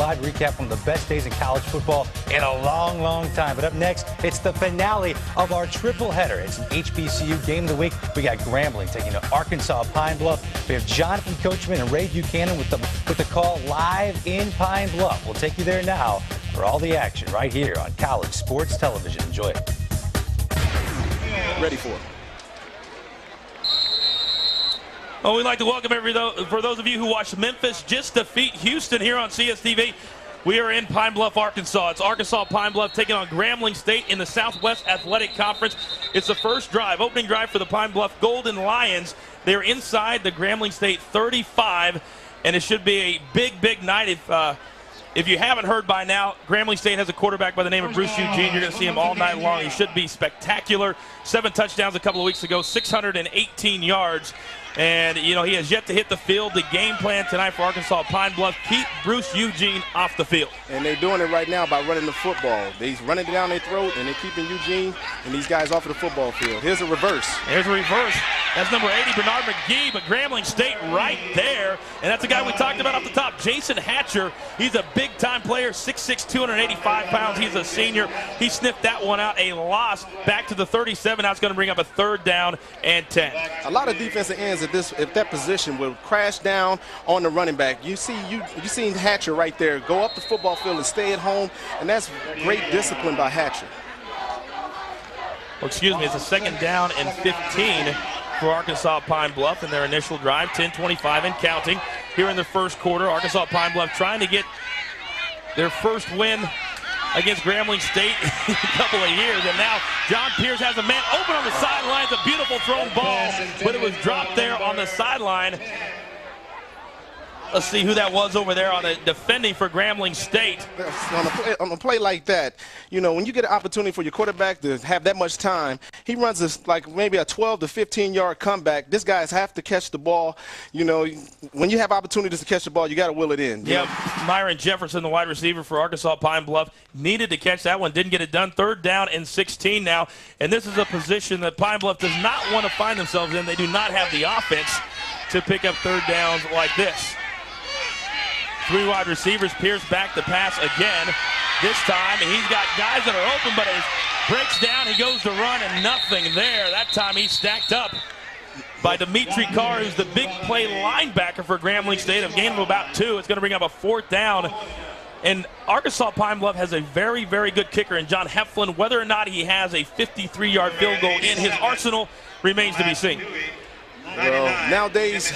live recap one of the best days in college football in a long, long time. But up next, it's the finale of our triple header. It's an HBCU game of the week. We got Grambling taking to Arkansas Pine-Bluff. We have Jonathan Coachman and Ray Buchanan with the call live in Pine-Bluff. We'll take you there now for all the action right here on College Sports Television. Enjoy it. Ready for it. Well, we'd like to welcome for those of you who watched Memphis just defeat Houston here on CSTV. We are in Pine-Bluff, Arkansas. It's Arkansas Pine-Bluff taking on Grambling State in the Southwest Athletic Conference. It's the first drive, opening drive for the Pine-Bluff Golden Lions. They're inside the Grambling State 35, and it should be a big, big night. If you haven't heard by now, Grambling State has a quarterback by the name of Bruce Eugene. You're going to see him all night long. He should be spectacular. 7 touchdowns a couple of weeks ago, 618 yards. And, you know, he has yet to hit the field. The game plan tonight for Arkansas Pine-Bluff, keep Bruce Eugene off the field. And they're doing it right now by running the football. They're running it down their throat, and they're keeping Eugene and these guys off of the football field. Here's a reverse. There's a reverse. That's number 80, Bernard McGee, but Grambling State right there. And that's the guy we talked about off the top, Jason Hatcher. He's a big-time player, 6'6", 285 pounds. He's a senior. He sniffed that one out, a loss. Back to the 37. Now it's going to bring up a 3rd down and 10. A lot of defensive ends if that position will crash down on the running back. You seen Hatcher right there go up the football field and stay at home, and that's great discipline by Hatcher. Well, excuse me, it's a 2nd down and 15 for Arkansas Pine-Bluff in their initial drive, 10:25 and counting. Here in the first quarter, Arkansas Pine-Bluff trying to get their first win against Grambling State in a couple of years. And now John Pierce has a man open on the sideline. It's a beautiful thrown ball, but it was dropped there on the sideline. Let's see who that was over there on the defending for Grambling State. On a play like that, you know, when you get an opportunity for your quarterback to have that much time, he runs this like maybe a 12 to 15-yard comeback. This guys have to catch the ball. You know, when you have opportunities to catch the ball, you got to will it in. Yep, Myron Jefferson, the wide receiver for Arkansas Pine-Bluff, needed to catch that one, didn't get it done. 3rd down and 16 now, and this is a position that Pine-Bluff does not want to find themselves in. They do not have the offense to pick up 3rd downs like this. 3 wide receivers. Pierce back to pass again. This time, and he's got guys that are open, but it breaks down. He goes to run, and nothing there. That time he's stacked up by Dimitri Carr, who's the big play linebacker for Grambling State. A gain of about 2. It's going to bring up a 4th down. And Arkansas Pine-Bluff has a very, very good kicker in John Heflin. Whether or not he has a 53-yard field goal in his arsenal remains to be seen. Well, nowadays,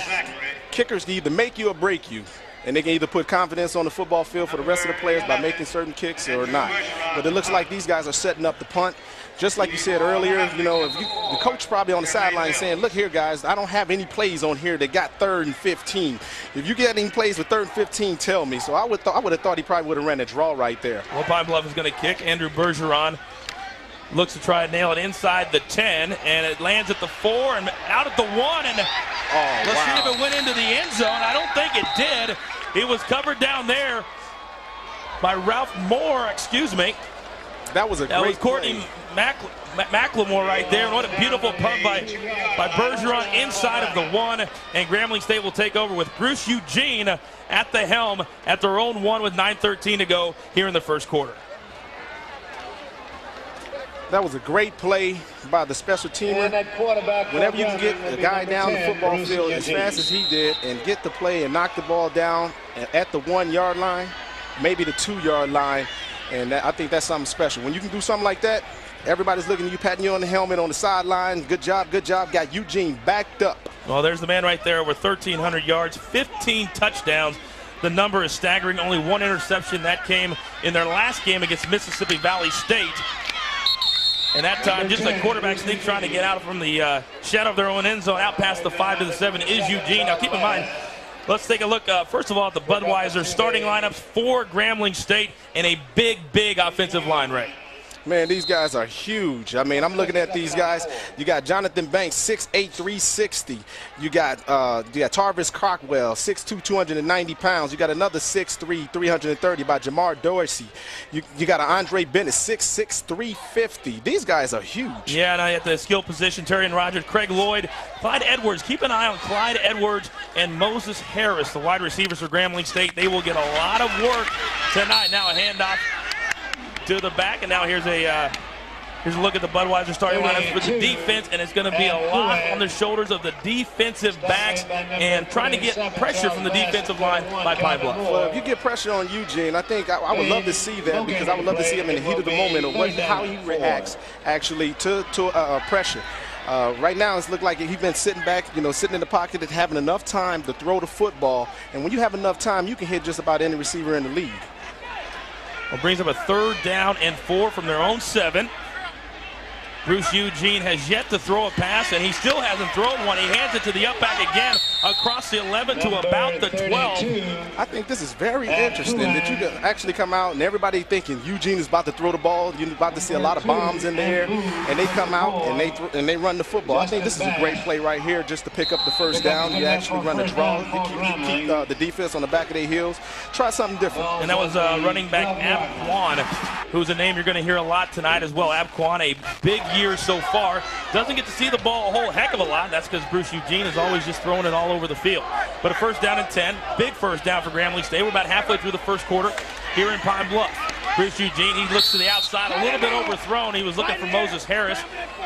kickers can either make you or break you. And they can either put confidence on the football field for the rest of the players by making certain kicks or not. But it looks like these guys are setting up the punt. Just like you said earlier, you know, the coach probably on the sideline saying, look here, guys, I don't have any plays on here that got 3rd and 15. If you get any plays with 3rd and 15, tell me. So I would have thought he probably would have ran a draw right there. Well, Pine-Bluff is going to kick. Andrew Bergeron looks to try to nail it inside the 10, and it lands at the 4 and out at the 1. And let's see if it went into the end zone. I don't think it did. It was covered down there by Ralph Moore, excuse me. That was great Courtney McLemore right there. And what a beautiful punt by Bergeron inside of the 1. And Grambling State will take over with Bruce Eugene at the helm at their own 1 with 9:13 to go here in the first quarter. That was a great play by the special teamer. Whenever you can get a guy down the football field as fast as he did and get the play and knock the ball down at the 1-yard line, maybe the 2-yard line, and I think that's something special. When you can do something like that, everybody's looking at you, patting you on the helmet on the sideline. Good job, good job. Got Eugene backed up. Well, there's the man right there, over 1,300 yards, 15 touchdowns. The number is staggering. Only 1 interception. That came in their last game against Mississippi Valley State. And that time, just a quarterback sneak trying to get out from the shadow of their own end zone, out past the 5 to the 7 is Eugene. Now, keep in mind, let's take a look, first of all, at the Budweiser starting lineups for Grambling State and a big, big offensive line, Ray. Man, these guys are huge. I mean, I'm looking at these guys. You got Jonathan Banks, 6'8", 360. You got Tarvis Crockwell, 6'2", 290 pounds. You got another 6'3", 330 by Jamar Dorsey. You got an Andre Bennett, 6'6", 350. These guys are huge. Yeah, and at the skill position, Terry and Rogers, Craig Lloyd, Clyde Edwards. Keep an eye on Clyde Edwards and Moses Harris, the wide receivers for Grambling State. They will get a lot of work tonight. Now a handoff to the back, and now here's a look at the Budweiser starting lineup for the defense, and it's going to be a lot on the shoulders of the defensive backs and trying to get pressure from the defensive line by Pine-Bluff. Well, if you get pressure on Eugene, I think I would love to see that, because I would love to see him in the heat of the moment of how he reacts actually to pressure. Right now, it's looked like he's been sitting back, sitting in the pocket and having enough time to throw the football. And when you have enough time, you can hit just about any receiver in the league. Well, brings up a 3rd down and 4 from their own 7. Bruce Eugene has yet to throw a pass, and he still hasn't thrown one. He hands it to the up back again across the 11 to about the 12. I think this is very interesting that you can actually come out and everybody thinking Eugene is about to throw the ball. You're about to see a lot of bombs in the air, and they come out and they run the football. I think this is a great play right here just to pick up the 1st down. You actually run a draw. You keep the defense on the back of their heels. Try something different. And that was running back Ab Kwan, who's a name you're going to hear a lot tonight as well. Ab Kwan, a big year so far. Doesn't get to see the ball a whole heck of a lot. That's because Bruce Eugene is always just throwing it all over the field. But a 1st down and 10. Big 1st down for Grambling State. We're about halfway through the 1st quarter here in Pine-Bluff. Bruce Eugene, he looks to the outside, a little bit overthrown. He was looking for Moses Harris.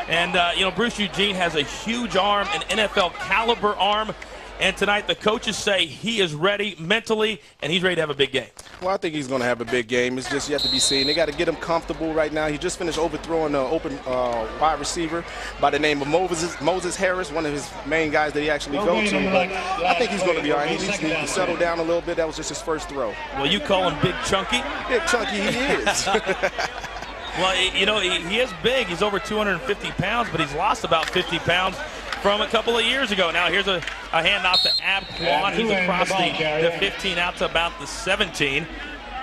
And, Bruce Eugene has a huge arm, an NFL caliber arm. And tonight the coaches say he is ready mentally, and he's ready to have a big game. Well, I think he's going to have a big game. It's just yet to be seen. They got to get him comfortable right now. He just finished overthrowing an open wide receiver by the name of Moses Harris, one of his main guys that he actually goes to. But I think he's going to be all right. He needs to settle down a little bit. That was just his 1st throw. Well, you call him Big Chunky? Big Chunky he is. Well, he is big. He's over 250 pounds, but he's lost about 50 pounds from a couple of years ago. Now here's a handoff to Ab Kwan. He's across the 15 out to about the 17.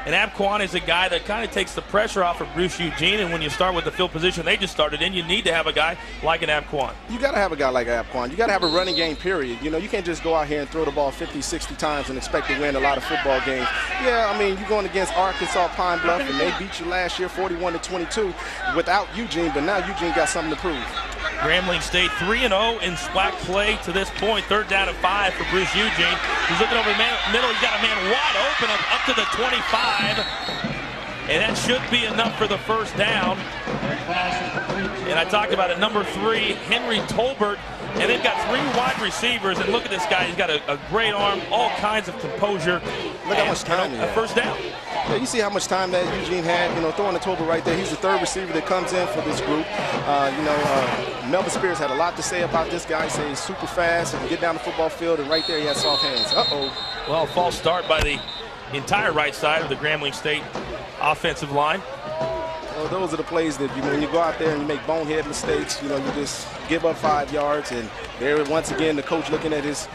And Ab Kwan is a guy that kind of takes the pressure off of Bruce Eugene, and when you start with the field position they just started in, you need to have a guy like an Ab Kwan. You got to have a guy like Ab Kwan. You got to have a running game, period. You can't just go out here and throw the ball 50, 60 times and expect to win a lot of football games. Yeah, I mean, you're going against Arkansas Pine-Bluff, and they beat you last year 41-22 without Eugene, but now Eugene got something to prove. Grambling State 3-0 in SWAC play to this point. 3rd down and 5 for Bruce Eugene. He's looking over the middle. He's got a man wide open up to the 25. And that should be enough for the 1st down. And I talked about it, number 3, Henry Tolbert. And they've got 3 wide receivers. And look at this guy. He's got a great arm, all kinds of composure. Look how much time he had. A 1st down. Yeah, you see how much time that Eugene had, throwing the Tolbert right there. He's the 3rd receiver that comes in for this group. Melvin Spears had a lot to say about this guy. He said he's super fast and can get down the football field, and right there he has soft hands. Uh-oh. Well, false start by the entire right side of the Grambling State offensive line. Well, those are the plays that when you go out there and you make bonehead mistakes, you just give up 5 yards, and there once again the coach looking at his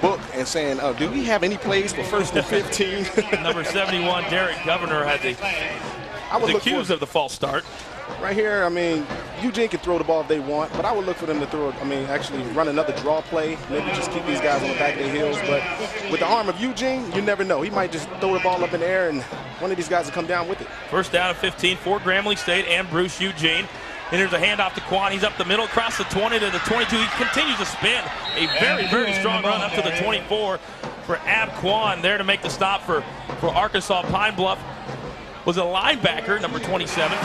book and saying, "Oh, do we have any plays for 1st and 15?" Number 71, Derek Governor, had the cues of the false start. Right here, I mean, Eugene can throw the ball if they want, but I would look for them to actually run another draw play, maybe just keep these guys on the back of their heels. But with the arm of Eugene, you never know. He might just throw the ball up in the air, and one of these guys will come down with it. 1st down and 15 for Grambling State and Bruce Eugene. And here's a handoff to Kwan. He's up the middle, across the 20 to the 22. He continues to spin. A very, very strong run up to the 24 for Ab Kwan there to make the stop for Arkansas Pine-Bluff. Was a linebacker, number 27.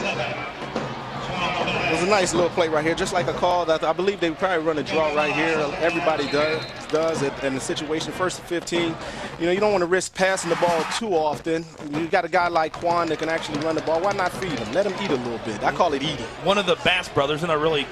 It was a nice little play right here, just like a call that I believe they would probably run a draw right here. Everybody does it in the situation. 1st and 15. You don't want to risk passing the ball too often. You got a guy like Quan that can actually run the ball. Why not feed him? Let him eat a little bit. I call it eating. One of the Bass brothers, and not really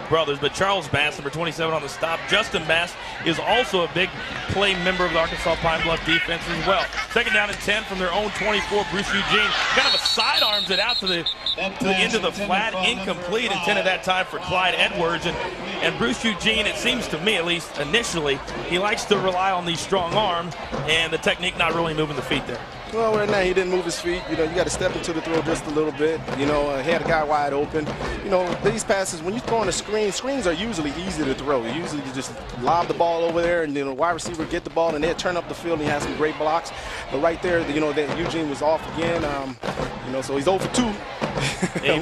brothers, but Charles Bass, number 27 on the stop. Justin Bass is also a big play member of the Arkansas Pine-Bluff defense as well. 2nd down and 10 from their own 24. Bruce Eugene kind of a sidearms it out to the end of the flat, incomplete, intended that time for Clyde Edwards. And Bruce Eugene, it seems to me, at least initially, he likes to rely on these strong arms and the technique not really moving the feet there. Well, right now he didn't move his feet. You know, you got to step into the throw just a little bit. You know, he had a guy wide open. You know, these passes, when you throw on a screen, screens are usually easy to throw. Usually you just lob the ball over there, and then the wide receiver get the ball, and they'll turn up the field, and he has some great blocks. But right there, you know, that Eugene was off again. You know, so he's 0 for 2.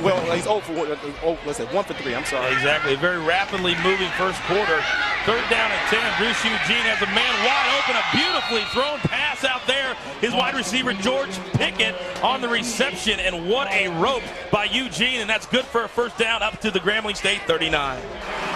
Well, he's 0 for 1 for 3. I'm sorry. Exactly. Very rapidly moving first quarter. 3rd down and 10. Bruce Eugene has a man wide open. A beautifully thrown pass out there. His wide receiver, George Pickett, on the reception. And what a rope by Eugene. And that's good for a 1st down up to the Grambling State 39.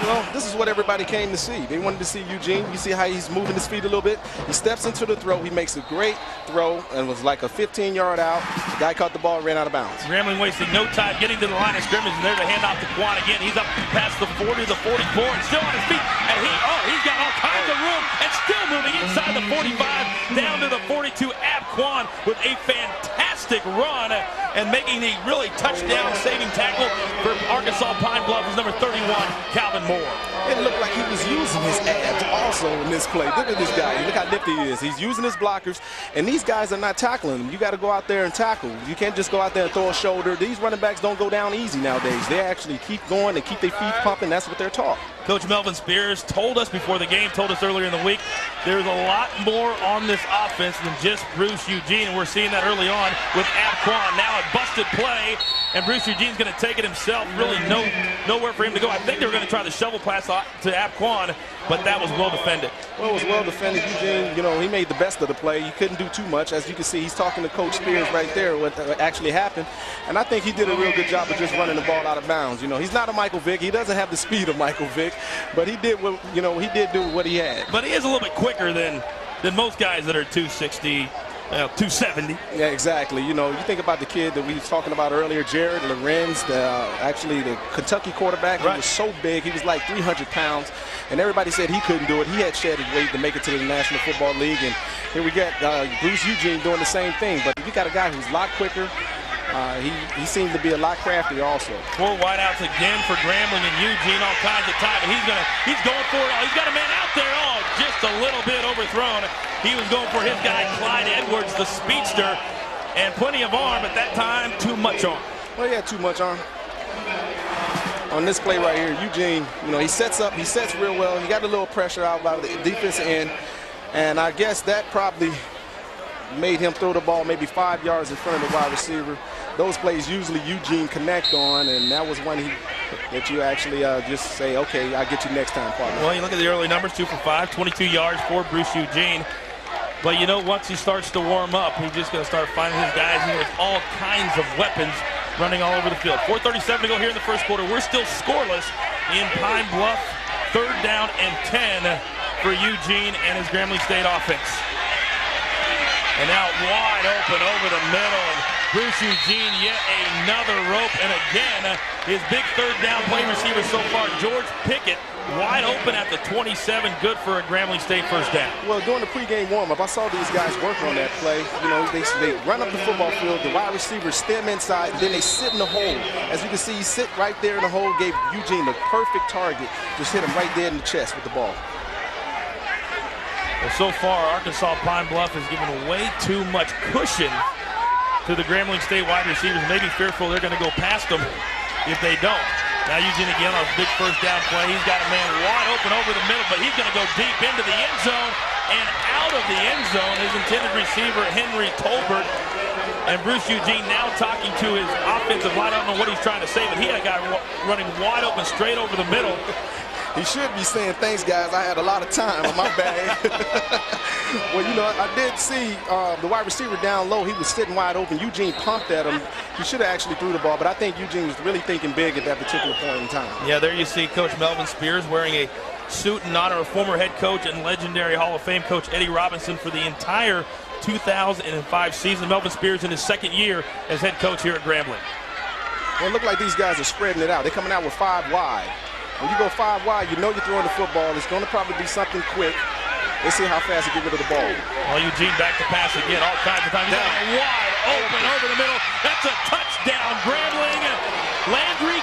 Well, this is what everybody came to see. They wanted to see Eugene. You see how he's moving his feet a little bit. He steps into the throw. He makes a great throw, and was like a 15-yard out. The guy caught the ball and ran out of bounds. Grambling wasting no time getting to the line of scrimmage, and there to hand off to Quan again. He's up past the 40, the 44, and still on his feet. And he's got all kinds of room, and still moving inside the 45, down to the 42. Quan with a fantastic run and making the really touchdown-saving tackle for Arkansas Pine-Bluff is number 31, Calvin Moore. It looked like he was using his abs also in this play. Look at this guy. Look how nifty he is. He's using his blockers, and these guys are not tackling him. You got to go out there and tackle. You can't just go out there and throw a shoulder. These running backs don't go down easy nowadays. They actually keep going. They keep their feet pumping. That's what they're taught. Coach Melvin Spears told us before the game, told us earlier in the week, there's a lot more on this offense than just Bruce Eugene, and we're seeing that early on with Quan. Now a busted play, and Bruce Eugene's going to take it himself. Really nowhere for him to go. I think they were going to try the shovel pass to Quan, but that was well defended. Well, it was well defended. Eugene, you know, he made the best of the play. He couldn't do too much. As you can see, he's talking to Coach Spears right there, what actually happened. And I think he did a real good job of just running the ball out of bounds. You know, he's not a Michael Vick. He doesn't have the speed of Michael Vick, but he did what, you know, he did do what he had. But he is a little bit quicker than most guys that are 260. 270. Yeah, exactly. You know, you think about the kid that we was talking about earlier, Jared Lorenz, actually the Kentucky quarterback. Right. He was so big. He was like 300 pounds, and everybody said he couldn't do it. He had shed his weight to make it to the National Football League, and here we got Bruce Eugene doing the same thing. But you got a guy who's a lot quicker. He seems to be a lot craftier also. 4 wideouts again for Grambling and Eugene, all kinds of time, and he's going for it all. He's got a man out there, just a little bit overthrown. He was going for his guy, Clyde Edwards, the speedster, and plenty of arm, but that time, too much arm. Well, yeah, too much arm. On this play right here, Eugene, you know, he sets real well. He got a little pressure out by the defensive end, and I guess that probably made him throw the ball maybe 5 yards in front of the wide receiver. Those plays usually Eugene connect on, and that was one that you actually just say, okay, I'll get you next time, partner. Well, you look at the early numbers, 2 for 5, 22 yards for Bruce Eugene. But you know, once he starts to warm up, he's just going to start finding his guys. He has all kinds of weapons running all over the field. 4:37 to go here in the first quarter. We're still scoreless in Pine-Bluff. 3rd down and 10 for Eugene and his Grambling State offense. And now wide open over the middle. Bruce Eugene, yet another rope. And again, his big 3rd down play receiver so far, George Pickett, wide open at the 27. Good for a Grambling State 1st down. Well, during the pregame warm-up, I saw these guys work on that play. You know, they run up the football field. The wide receivers stem inside. Then they sit in the hole. As you can see, he sit right there in the hole. Gave Eugene the perfect target. Just hit him right dead in the chest with the ball. Well, so far, Arkansas Pine-Bluff has given way too much cushion to the Grambling State wide receivers. Maybe fearful they're going to go past them if they don't. Now Eugene again on a big 1st down play. He's got a man wide open over the middle, but he's going to go deep into the end zone and out of the end zone. His intended receiver, Henry Tolbert. And Bruce Eugene now talking to his offensive line. I don't know what he's trying to say, but he had a guy running wide open straight over the middle. He should be saying, thanks, guys. I had a lot of time on my bag. Well, you know, I did see the wide receiver down low. He was sitting wide open. Eugene pumped at him. He should have actually threw the ball, but I think Eugene was really thinking big at that particular point in time. Yeah, there you see Coach Melvin Spears wearing a suit in honor of former head coach and legendary Hall of Fame coach Eddie Robinson for the entire 2005 season. Melvin Spears in his 2nd year as head coach here at Grambling. Well, it looked like these guys are spreading it out. They're coming out with 5 wide. When you go 5 wide, you know you're throwing the football. It's going to probably be something quick. Let's see how fast he get rid of the ball. Well, Eugene back to pass again, all kinds of time. Wide open over the middle. That's a touchdown, Grambling. Landry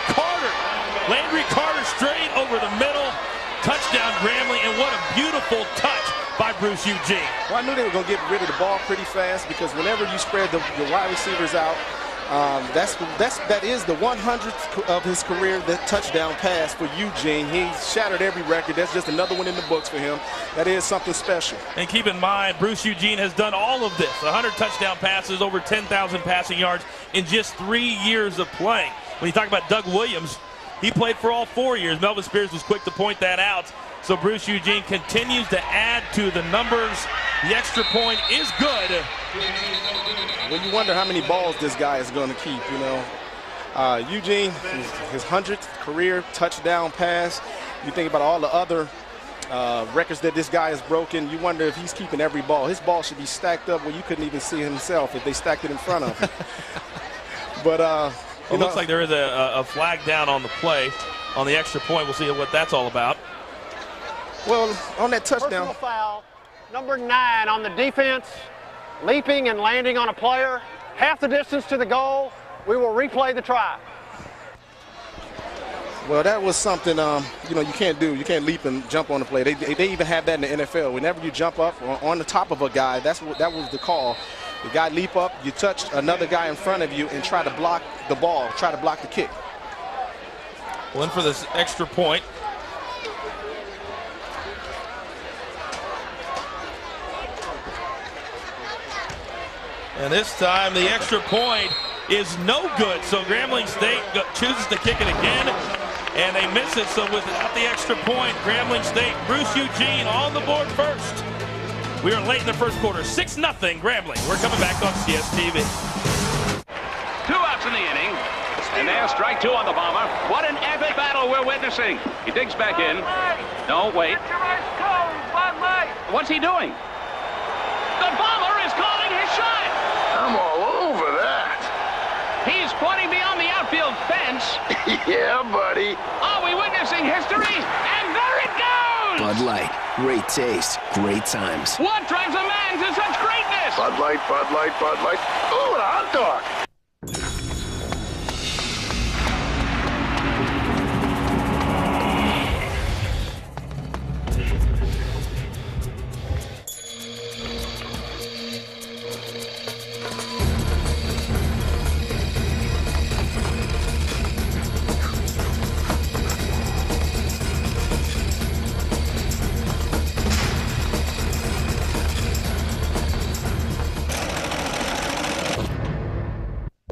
Carter straight over the middle. Touchdown. touchdown, Grambling, and what a beautiful touch by Bruce Eugene. Well, I knew they were going to get rid of the ball pretty fast because whenever you spread the wide receivers out, that is the 100th of his career, that touchdown pass for Eugene. He shattered every record. That's just another one in the books for him. That is something special. And keep in mind, Bruce Eugene has done all of this. 100 touchdown passes, over 10,000 passing yards in just 3 years of playing. When you talk about Doug Williams, he played for all 4 years. Melvin Spears was quick to point that out. So Bruce Eugene continues to add to the numbers. The extra point is good. Well, you wonder how many balls this guy is going to keep, you know. Eugene, his 100th career touchdown pass. You think about all the other records that this guy has broken. You wonder if he's keeping every ball. His ball should be stacked up where you couldn't even see himself if they stacked it in front of him. But it looks like there is a flag down on the play on the extra point. We'll see what that's all about. Well, on that touchdown. Personal foul, number 9 on the defense, leaping and landing on a player, half the distance to the goal. We will replay the try. Well, that was something, you know, you can't do. You can't leap and jump on the play. They even have that in the NFL. Whenever you jump up on the top of a guy, that was the call. The guy leap up, you touch another guy in front of you and try to block the ball, try to block the kick. Well, in for this extra point. And this time the extra point is no good. So Grambling State chooses to kick it again, and they miss it. So without the extra point, Grambling State, Bruce Eugene on the board first. We are late in the first quarter, 6-0 Grambling. We're coming back on CSTV. 2 outs in the inning, and there's strike 2 on the bomber. What an epic battle we're witnessing. He digs back in. No, wait. What's he doing? The bomber is calling his shot. I'm all over that. He's pointing beyond the outfield fence. Yeah, buddy. Are we witnessing history? And there it goes! Bud Light. Great taste. Great times. What drives a man to such greatness? Bud Light, Bud Light, Bud Light. Ooh, a hot dog.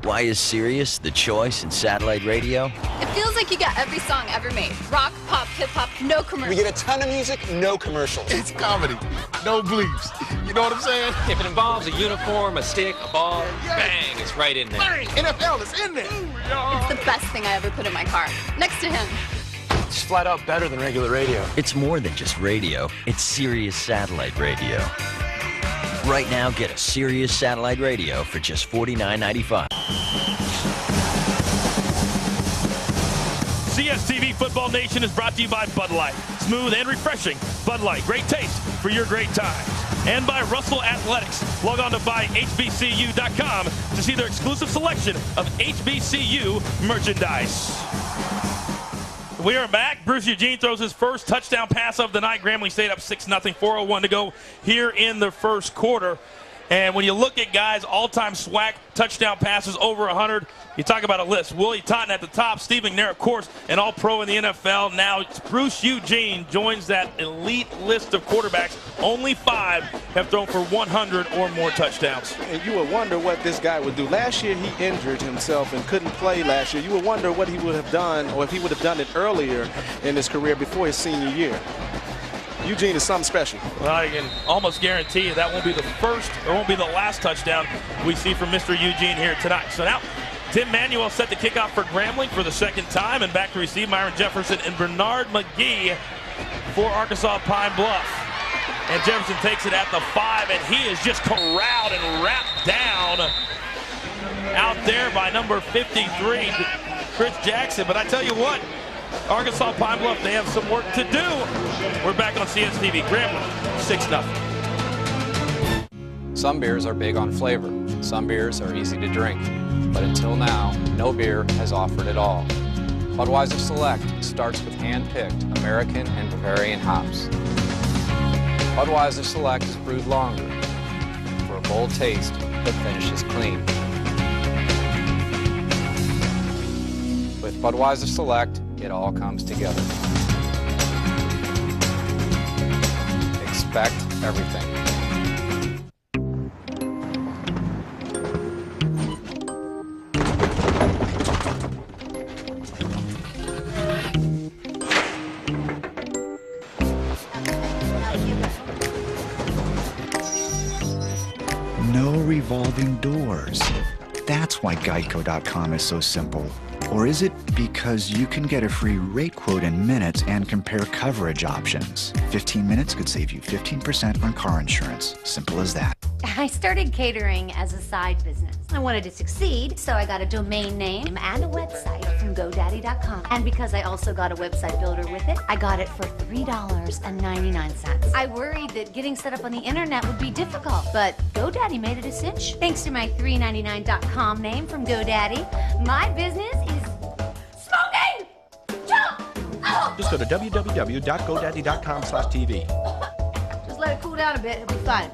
Why is Sirius the choice in satellite radio? It feels like you got every song ever made. Rock, pop, hip-hop, no commercials. We get a ton of music, no commercials. It's comedy, no bleeps. You know what I'm saying? If it involves a uniform, a stick, a ball, bang, it's right in there. Bang, NFL is in there. It's the best thing I ever put in my car. Next to him. It's flat out better than regular radio. It's more than just radio. It's Sirius satellite radio. Right now, get a Sirius satellite radio for just $49.95. CSTV Football Nation is brought to you by Bud Light. Smooth and refreshing. Bud Light, great taste for your great times. And by Russell Athletics. Log on to buyhbcu.com to see their exclusive selection of HBCU merchandise. We are back. Bruce Eugene throws his first touchdown pass of the night. Grambling State up 6-0, 4:01 to go here in the first quarter. And when you look at guys, all-time SWAC touchdown passes over 100, you talk about a list. Willie Totten at the top, Steve McNair, of course, an all-pro in the NFL. Now Bruce Eugene joins that elite list of quarterbacks. Only 5 have thrown for 100 or more touchdowns. And you would wonder what this guy would do. Last year he injured himself and couldn't play last year. You would wonder what he would have done, or if he would have done it earlier in his career before his senior year. Eugene is something special. Well, I can almost guarantee you that won't be the first or won't be the last touchdown we see from Mr. Eugene here tonight. So now Tim Manuel set the kickoff for Grambling for the second time, and back to receive Myron Jefferson and Bernard McGee for Arkansas Pine-Bluff. And Jefferson takes it at the 5, and he is just corralled and wrapped down out there by number 53, Chris Jackson. But I tell you what, Arkansas Pine-Bluff, they have some work to do. We're back on CSTV. Grambling, 6-0. Some beers are big on flavor. Some beers are easy to drink. But until now, no beer has offered it all. Budweiser Select starts with hand-picked American and Bavarian hops. Budweiser Select is brewed longer for a bold taste that finishes clean. With Budweiser Select, it all comes together. Expect everything. No revolving doors. That's why Geico.com is so simple. Or is it because you can get a free rate quote in minutes and compare coverage options? 15 minutes could save you 15% on car insurance. Simple as that. I started catering as a side business. I wanted to succeed, so I got a domain name and a website from GoDaddy.com. And because I also got a website builder with it, I got it for $3.99. I worried that getting set up on the internet would be difficult, but GoDaddy made it a cinch. Thanks to my $3.99.com name from GoDaddy, my business is smoking! Jump! Oh! Just go to www.godaddy.com/TV. Just let it cool down a bit, it'll be fine.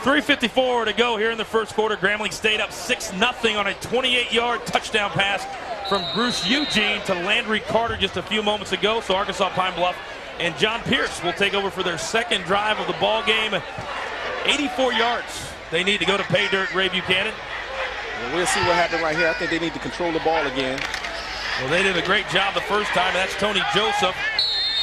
3:54 to go here in the first quarter. Grambling stayed up 6-0 on a 28-yard touchdown pass from Bruce Eugene to Landry Carter just a few moments ago. So Arkansas Pine-Bluff and John Pierce will take over for their second drive of the ball game. 84 yards they need to go to pay dirt. Ray Buchanan. Well, we'll see what happened right here. I think they need to control the ball again. Well, they did a great job the first time, and that's Tony Joseph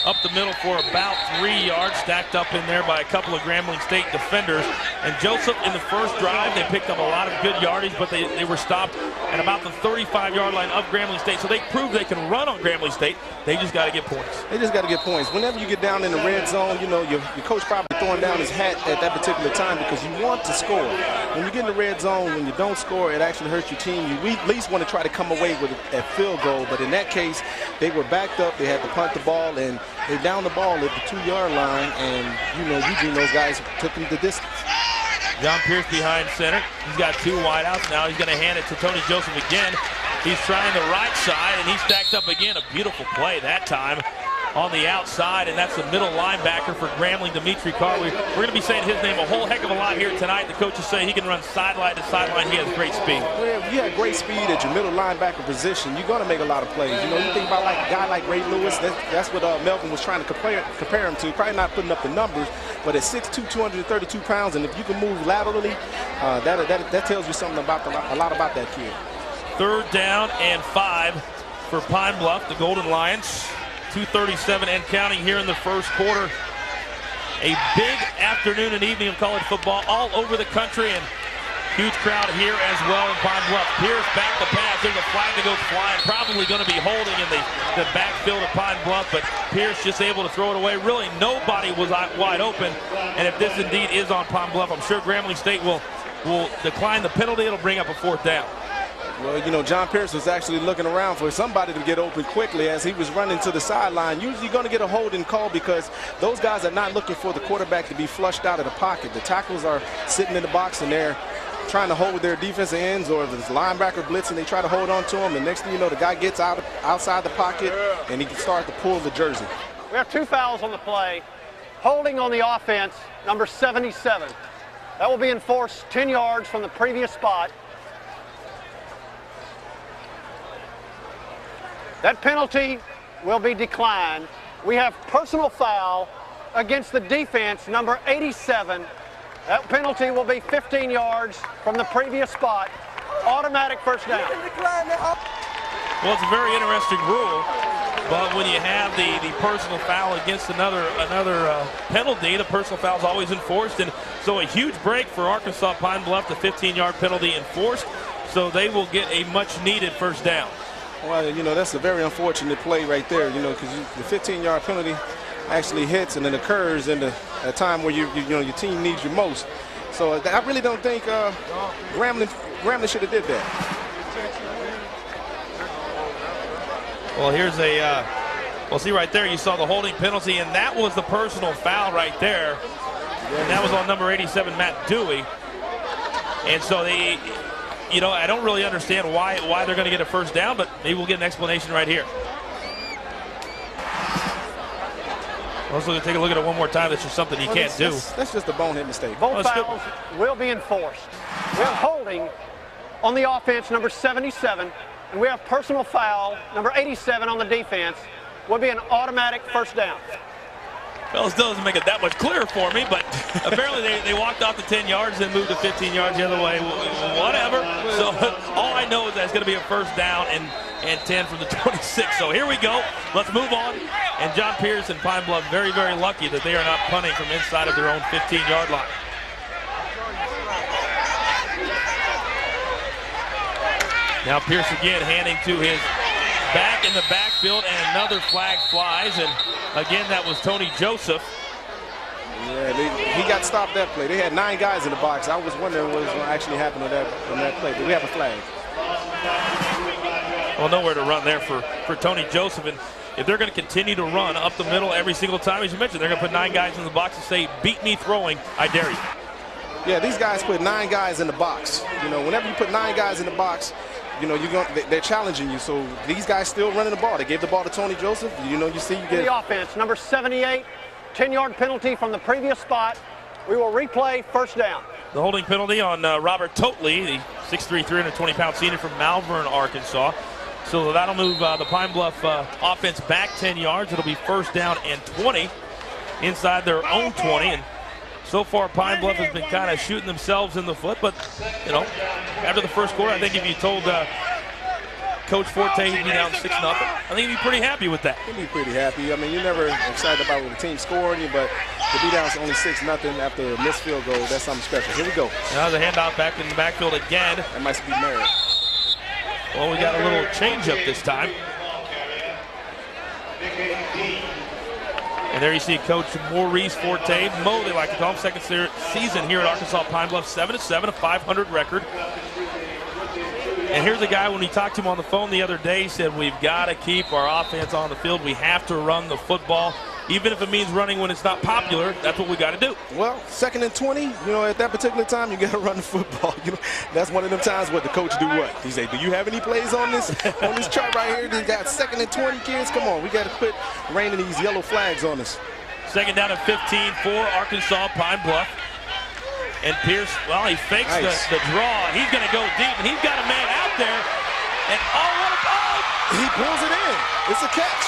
up the middle for about 3 yards, stacked up in there by a couple of Grambling State defenders. And Joseph, in the first drive, they picked up a lot of good yardage, but they were stopped at about the 35-yard line of Grambling State. So they proved they can run on Grambling State. They just got to get points. They just got to get points. Whenever you get down in the red zone, you know, your coach probably throwing down his hat at that particular time because you want to score. When you get in the red zone, when you don't score, it actually hurts your team. You at least want to try to come away with a field goal. But in that case, they were backed up. They had to punt the ball, and they downed the ball at the 2-yard line, and you know, Eugene, those guys took him the distance. John Pierce behind center. He's got two wideouts. Now he's going to hand it to Tony Joseph again. He's trying the right side, and he's stacked up again. A beautiful play that time on the outside, and that's the middle linebacker for Grambling, Dimitri Carr. We're going to be saying his name a whole heck of a lot here tonight. The coaches say he can run sideline to sideline. He has great speed. Well, you have great speed at your middle linebacker position. You're going to make a lot of plays. You know, you think about like a guy like Ray Lewis. That's what Melvin was trying to compare him to. Probably not putting up the numbers, but at 6'2", 232 pounds, and if you can move laterally, that tells you something about a lot about that kid. 3rd down and 5 for Pine-Bluff, the Golden Lions. 2:37 and counting here in the first quarter. A big afternoon and evening of college football all over the country, and huge crowd here as well in Pine-Bluff. Pierce back the pass. There's a flag that goes flying. Probably going to be holding in the backfield of Pine-Bluff, but Pierce just able to throw it away. Really, nobody was wide open, and if this indeed is on Pine-Bluff, I'm sure Grambling State will decline the penalty. It'll bring up a 4th down. Well, you know, John Pierce was actually looking around for somebody to get open quickly as he was running to the sideline. Usually you're going to get a holding call because those guys are not looking for the quarterback to be flushed out of the pocket. The tackles are sitting in the box and they're trying to hold their defensive ends, or if it's linebacker blitzing, they try to hold on to him. And next thing you know, the guy gets outside the pocket and he can start to pull the jersey. We have 2 fouls on the play. Holding on the offense, number 77. That will be enforced 10 yards from the previous spot. That penalty will be declined. We have personal foul against the defense, number 87. That penalty will be 15 yards from the previous spot. Automatic first down. Well, it's a very interesting rule, but when you have the personal foul against another penalty, the personal foul is always enforced. And so a huge break for Arkansas Pine-Bluff, the 15-yard penalty enforced, so they will get a much-needed first down. Well, you know, that's a very unfortunate play right there, you know, because the 15-yard penalty actually hits and it occurs in a time where you know your team needs you most. So I really don't think Grambling should have did that. Well, here's well, see right there, you saw the holding penalty, and that was the personal foul right there. And that was on number 87, Matt Dewey. And so you know, I don't really understand why they're going to get a first down, but maybe we'll get an explanation right here. Let's take a look at it one more time. That's just something you can't do. That's just a bonehead mistake. Both fouls will be enforced. We have holding on the offense, number 77, and we have personal foul, number 87 on the defense. Will be an automatic first down. Well, it doesn't make it that much clearer for me, but apparently they walked off the 10 yards and moved to 15 yards the other way. Whatever. So all I know is that it's going to be a first down and 10 from the 26. So here we go. Let's move on. And John Pierce and Pine-Bluff very, very lucky that they are not punting from inside of their own 15-yard line. Now Pierce again handing to his back in the backfield, and another flag flies, and again that was Tony Joseph. Yeah, he got stopped that play. They had 9 guys in the box. I was wondering what was going to actually happen on that play, but we have a flag. Well, nowhere to run there for Tony Joseph, and if they're going to continue to run up the middle every single time, as you mentioned, they're going to put 9 guys in the box and say, beat me throwing, I dare you. Yeah, these guys put 9 guys in the box. You know, whenever you put 9 guys in the box, you know, they're challenging you. So these guys still running the ball. They gave the ball to Tony Joseph. You know, you see you get the offense, number 78, 10-yard penalty from the previous spot. We will replay first down. The holding penalty on Robert Totley, the 6'3", 320-pound senior from Malvern, Arkansas. So that'll move the Pine-Bluff offense back 10 yards. It'll be first down and 20 inside their own 20. And so far, Pine-Bluff has been kind of shooting themselves in the foot. But, you know, after the first quarter, I think if you told Coach Forte he'd be down 6-0, I think he'd be pretty happy with that. He'd be pretty happy. I mean, you're never excited about when the team scoring you, but to be down only 6-0 after a missed field goal, that's something special. Here we go. Now the handoff back in the backfield again. That must be Merritt. Well, we got a little change up this time. And there you see Coach Maurice Forte, Mo, they like to call him, second season here at Arkansas Pine-Bluff, 7-7, a 500 record. And here's a guy, when we talked to him on the phone the other day, he said, we've got to keep our offense on the field. We have to run the football. Even if it means running when it's not popular, that's what we got to do. Well, 2nd and 20, you know, at that particular time, you got to run the football. You know, that's one of them times what the coach do what? He say, do you have any plays on this chart right here? They got 2nd and 20, kids. Come on, we got to quit raining these yellow flags on us. 2nd down and 15 for Arkansas Pine-Bluff. And Pierce, well, he fakes the draw. He's going to go deep, and he's got a man out there. And oh, what a ball! He pulls it in. It's a catch.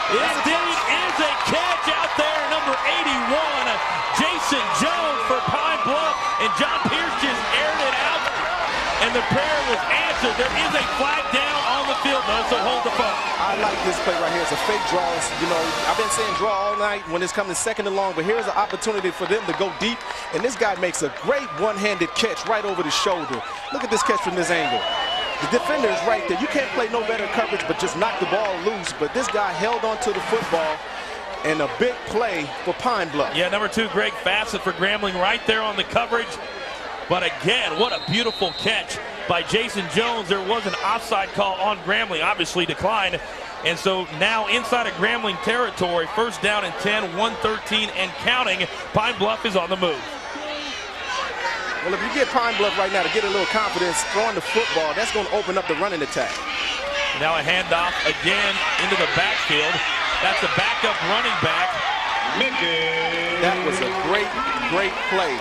It indeed is a catch out there, number 81, Jason Jones for Pine-Bluff, and John Pierce just aired it out, and the prayer was answered. There is a flag down on the field, though, so hold the phone. I like this play right here. It's a fake draw. You know, I've been saying draw all night when it's coming 2nd and long, but here's an opportunity for them to go deep, and this guy makes a great one-handed catch right over the shoulder. Look at this catch from this angle. The defender is right there. You can't play no better coverage but just knock the ball loose. But this guy held onto the football, and a big play for Pine-Bluff. Yeah, number 2, Greg Fassett for Grambling right there on the coverage. But again, what a beautiful catch by Jason Jones. There was an offside call on Grambling, obviously declined. And so now inside of Grambling territory, first down and 10, 113 and counting. Pine-Bluff is on the move. Well, if you get Pine-Bluff right now to get a little confidence throwing the football, that's going to open up the running attack. Now a handoff again into the backfield. That's a backup running back. That was a great play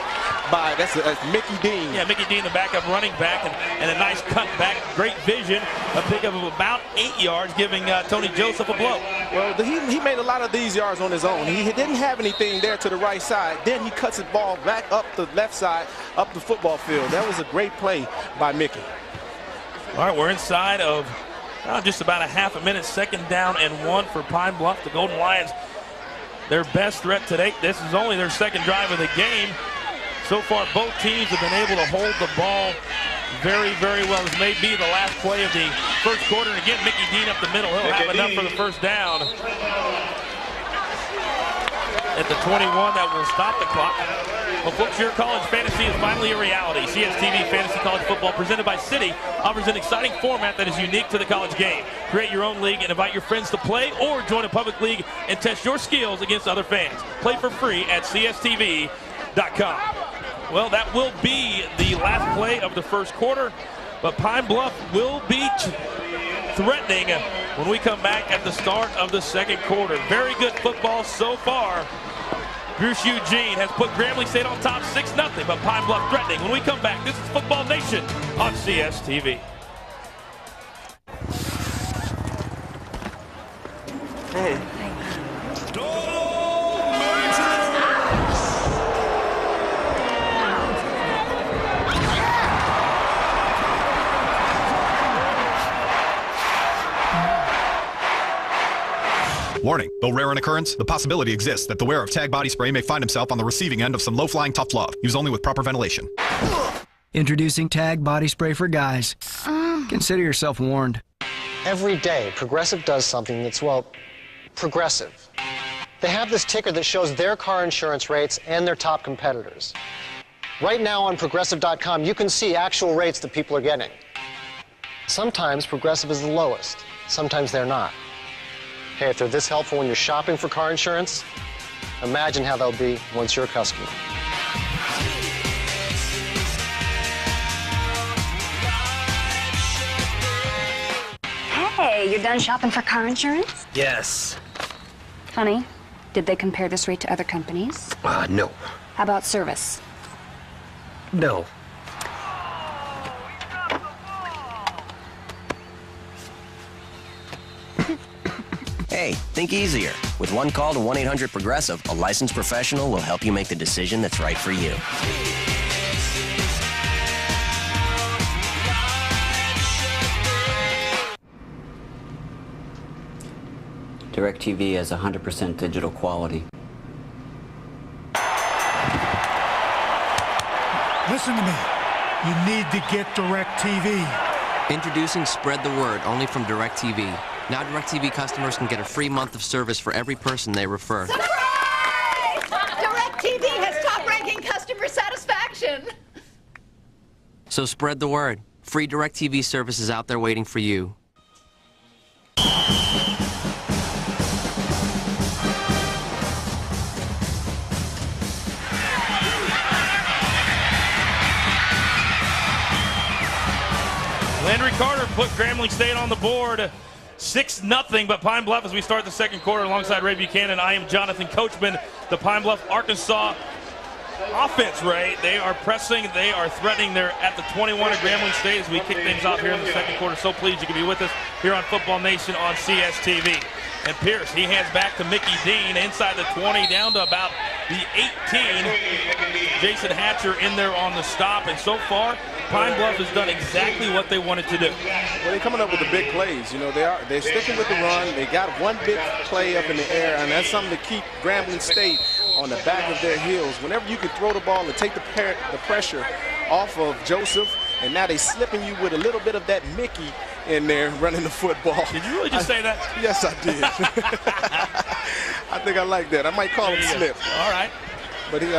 by, that's Mickey Dean. Yeah, Mickey Dean, the backup running back, and a nice cut back, great vision, a pickup of about 8 yards, giving Tony Joseph a blow. Well, he made a lot of these yards on his own. He didn't have anything there to the right side. Then he cuts the ball back up the left side, up the football field. That was a great play by Mickey. All right, we're inside of just about a half a minute, 2nd down and 1 for Pine-Bluff. The Golden Lions, their best threat to date. This is only their 2nd drive of the game. So far, both teams have been able to hold the ball very, very well. This may be the last play of the first quarter. And again, Mickey Dean up the middle. He'll have enough for the first down. At the 21, that will stop the clock. Well, folks, your college fantasy is finally a reality. CSTV Fantasy College Football, presented by Citi, offers an exciting format that is unique to the college game. Create your own league and invite your friends to play, or join a public league and test your skills against other fans. Play for free at CSTV.com. Well, that will be the last play of the first quarter. but Pine Bluff will be threatening when we come back at the start of the second quarter. Very good football so far. Bruce Eugene has put Grambling State on top 6-0, but Pine Bluff threatening. When we come back, this is Football Nation on CSTV. Hey. Warning, though rare in occurrence, the possibility exists that the wearer of Tag body spray may find himself on the receiving end of some low-flying tough love. Use only with proper ventilation. Introducing Tag body spray for guys. Consider yourself warned. Every day, Progressive does something that's, well, progressive. They have this ticker that shows their car insurance rates and their top competitors. Right now on Progressive.com, you can see actual rates that people are getting. Sometimes Progressive is the lowest. Sometimes they're not. Hey, if they're this helpful when you're shopping for car insurance, imagine how they'll be once you're a customer. Hey, you're done shopping for car insurance? Yes. Honey, did they compare this rate to other companies? No. How about service? No. Hey, think easier. With one call to 1-800-PROGRESSIVE, a licensed professional will help you make the decision that's right for you. DirecTV has 100% digital quality. Listen to me. You need to get DirecTV. Introducing Spread the Word, only from DirecTV. Now DirecTV customers can get a free month of service for every person they refer. Surprise! DirecTV has top-ranking customer satisfaction. So spread the word. Free DirecTV service is out there waiting for you. Landry Carter put Grambling State on the board. 6-0, but Pine Bluff as we start the second quarter alongside Ray Buchanan. I am Jonathan Coachman. The Pine Bluff, Arkansas offense, Ray. They are pressing, they are threatening. They're at the 21 of Grambling State as we kick things off here in the second quarter. So pleased you can be with us here on Football Nation on CSTV. And Pierce, he hands back to Mickey Dean inside the 20 down to about the 18. Jason Hatcher in there on the stop. And so far, Pine Bluff has done exactly what they wanted to do. Well, they're coming up with the big plays. You know, they're sticking with the run. They got one big play up in the air, and that's something to keep Grambling State on the back of their heels. Whenever you can throw the ball and take the pressure off of Joseph, and now they're slipping you with a little bit of that Mickey in there running the football. Did you really just say that? Yes, I did. I think I like that. I might call him slip. All right. But he,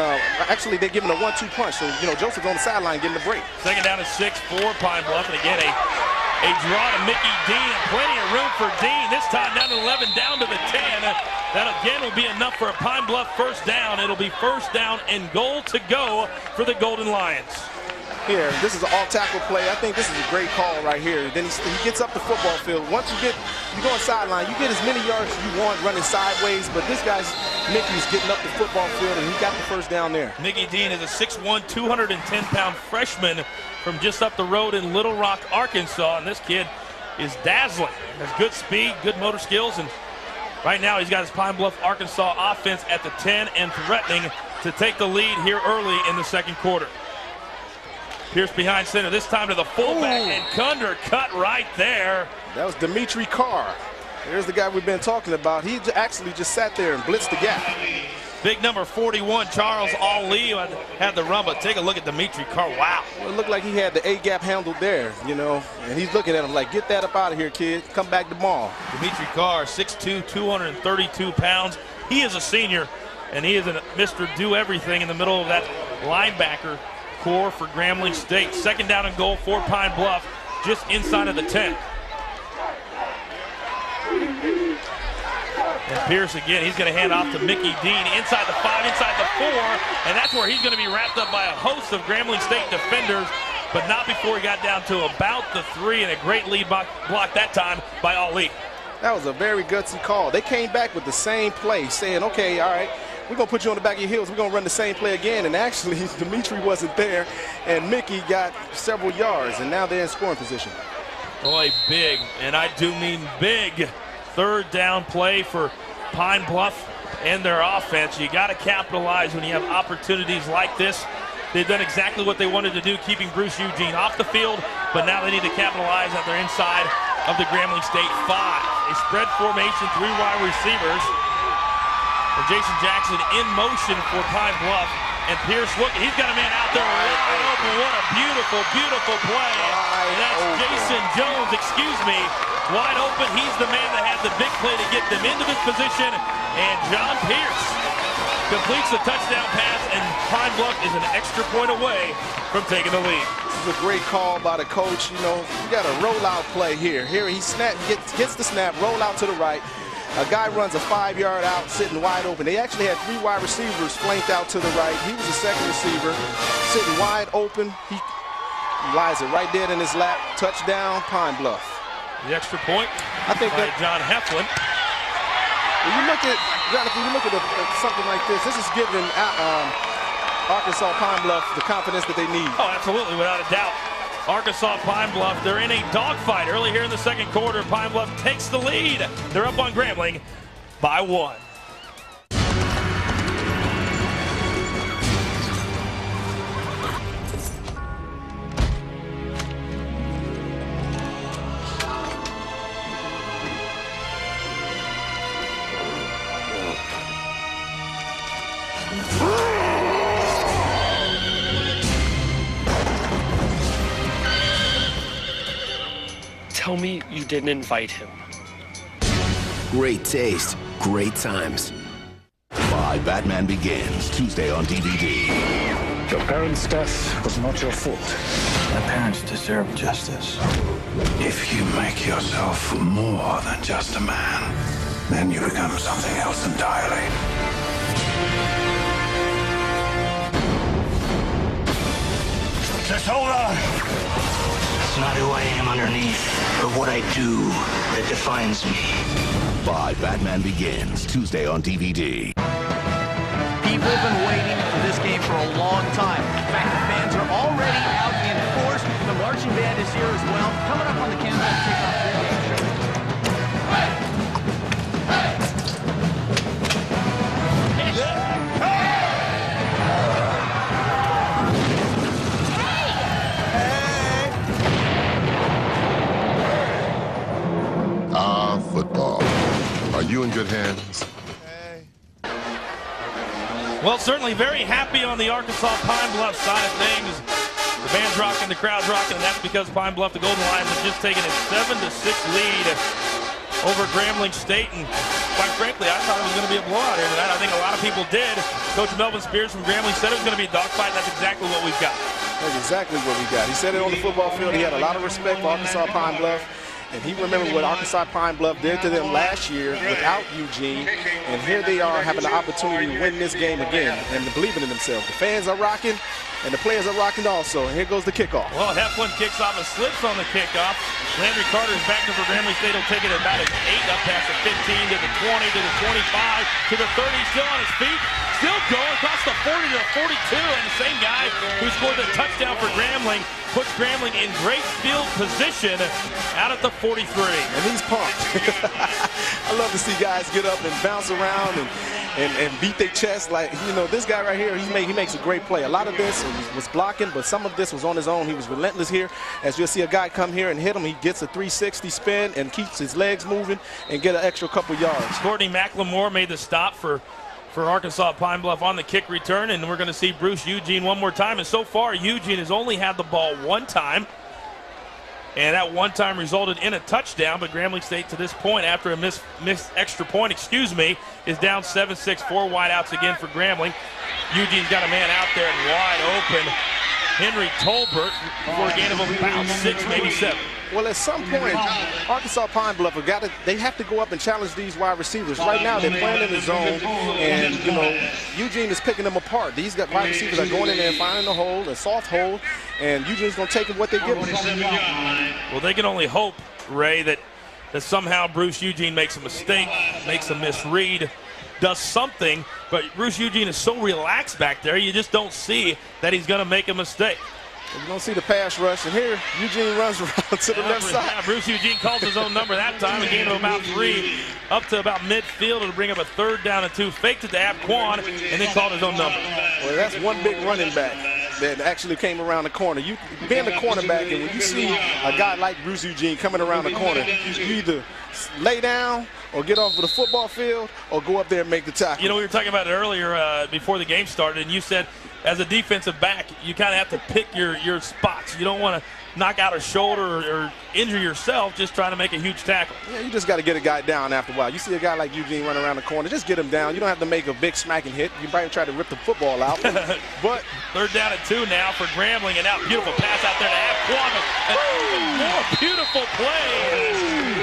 actually, they're giving a 1-2 punch. So, you know, Joseph's on the sideline getting the break. Second down and 6 for Pine Bluff. And again, a draw to Mickey Dean. And plenty of room for Dean. This time down to 11, down to the 10. That again will be enough for a Pine Bluff first down. It'll be first down and goal to go for the Golden Lions. Here, this is an all-tackle play. I think this is a great call right here. Then he gets up the football field. Once you go on sideline, you get as many yards as you want running sideways, but this guy's, Mickey's getting up the football field, and he got the first down there. Mickey Dean is a 6'1", 210-pound freshman from just up the road in Little Rock, Arkansas, and this kid is dazzling. Has good speed, good motor skills, and right now he's got his Pine Bluff, Arkansas offense at the 10 and threatening to take the lead here early in the second quarter. Pierce behind center, this time to the fullback, and Cunder cut right there. That was Dimitri Carr. There's the guy we've been talking about. He actually just sat there and blitzed the gap. Big number 41, Charles Ali, had the run, but take a look at Dimitri Carr. Wow. Well, it looked like he had the A-gap handled there, you know, and he's looking at him like, get that up out of here, kid. Come back tomorrow. Dimitri Carr, 6'2", 232 pounds. He is a senior, and he is a Mr. Do-Everything in the middle of that linebacker core for Grambling State. Second down and goal for Pine Bluff, just inside of the 10. And Pierce again, he's going to hand off to Mickey Dean inside the 5, inside the 4, and that's where he's going to be wrapped up by a host of Grambling State defenders. but not before he got down to about the 3, and a great lead block that time by Ali. That was a very gutsy call. They came back with the same play, saying, okay, all right, we're going to put you on the back of your heels. We're going to run the same play again. And actually, Dimitri wasn't there, and Mickey got several yards, and now they're in scoring position. Boy, big, and I do mean big, third down play for Pine-Bluff and their offense. You got to capitalize when you have opportunities like this. They've done exactly what they wanted to do, keeping Bruce Eugene off the field, but now they need to capitalize that they're inside of the Grambling State 5. A spread formation, 3 wide receivers. And Jason Jackson in motion for Pine-Bluff. And Pierce, look, he's got a man out there wide open. What a beautiful, beautiful play. And that's Jason Jones, wide open. He's the man that had the big play to get them into this position. And John Pierce completes the touchdown pass, and Pine-Bluff is an extra point away from taking the lead. This is a great call by the coach. You know, you got a rollout play here. Here he gets the snap, roll out to the right. A guy runs a 5-yard out, sitting wide open. They actually had 3 wide receivers flanked out to the right. He was the second receiver, sitting wide open. He lies it right there in his lap. Touchdown, Pine-Bluff. The extra point, I think by John Heflin. When you look at, Jonathan, you look at something like this is giving Arkansas Pine-Bluff the confidence that they need. Oh, absolutely, without a doubt. Arkansas Pine-Bluff, they're in a dogfight early here in the second quarter. Pine-Bluff takes the lead. They're up on Grambling by 1. Tell me you didn't invite him. Great taste, great times. 5 Batman Begins, Tuesday on DVD. Your parents' death was not your fault. My parents deserve justice. If you make yourself more than just a man, then you become something else entirely. Just hold on. It's not who I am underneath, but what I do that defines me. 5 Batman Begins, Tuesday on DVD. People have been waiting for this game for a long time. In fact, the fans are already out in force. The marching band is here as well. Coming up on the campus to kick off their game. Football. Are you in good hands? Well, certainly very happy on the Arkansas Pine-Bluff side of things. The band's rocking, the crowd's rocking, and that's because Pine-Bluff, the Golden Lions, have just taken a 7-6 lead over Grambling State. And quite frankly, I thought it was going to be a blowout here tonight. I think a lot of people did. Coach Melvin Spears from Grambling said it was going to be a dogfight, and that's exactly what we've got. That's exactly what we got. He said it on the football field. He had a lot of respect for Arkansas Pine-Bluff. And he remembered what Arkansas Pine-Bluff did to them last year without Eugene. And here they are having the opportunity to win this game again and believing in themselves. The fans are rocking, and the players are rocking also. And here goes the kickoff. Well, Heflin kicks off and slips on the kickoff. Landry Carter is back for Grambling State. He'll take it at about an 8, up past the 15, to the 20, to the 25, to the 30. Still on his feet. Still going across the 40 to the 42. And the same guy who scored the touchdown for Grambling puts Grambling in great field position out at the 43. And he's pumped. I love to see guys get up and bounce around and beat their chest. Like, you know, this guy right here, he makes a great play. A lot of this was blocking, but some of this was on his own. He was relentless here. As you'll see a guy come here and hit him, he gets a 360 spin and keeps his legs moving and get an extra couple yards. Courtney McLemore made the stop for Arkansas Pine-Bluff on the kick return, and we're going to see Bruce Eugene one more time. And so far, Eugene has only had the ball one time, and that one time resulted in a touchdown. But Grambling State, to this point, after a missed extra point, is down 7-6, 4 wideouts again for Grambling. Eugene's got a man out there and wide open. Henry Tolbert for a gain of about 6, maybe 7. Well, at some point, Arkansas Pine-Bluff they have to go up and challenge these wide receivers. Right now, they're playing in the zone, and Eugene is picking them apart. These wide receivers are going in there and finding a hole, a soft hole, and Eugene's going to take them what they give them. Well, they can only hope, Ray, that somehow Bruce Eugene makes a mistake, makes a misread, does something, but Bruce Eugene is so relaxed back there, you just don't see that he's going to make a mistake. You don't see the pass rush, and here Eugene runs around to the left side. Yeah, Bruce Eugene calls his own number that time, a gain of about 3, up to about midfield. It'll bring up a 3rd down and 2. Faked it to Abquan, and then called his own number. Well, that's one big running back that actually came around the corner. You being the cornerback, and when you see a guy like Bruce Eugene coming around the corner, you either lay down or get off of the football field or go up there and make the tackle. You know, we were talking about it earlier before the game started, and you said as a defensive back, you kind of have to pick your spots. You don't want to knock out a shoulder or injure yourself just trying to make a huge tackle. Yeah, you just got to get a guy down after a while. You see a guy like Eugene running around the corner, just get him down. You don't have to make a big smacking hit. You probably try to rip the football out. But 3rd down and 2 now for Grambling, and now beautiful pass out there to Abquan. More beautiful play.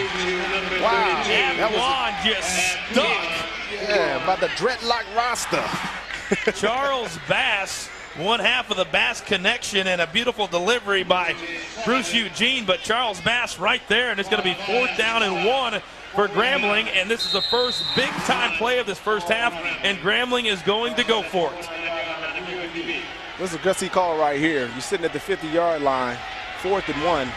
Wow. Abquan just stuck. Yeah, by the dreadlock roster. Charles Bass, one half of the Bass connection, and a beautiful delivery by Bruce Eugene, but Charles Bass right there, and it's going to be 4th down and 1 for Grambling, and this is the first big-time play of this first half, and Grambling is going to go for it. This is a gutsy call right here. You're sitting at the 50-yard line, 4th and 1.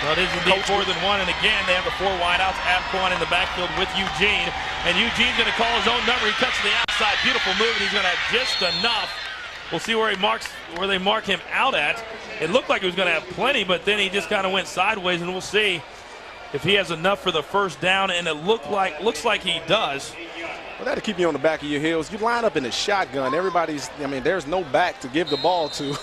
Well, it is indeed 4th and 1, and again, they have the 4 wideouts. Abquan in the backfield with Eugene, and Eugene's going to call his own number. He cuts to the outside, beautiful move, and he's going to have just enough. We'll see where they mark him out at. It looked like he was going to have plenty, but then he just kind of went sideways, and we'll see if he has enough for the 1st down, and it looks like he does. Well, that'll keep you on the back of your heels. You line up in a shotgun. There's no back to give the ball to.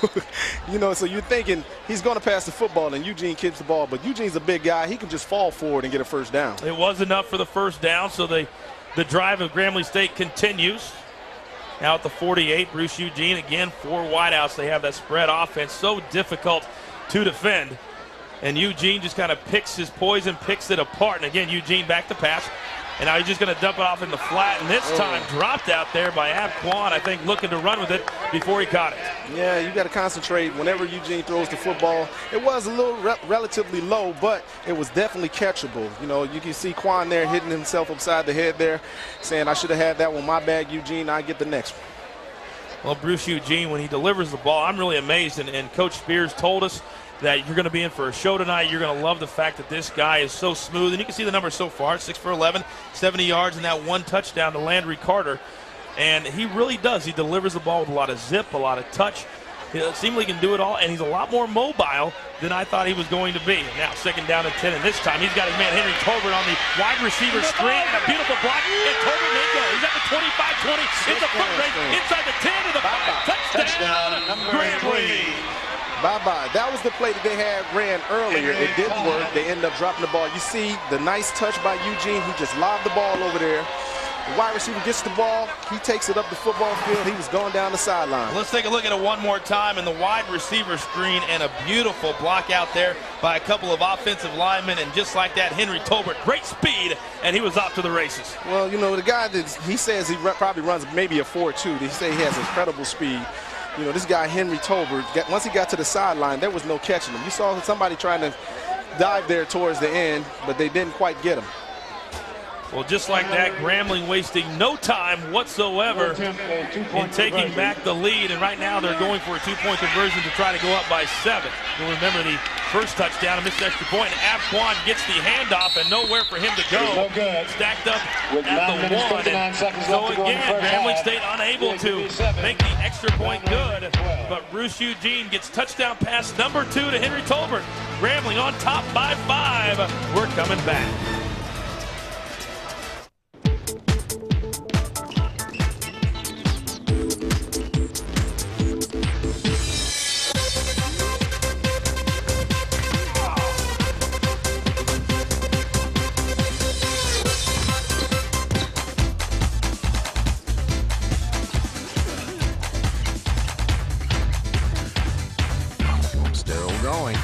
So you're thinking he's going to pass the football, and Eugene keeps the ball. But Eugene's a big guy. He can just fall forward and get a 1st down. It was enough for the 1st down, so the drive of Grambling State continues. Now at the 48, Bruce Eugene, again, 4 wideouts. They have that spread offense, so difficult to defend. And Eugene just kind of picks his poison, picks it apart. And again, Eugene back to pass. And now he's just going to dump it off in the flat, and this time dropped out there by Abquan, I think, looking to run with it before he caught it. Yeah, you got to concentrate whenever Eugene throws the football. It was a little relatively low, but it was definitely catchable. You can see Quan there hitting himself upside the head there, saying, I should have had that one. My bag, Eugene, I get the next one. Well, Bruce Eugene, when he delivers the ball, I'm really amazed, and Coach Spears told us that you're going to be in for a show tonight. You're going to love the fact that this guy is so smooth. And you can see the numbers so far, 6 for 11, 70 yards, and that 1 touchdown to Landry Carter. And he really does. He delivers the ball with a lot of zip, a lot of touch. He seemingly can do it all, and he's a lot more mobile than I thought he was going to be. Now 2nd down and 10, and this time he's got his man Henry Tolbert on the wide receiver screen. And a beautiful block, and Tolbert may go. He's at the 25-20. It's a foot race inside the 10 to the 5. Touchdown, Grambling. Bye-bye. That was the play that they had ran earlier. It didn't work. They ended up dropping the ball. You see the nice touch by Eugene. He just lobbed the ball over there. The wide receiver gets the ball. He takes it up the football field. He was going down the sideline. Let's take a look at it one more time in the wide receiver screen, and a beautiful block out there by a couple of offensive linemen. And just like that, Henry Tolbert, great speed, and he was off to the races. Well, the guy he says he probably runs maybe a 4.2. They say he has incredible speed. This guy, Henry Tolbert, once he got to the sideline, there was no catching him. You saw somebody trying to dive there towards the end, but they didn't quite get him. Well, just like that, Grambling wasting no time whatsoever in taking back the lead. And right now they're going for a 2-point conversion to try to go up by 7. You'll remember the first touchdown, a missed extra point. Abquan gets the handoff and nowhere for him to go. Stacked up at the 1. And so again, Grambling State unable to make the extra point good. But Bruce Eugene gets touchdown pass number 2 to Henry Tolbert. Grambling on top by 5. We're coming back. going.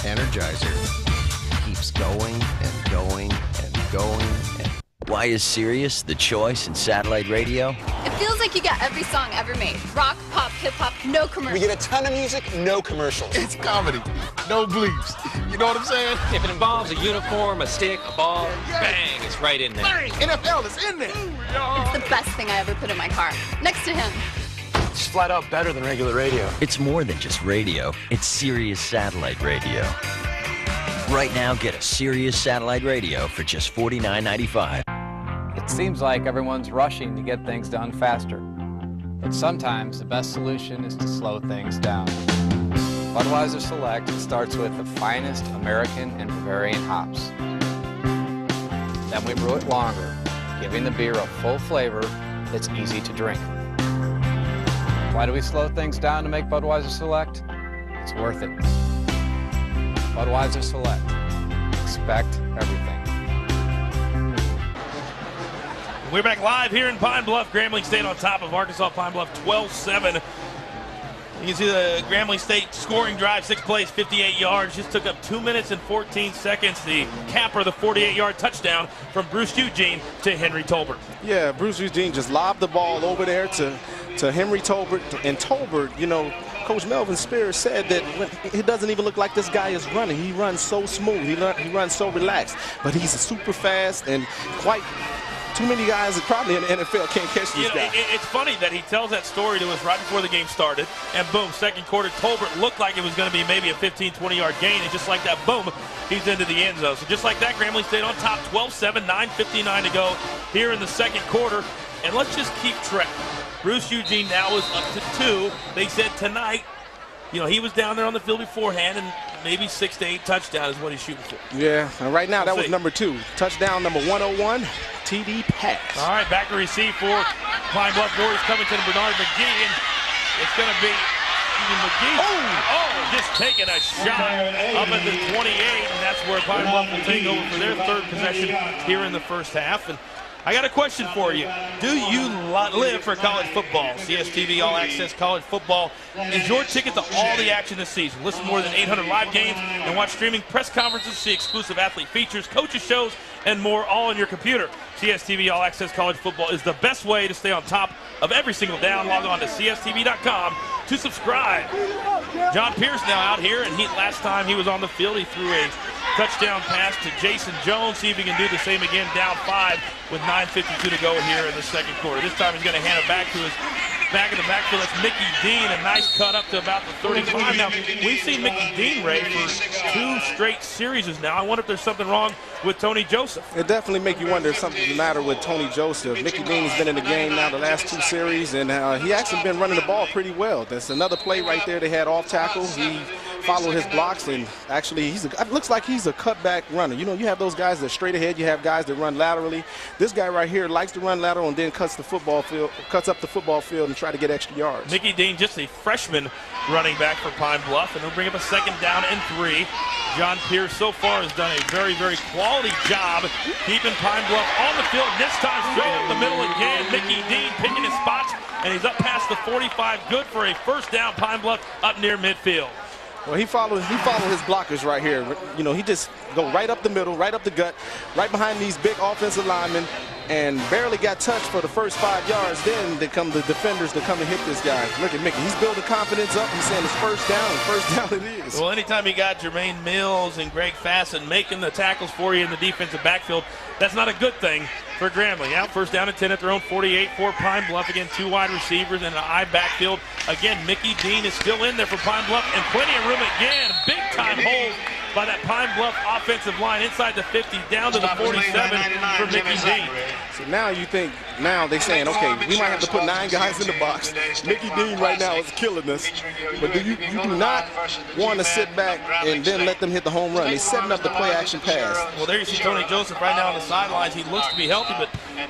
Energizer keeps going and going and going and... Why is Sirius the choice in satellite radio? It feels like you got every song ever made. Rock, pop, hip-hop, no commercials. We get a ton of music, no commercials. It's comedy, no bleeps. You know what I'm saying? If it involves a uniform, a stick, a ball, bang, it's right in there. Bang, NFL is in there. It's the best thing I ever put in my car. Next to him. It's flat out better than regular radio. It's more than just radio. It's Sirius satellite radio. Right now, get a Sirius satellite radio for just $49.95. It seems like everyone's rushing to get things done faster. But sometimes the best solution is to slow things down. Budweiser Select starts with the finest American and Bavarian hops. Then we brew it longer, giving the beer a full flavor that's easy to drink. Why do we slow things down to make Budweiser Select? It's worth it. Budweiser Select. Expect everything. We're back live here in Pine-Bluff. Grambling State on top of Arkansas Pine-Bluff 12-7. You can see the Grambling State scoring drive, 6 plays, 58 yards. Just took up 2 minutes and 14 seconds. The capper, the 48-yard touchdown from Bruce Eugene to Henry Tolbert. Yeah, Bruce Eugene just lobbed the ball over there to Henry Tolbert. And Tolbert, you know, Coach Melvin Spears said that it doesn't even look like this guy is running. He runs so smooth. He runs so relaxed. But he's super fast and quite... Too many guys that probably in the NFL can't catch this guy. It's funny that he tells that story to us right before the game started, and boom, second quarter, Tolbert looked like it was going to be maybe a 15, 20-yard gain, and just like that, boom, he's into the end zone. So just like that, Grambling State on top, 12-7, 9:59 to go here in the second quarter. And let's just keep track. Bruce Eugene now is up to 2. They said tonight, you know, he was down there on the field beforehand, and maybe 6 to 8 touchdowns is what he's shooting for. Yeah, and right now that was number 2. Touchdown number 101, TD pass. All right, back to receive for Pine Bluff Warriors coming to Bernard McGee, and it's going to be McGee. Oh, just taking a shot up at the 28, and that's where Pine Bluff will take over for their third possession here in the first half. And I got a question for you. Do you live for college football? CSTV All Access College Football is your ticket to all the action this season. Listen to more than 800 live games and watch streaming press conferences, see exclusive athlete features, coaches shows, and more all on your computer. CSTV All Access College Football is the best way to stay on top of every single down. Log on to CSTV.com to subscribe. John Pierce now out here, and last time he was on the field, he threw a touchdown pass to Jason Jones. See if he can do the same again, down 5 with 9:52 to go here in the second quarter. This time he's going to hand it back to his back in the backfield. That's Mickey Dean, a nice cut up to about the 35. Now, we've seen Mickey Dean, Ray, for 2 straight series now. I wonder if there's something wrong with Tony Joseph. It definitely make you wonder if something's the matter with Tony Joseph. Mickey Dean has been in the game now the last 2 series, and he actually been running the ball pretty well. That's another play right there. They had off tackle. He followed his blocks, and actually it looks like he's a cutback runner. You know, you have those guys that are straight ahead. You have guys that run laterally. This guy right here likes to run lateral and then cuts up the football field and try to get extra yards. Mickey Dean, just a freshman running back for Pine Bluff, and they'll bring up a second down and 3. John Pierce so far has done a very, very quality job keeping Pine Bluff on the field. This time straight up the middle again. Mickey Dean picking his spots, and he's up past the 45. Good for a first down. Pine Bluff up near midfield. Well, he followed his blockers right here. You know, he just go right up the middle, right up the gut, right behind these big offensive linemen, and barely got touched for the first 5 yards. Then they come the defenders to come and hit this guy. Look at Mickey. He's building confidence up. He's saying it's first down, and first down it is. Well, anytime you got Jermaine Mills and Greg Fasten making the tackles for you in the defensive backfield, that's not a good thing for Grambling. Out first down and 10 at their own 48 for Pine Bluff. Again, 2 wide receivers and an I backfield. Again, Mickey Dean is still in there for Pine Bluff, and plenty of room again. Big time hold by that Pine Bluff offensive line inside the 50 down to the 47 for Mickey Dean. So now you think, now they're saying, okay, we might have to put 9 guys in the box. Mickey Dean right now is killing us. But you do not want to sit back and then let them hit the home run. They're setting up the play action pass. Well, there you see Tony Joseph right now on the sidelines. He looks to be healthy, but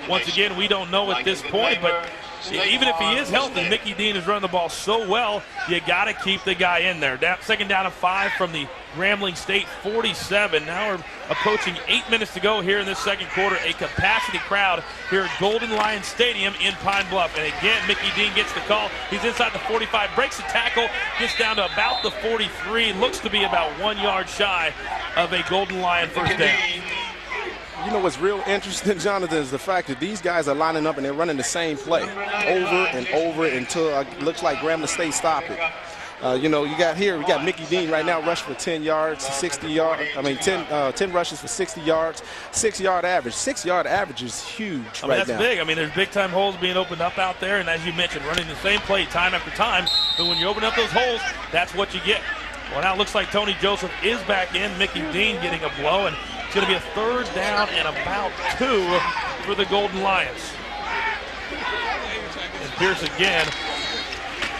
once again, we don't know at this point, but even if he is healthy, Mickey Dean is running the ball so well, you got to keep the guy in there. Second down and 5 from the Grambling State 47. Now we're approaching 8 minutes to go here in this second quarter. A capacity crowd here at Golden Lion Stadium in Pine Bluff. And again, Mickey Dean gets the call. He's inside the 45, breaks the tackle, gets down to about the 43. Looks to be about 1 yard shy of a Golden Lion first down. You know what's real interesting, Jonathan, is the fact that these guys are lining up and they're running the same play over and over until it looks like Grambling State stop it. You know, we got Mickey Dean right now rush for 10 yards, 60 yards. I mean, 10 rushes for 60 yards, 6-yard average. 6-yard average is huge right now. That's big. I mean, there's big-time holes being opened up out there, and as you mentioned, running the same play time after time. But when you open up those holes, that's what you get. Well, now it looks like Tony Joseph is back in. Mickey Dean getting a blow, and it's going to be a third down and about 2 for the Golden Lions. And Pierce again,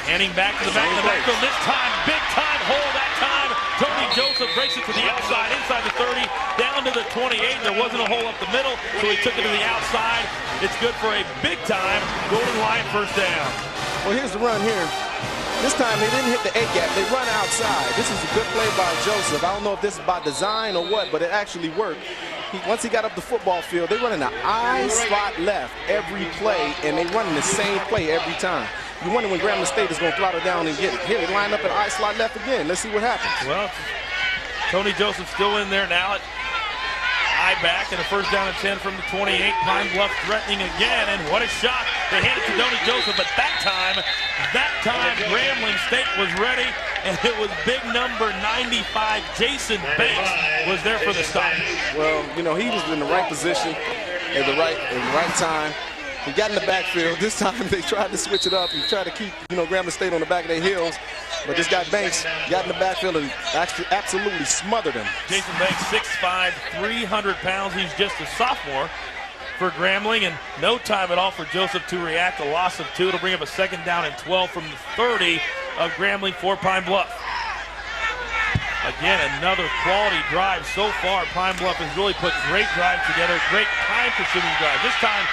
handing back to the back of the backfield. This time, big-time hole that time. Tony Joseph breaks it to the outside, inside the 30, down to the 28. There wasn't a hole up the middle, so he took it to the outside. It's good for a big-time Golden Lion first down. Well, here's the run here. This time they didn't hit the A gap. They run outside. This is a good play by Joseph. I don't know if this is by design or what, but it actually worked. Once he got up the football field, they run in an I slot left every play, and they run in the same play every time. You wonder when Grambling State is going to throttle down and get it. Here, they line up in I slot left again. Let's see what happens. Well, Tony Joseph still in there now at I back, and a first down and 10 from the 28. Pine Bluff threatening again, and what a shot. They hand it to Tony Joseph, but that time Grambling State was ready, and it was big number 95, Jason Banks, was there for the stop. Well, you know, he was in the right position at the right time. He got in the backfield. This time they tried to switch it up and try to keep, you know, Grambling State on the back of their heels. But this guy Banks got in the backfield and actually absolutely smothered him. Jason Banks, 6'5", 300 pounds. He's just a sophomore for Grambling, and no time at all for Joseph to react. A loss of 2. It'll bring up a second down and 12 from the 30 of Grambling for Pine Bluff. Again, another quality drive so far. Pine Bluff has really put great drives together, great time-consuming drives. This time,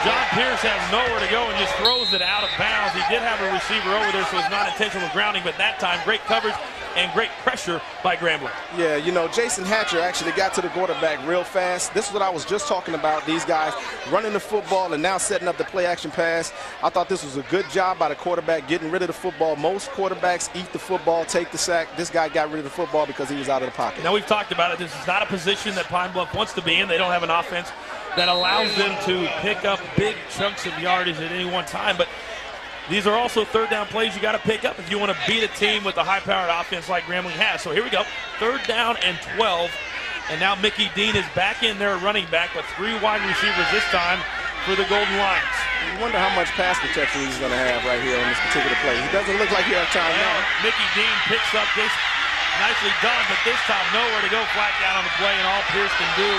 John Pierce has nowhere to go and just throws it out of bounds. He did have a receiver over there, so it's not intentional grounding, but that time, great coverage and great pressure by Grambling. Yeah, you know, Jason Hatcher actually got to the quarterback real fast. This is what I was just talking about, these guys running the football and now setting up the play-action pass. I thought this was a good job by the quarterback, getting rid of the football. Most quarterbacks eat the football, take the sack. This guy got rid of the football because he was out of the pocket. Now, we've talked about it. This is not a position that Pine Bluff wants to be in. They don't have an offense that allows them to pick up big chunks of yardage at any one time. But these are also third down plays you got to pick up if you want to beat a team with a high-powered offense like Grambling has. So here we go, third down and 12. And now Mickey Dean is back in there running back with 3 wide receivers this time for the Golden Lions. You wonder how much pass protection he's going to have right here on this particular play. He doesn't look like he has time now. Mickey Dean picks up this. Nicely done, but this time nowhere to go, flat down on the play, and all Pierce can do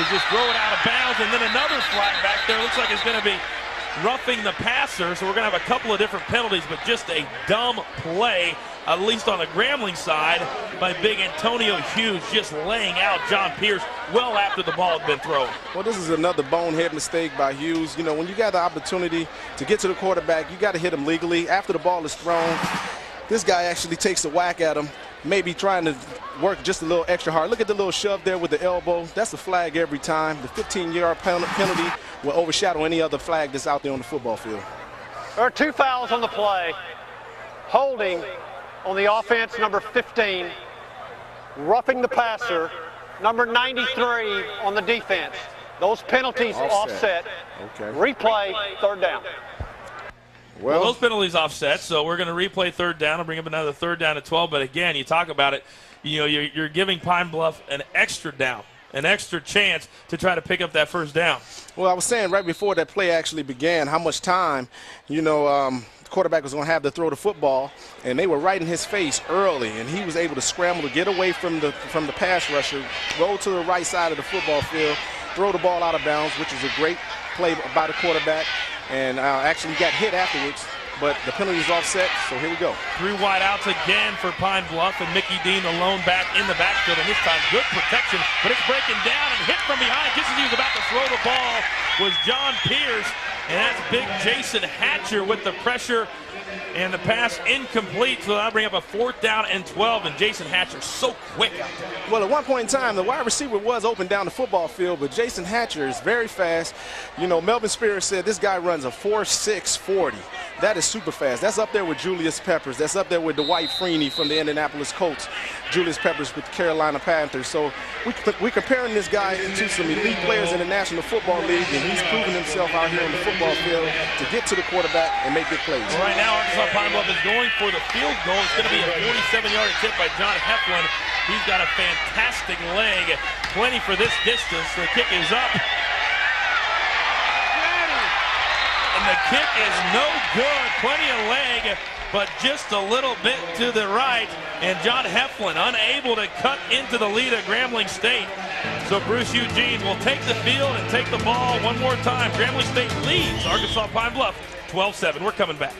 is just throw it out of bounds, and then another flag back there. Looks like it's going to be roughing the passer, so we're going to have a couple of different penalties, but just a dumb play, at least on the Grambling side, by big Antonio Hughes, just laying out John Pierce well after the ball had been thrown. Well, this is another bonehead mistake by Hughes. You know, when you got the opportunity to get to the quarterback, you got to hit him legally. After the ball is thrown, this guy actually takes a whack at him, maybe trying to work just a little extra hard. Look at the little shove there with the elbow. That's a flag every time. The 15-yard penalty will overshadow any other flag that's out there on the football field. There are 2 fouls on the play. Holding on the offense, number 15. Roughing the passer, number 93 on the defense. Those penalties offset. Okay. Replay, third down. Well, those penalties offset, so we're going to replay third down and bring up another third down at 12. But again, you talk about it, you know, you're giving Pine Bluff an extra down, an extra chance to try to pick up that first down. Well, I was saying right before that play actually began, how much time, you know, the quarterback was going to have to throw the football, and they were right in his face early, and he was able to scramble to get away from the pass rusher, roll to the right side of the football field, throw the ball out of bounds, which is a great play by the quarterback. And actually got hit afterwards but the penalty is offset, so here we go. 3 wide outs again for Pine-Bluff, and Mickey Dean alone back in the backfield, and this time good protection, but it's breaking down and hit from behind just as he was about to throw the ball was John Pierce, and that's big Jason Hatcher with the pressure, and the pass incomplete, so that'll bring up a 4th down and 12, and Jason Hatcher so quick out there. Well, at one point in time, the wide receiver was open down the football field, but Jason Hatcher is very fast. You know, Melvin Spears said this guy runs a 4.6 40. That is super fast. That's up there with Julius Peppers. That's up there with Dwight Freeney from the Indianapolis Colts. Julius Peppers with the Carolina Panthers. So we're comparing this guy to some elite players in the National Football League, and he's proven himself out here on the football field to get to the quarterback and make big plays. Well, right now, Arkansas Pine-Bluff is going for the field goal. It's going to be a 47-yard attempt by John Heflin. He's got a fantastic leg. Plenty for this distance. The kick is up. And the kick is no good. Plenty of leg, but just a little bit to the right. And John Heflin unable to cut into the lead of Grambling State. So Bruce Eugene will take the field and take the ball one more time. Grambling State leads Arkansas Pine-Bluff 12-7. We're coming back.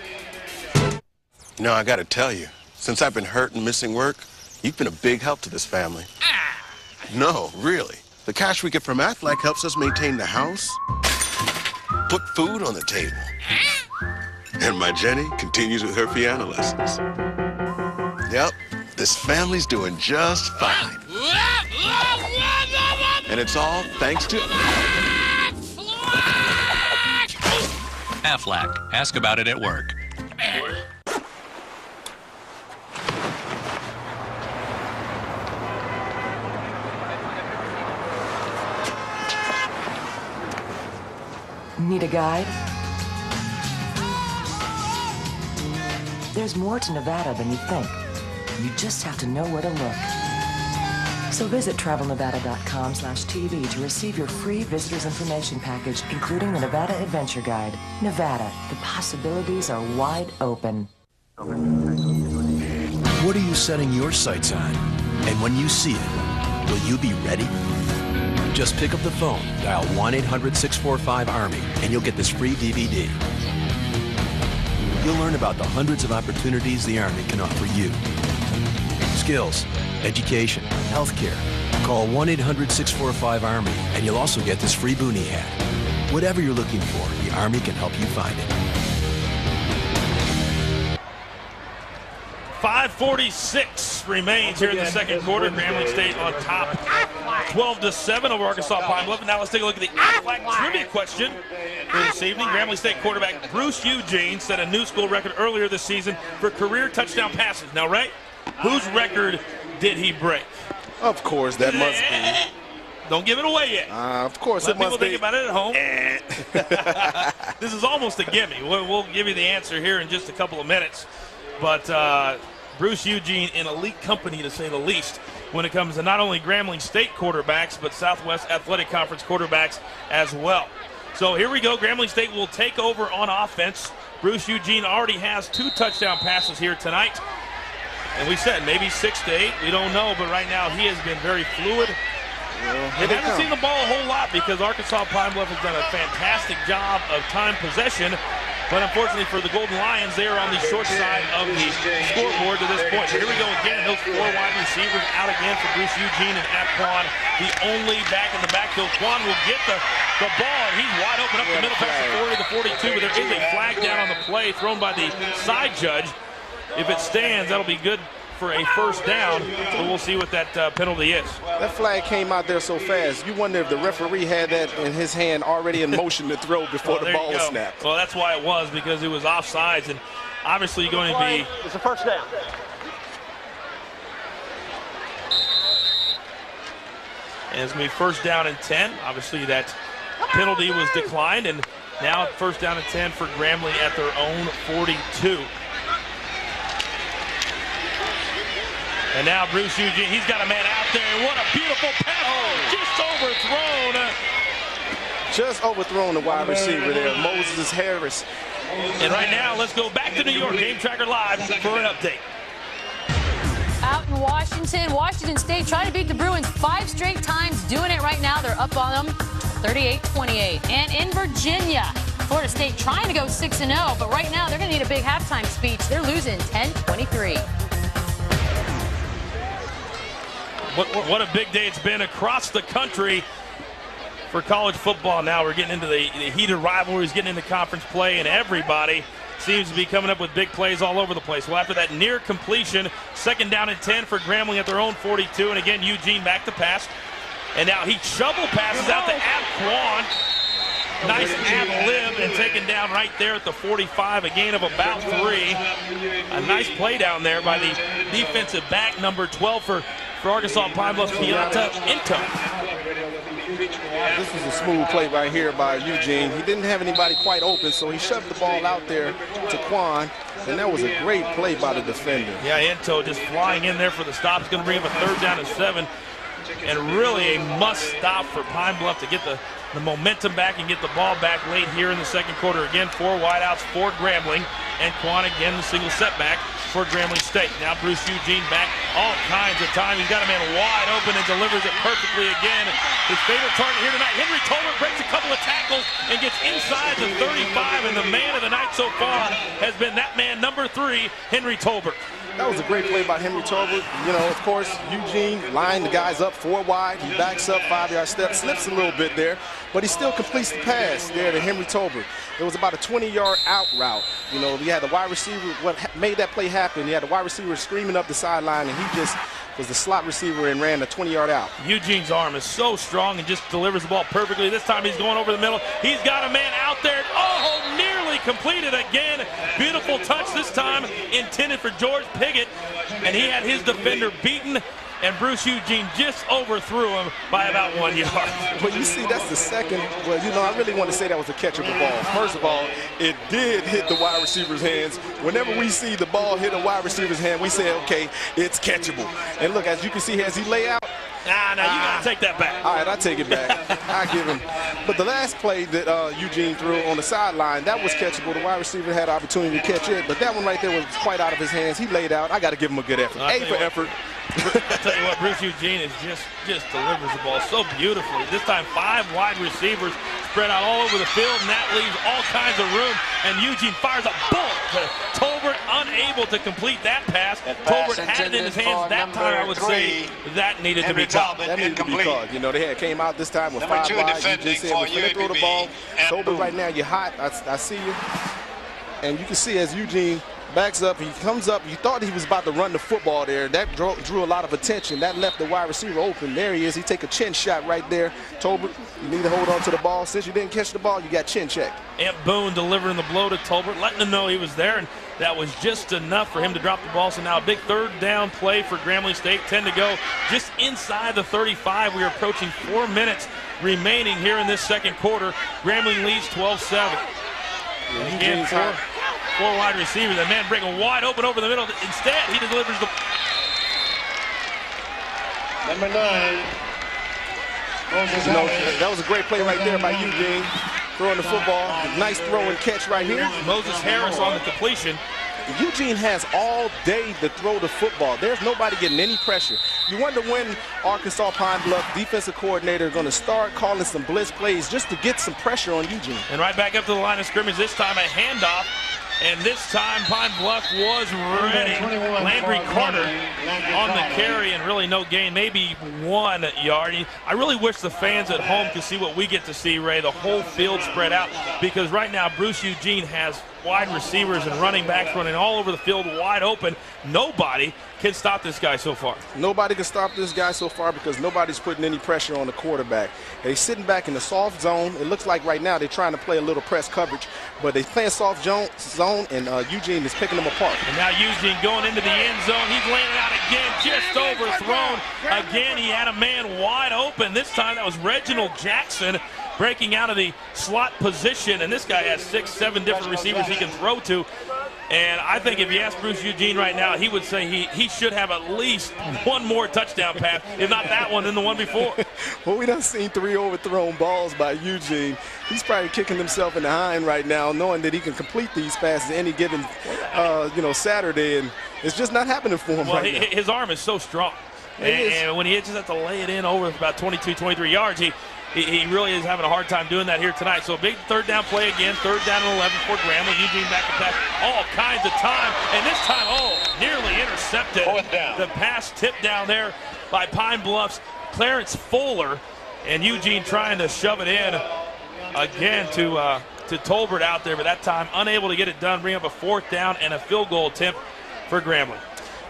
You know, I got to tell you, since I've been hurt and missing work, you've been a big help to this family. No, really. The cash we get from Aflac helps us maintain the house, put food on the table. And my Jenny continues with her piano lessons. Yep, this family's doing just fine. And it's all thanks to Aflac. Ask about it at work. Need a guide? There's more to Nevada than you think. You just have to know where to look. So visit travelnevada.com/TV to receive your free visitor's information package, including the Nevada Adventure Guide. Nevada, the possibilities are wide open. What are you setting your sights on? And when you see it, will you be ready? Just pick up the phone, dial 1-800-645-ARMY, and you'll get this free DVD. You'll learn about the hundreds of opportunities the Army can offer you. Skills, education, healthcare. Call 1-800-645-ARMY, and you'll also get this free boonie hat. Whatever you're looking for, the Army can help you find it. 5:46 remains here in the second quarter. Grambling State on top 12-7 over Arkansas Pine-Bluff. Now let's take a look at the Aflac trivia question for this evening. Grambling State quarterback Bruce Eugene set a new school record earlier this season for career touchdown passes. Now, Ray, whose record did he break? Of course, that must be. Don't give it away yet. Of course, Let it must people be. think about it at home. This is almost a gimme. We'll give you the answer here in just a couple of minutes. But Bruce Eugene in elite company, to say the least, when it comes to not only Grambling State quarterbacks, but Southwest Athletic Conference quarterbacks as well. So here we go. Grambling State will take over on offense. Bruce Eugene already has 2 touchdown passes here tonight. And we said maybe 6 to 8. We don't know, but right now he has been very fluid. They haven't seen the ball a whole lot because Arkansas Pine-Bluff has done a fantastic job of time possession. But unfortunately for the Golden Lions, they are on the short side of the scoreboard to this point. So here we go again. Those 4 wide receivers out again for Bruce Eugene and Quan, the only back in the backfield. Quan will get the ball, and he's wide open up the middle past the 40 to 42. But there is a flag down on the play thrown by the side judge. If it stands, that'll be good for a first down, but we'll see what that penalty is. That flag came out there so fast. You wonder if the referee had that in his hand already in motion to throw before the ball was snapped. Well, that's why it was, because it was offsides, and obviously going to be... It's a first down. And it's going to be first down and 10. Obviously that penalty was declined, and now first down and 10 for Grambling at their own 42. And now Bruce Eugene, he's got a man out there. What a beautiful pass. Just overthrown the wide receiver there, Moses Harris. And right now, let's go back to New York. Game Tracker Live for an update. Out in Washington State trying to beat the Bruins 5 straight times. Doing it right now. They're up on them 38-28. And in Virginia, Florida State trying to go 6-0, but right now they're going to need a big halftime speech. They're losing 10-23. What a big day it's been across the country for college football. Now we're getting into the heated rivalries, getting into conference play, and everybody seems to be coming up with big plays all over the place. Well, after that near completion, 2nd down and 10 for Grambling at their own 42, and again, Eugene back to pass. And now he shovel passes out to Quan. Nice ad-lib and taken down right there at the 45, a gain of about 3. A nice play down there by the defensive back, number 12 for Arkansas Pine-Bluff, Keonta Into. This was a smooth play right here by Eugene. He didn't have anybody quite open, so he shoved the ball out there to Quan, and that was a great play by the defender. Yeah, Into just flying in there for the stop. It's going to bring up a 3rd down and 7, and really a must-stop for Pine Bluff to get the momentum back and get the ball back late here in the 2nd quarter. Again, 4 wideouts for Grambling, and Quan again the single setback for Grambling State. Now Bruce Eugene back all kinds of time. He's got a man wide open and delivers it perfectly again. His favorite target here tonight, Henry Tolbert, breaks a couple of tackles and gets inside the 35, and the man of the night so far has been that man, number 3, Henry Tolbert. That was a great play by Henry Tolbert. You know, of course, Eugene lined the guys up 4 wide. He backs up 5-yard step, slips a little bit there, but he still completes the pass there to Henry Tolbert. It was about a 20-yard out route. You know, he had the wide receiver. What made that play happen, he had the wide receiver screaming up the sideline, and he just was the slot receiver and ran a 20-yard out. Eugene's arm is so strong and just delivers the ball perfectly. This time he's going over the middle. He's got a man out there. Oh, nearly completed again. Beautiful touch this time intended for George Piggott, and he had his defender beaten, and Bruce Eugene just overthrew him by about 1 yard. Well, you see, that's the second. Well, you know, I really want to say that was a catchable ball. First of all, it did hit the wide receiver's hands. Whenever we see the ball hit a wide receiver's hand, we say, okay, it's catchable. And look, as you can see, as he lay out. Now you got to take that back. All right, I'll take it back. I give him. But the last play that Eugene threw on the sideline, that was catchable. The wide receiver had an opportunity to catch it, but that one right there was quite out of his hands. He laid out. I got to give him a good effort. A for effort. I'll tell you what, Bruce Eugene is just delivers the ball so beautifully. This time 5 wide receivers spread out all over the field, and that leaves all kinds of room. And Eugene fires a bullet to Tolbert, unable to complete that pass. Tolbert had it in his hands that time. I would say that needed to be caught. That needed to be caught. You know, they had came out this time with 5 wide. Eugene said, we're going to throw the ball. Tolbert, right now, you're hot. I see you. And you can see as Eugene backs up, he comes up, you thought he was about to run the football there. That drew a lot of attention. That left the wide receiver open. There he is. He take a chin shot right there. Tolbert, you need to hold on to the ball. Since you didn't catch the ball, you got chin check. Amp Boone delivering the blow to Tolbert, letting him know he was there, and that was just enough for him to drop the ball. So now a big 3rd down play for Grambling State. 10 to go, just inside the 35. We are approaching 4 minutes remaining here in this 2nd quarter. Grambling leads 12-7. Again, 4 wide receivers. The man breaking wide open over the middle. Instead, he delivers the. Number 9. No, that was a great play right there by Eugene. Throwing the football. Nice throw and catch right here. Moses Harris on the completion. Eugene has all day to throw the football. There's nobody getting any pressure. You wonder when Arkansas Pine-Bluff defensive coordinator is going to start calling some blitz plays just to get some pressure on Eugene. And right back up to the line of scrimmage, this time a handoff. And this time Pine-Bluff was ready. Landry Carter on the carry, and really no gain, maybe 1 yard. I really wish the fans at home could see what we get to see, Ray, the whole field spread out, because right now Bruce Eugene has wide receivers and running backs running all over the field wide open. Nobody can stop this guy so far. Nobody can stop this guy so far because nobody's putting any pressure on the quarterback. They're sitting back in the soft zone. It looks like right now they're trying to play a little press coverage, but they're playing soft zone, and Eugene is picking them apart. And now Eugene going into the end zone. He's laying it out again, just overthrown. Again, he had a man wide open. This time that was Reginald Jackson breaking out of the slot position, and this guy has 6, 7 different receivers he can throw to. And I think if you ask Bruce Eugene right now, he would say he should have at least 1 more touchdown pass, if not that one, then the one before. Well, we done seen 3 overthrown balls by Eugene. He's probably kicking himself in the hind right now, knowing that he can complete these passes any given, Saturday, and it's just not happening for him right now. His arm is so strong, and when he just has to lay it in over about 22, 23 yards, he really is having a hard time doing that here tonight. So a big third down play again, third down and 11 for Grambling. Eugene back to pass all kinds of time, and this time, nearly intercepted. The pass tipped down there by Pine Bluff's Clarence Fuller, and Eugene trying to shove it in again to Tolbert out there, but that time unable to get it done, bring up a fourth down and a field goal attempt for Grambling.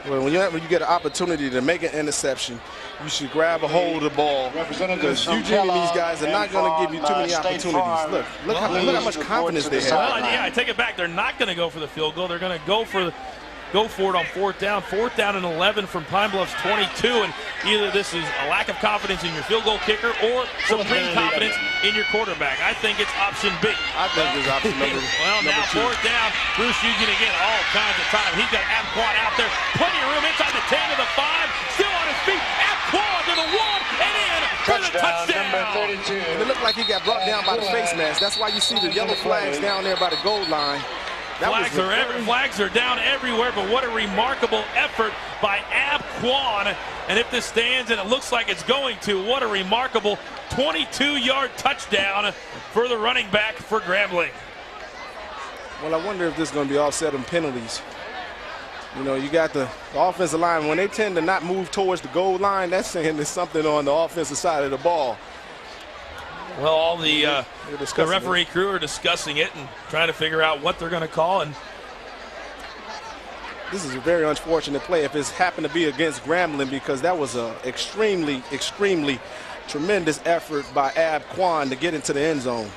Well, when you get an opportunity to make an interception, you should grab a hold of the ball, because Eugene and these guys are not going to give you too many opportunities. Look how much confidence they have. Well, yeah, I take it back. They're not going to go for the field goal. They're going to go for it on fourth down. Fourth down and 11 from Pine Bluff's 22, and either this is a lack of confidence in your field goal kicker or supreme confidence in your quarterback. I think it's option B. I think it's option number Well, now two. fourth down. Bruce Eugene again, all kinds of time. He's got Abquan out there. Plenty of room inside the 10 to the 5. Still on his feet. Abquan to the 1 and in for the touchdown. Number 32. And it looked like he got brought down by the face mask. That's why you see the yellow flags down there by the goal line. Flags are down everywhere, but what a remarkable effort by Abquan. And if this stands, and it looks like it's going to, what a remarkable 22-yard touchdown for the running back for Grambling. Well, I wonder if this is going to be offset on penalties. You know, you got the offensive line. When they tend to not move towards the goal line, that's saying there's something on the offensive side of the ball. Well, all the referee crew are discussing it and trying to figure out what they're going to call. And this is a very unfortunate play if it's happened to be against Grambling, because that was an extremely, extremely tremendous effort by Abquan to get into the end zone.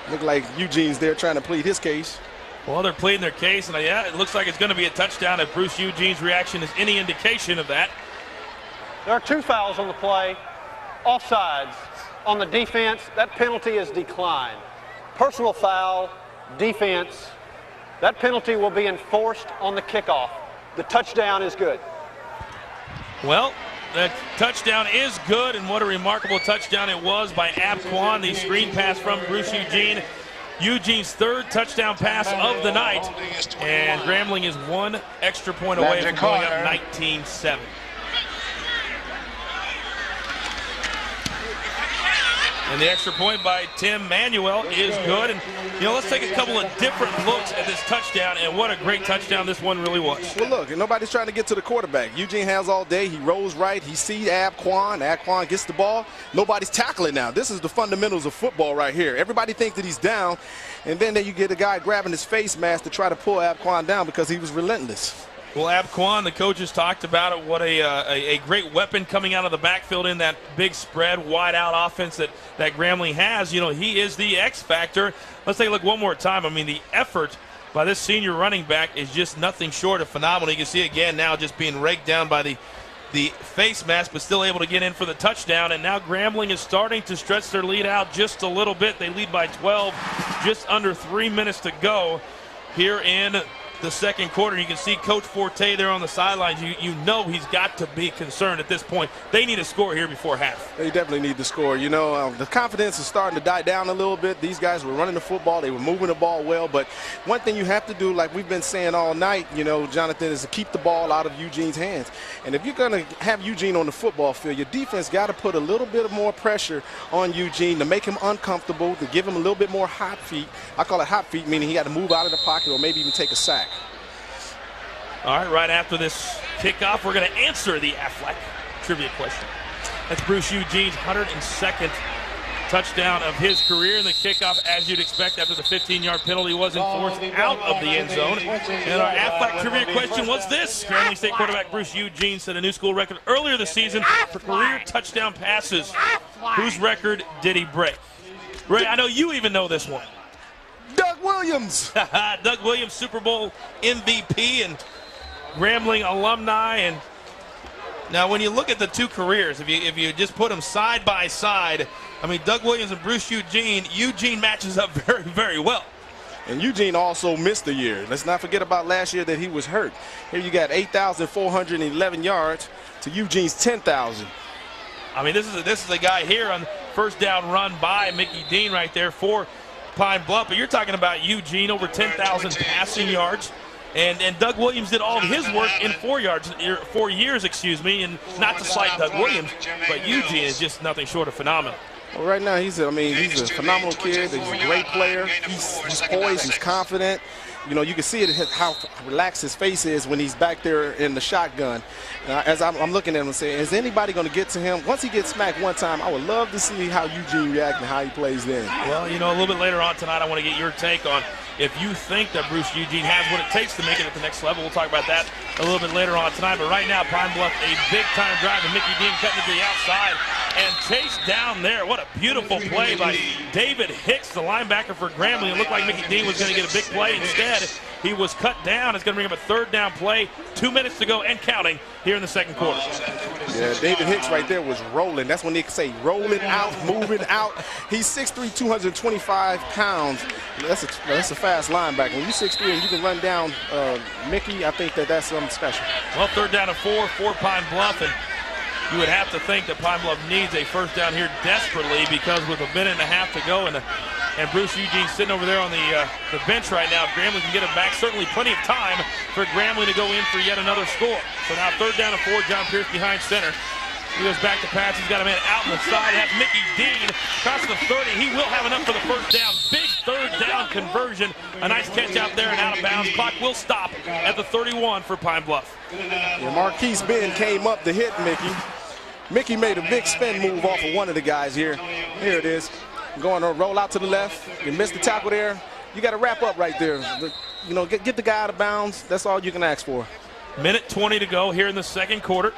Look like Eugene's there trying to plead his case. Well, they're pleading their case, and yeah, it looks like it's going to be a touchdown if Bruce Eugene's reaction is any indication of that. There are 2 fouls on the play. Offsides. On the defense, that penalty is declined. Personal foul, defense, that penalty will be enforced on the kickoff. The touchdown is good. Well, that touchdown is good, and what a remarkable touchdown it was by Abquan. The screen pass from Bruce Eugene. Eugene's third touchdown pass of the night, and Grambling is 1 extra point away from going up 19-7. And the extra point by Tim Manuel is good. And, let's take a couple of different looks at this touchdown, and what a great touchdown this one really was. Well, look, nobody's trying to get to the quarterback. Eugene has all day. He rolls right. He sees Abquan. Abquan gets the ball. Nobody's tackling now. This is the fundamentals of football right here. Everybody thinks that he's down, and then you get a guy grabbing his face mask to try to pull Abquan down because he was relentless. Well, Abquan, the coaches talked about it. What a great weapon coming out of the backfield in that big spread, wide-out offense that Grambling has. He is the X factor. Let's take a look one more time. I mean, the effort by this senior running back is just nothing short of phenomenal. You can see again now just being raked down by the face mask, but still able to get in for the touchdown. And now Grambling is starting to stretch their lead out just a little bit. They lead by 12, just under 3 minutes to go here in the second quarter. You can see Coach Forte there on the sidelines. You know he's got to be concerned at this point. They need a score here before half. They definitely need to score. The confidence is starting to die down a little bit. These guys were running the football. They were moving the ball well. But one thing you have to do, like we've been saying all night, Jonathan, is to keep the ball out of Eugene's hands. And if you're going to have Eugene on the football field, your defense got to put a little bit more pressure on Eugene to make him uncomfortable, to give him a little bit more hot feet. I call it hot feet, meaning he got to move out of the pocket or maybe even take a sack. All right, right after this kickoff, we're going to answer the Aflac trivia question. That's Bruce Eugene's 102nd touchdown of his career. And the kickoff, as you'd expect, after the 15-yard penalty was enforced out of the end zone. And our Aflac trivia question was this. Grambling State quarterback Bruce Eugene set a new school record earlier this season for career touchdown passes. Whose record did he break? Ray, I know you even know this one. Doug Williams. Doug Williams, Super Bowl MVP and Grambling alumni. And now when you look at the two careers, if you just put them side by side, I mean, Doug Williams and Bruce Eugene matches up very, very well. And Eugene also missed a year. Let's not forget about last year that he was hurt. Here you got 8,411 yards to Eugene's 10,000. I mean, this is a guy here on first down run by Mickey Dean right there for Pine-Bluff. But you're talking about Eugene over 10,000 passing yards. And Doug Williams did all of his work in 4 years, excuse me, and not to slight Doug Williams, but Eugene is just nothing short of phenomenal. Well, right now he's a phenomenal kid. He's a great player. He's poised. He's confident. You know, you can see it how relaxed his face is when he's back there in the shotgun. As I'm looking at him and saying, is anybody going to get to him? Once he gets smacked one time, I would love to see how Eugene reacts and how he plays then. Well, you know, a little bit later on tonight, I want to get your take on if you think that Bruce Eugene has what it takes to make it at the next level. We'll talk about that a little bit later on tonight. But right now, Pine-Bluff, a big-time drive, and Mickey Dean cutting to the outside and chased down there. What a beautiful play by David Hicks, the linebacker for Grambling. It looked like Mickey Dean was going to get a big play. Instead, he was cut down. It's going to bring up a third down play. 2 minutes to go and counting here in the second quarter. Yeah, David Hicks right there was rolling. That's when they say rolling out, moving out. He's 6'3", 225 pounds. That's a fast linebacker. When you're 6'3" and you can run down Mickey, I think that's something special. Well, third down and 4 for Pine-Bluff, and you would have to think that Pine-Bluff needs a first down here desperately, because with a minute and a half to go and Bruce Eugene sitting over there on the bench right now, if Grambling can get it back, certainly plenty of time for Grambling to go in for yet another score. So now third down and 4, John Pierce behind center. He goes back to pass. He's got a man out on the side. Has Mickey Dean across the 30. He will have enough for the first down. Big third down conversion. A nice catch out there and out of bounds. Clock will stop at the 31 for Pine-Bluff. Yeah, Marquise Ben came up to hit Mickey. Mickey made a big spin move off of one of the guys here. Here it is. Going to roll out to the left. You missed the tackle there. You got to wrap up right there. You know, get the guy out of bounds. That's all you can ask for. Minute 20 to go here in the second quarter.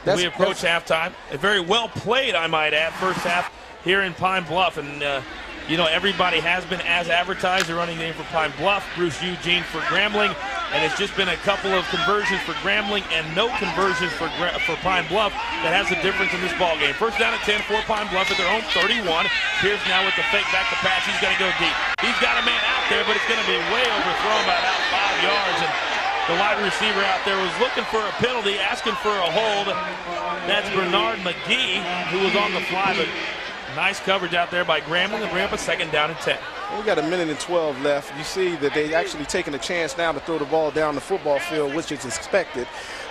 We approach halftime. A very well played, I might add, first half here in Pine-Bluff. And, you know, everybody has been as advertised. The running game for Pine-Bluff, Bruce Eugene for Grambling. And it's just been a couple of conversions for Grambling and no conversions for Pine-Bluff that has a difference in this ball game. First down at 10 for Pine-Bluff at their own 31. Pierce now with the fake back to pass. He's going to go deep. He's got a man out there, but it's going to be way overthrown by about 5 yards. And the wide receiver out there was looking for a penalty, asking for a hold. That's Bernard McGee, who was on the fly, but nice coverage out there by Grambling to bring up a second down and 10. We got a minute and 12 left. You see that they actually taking a chance now to throw the ball down the football field, which is expected.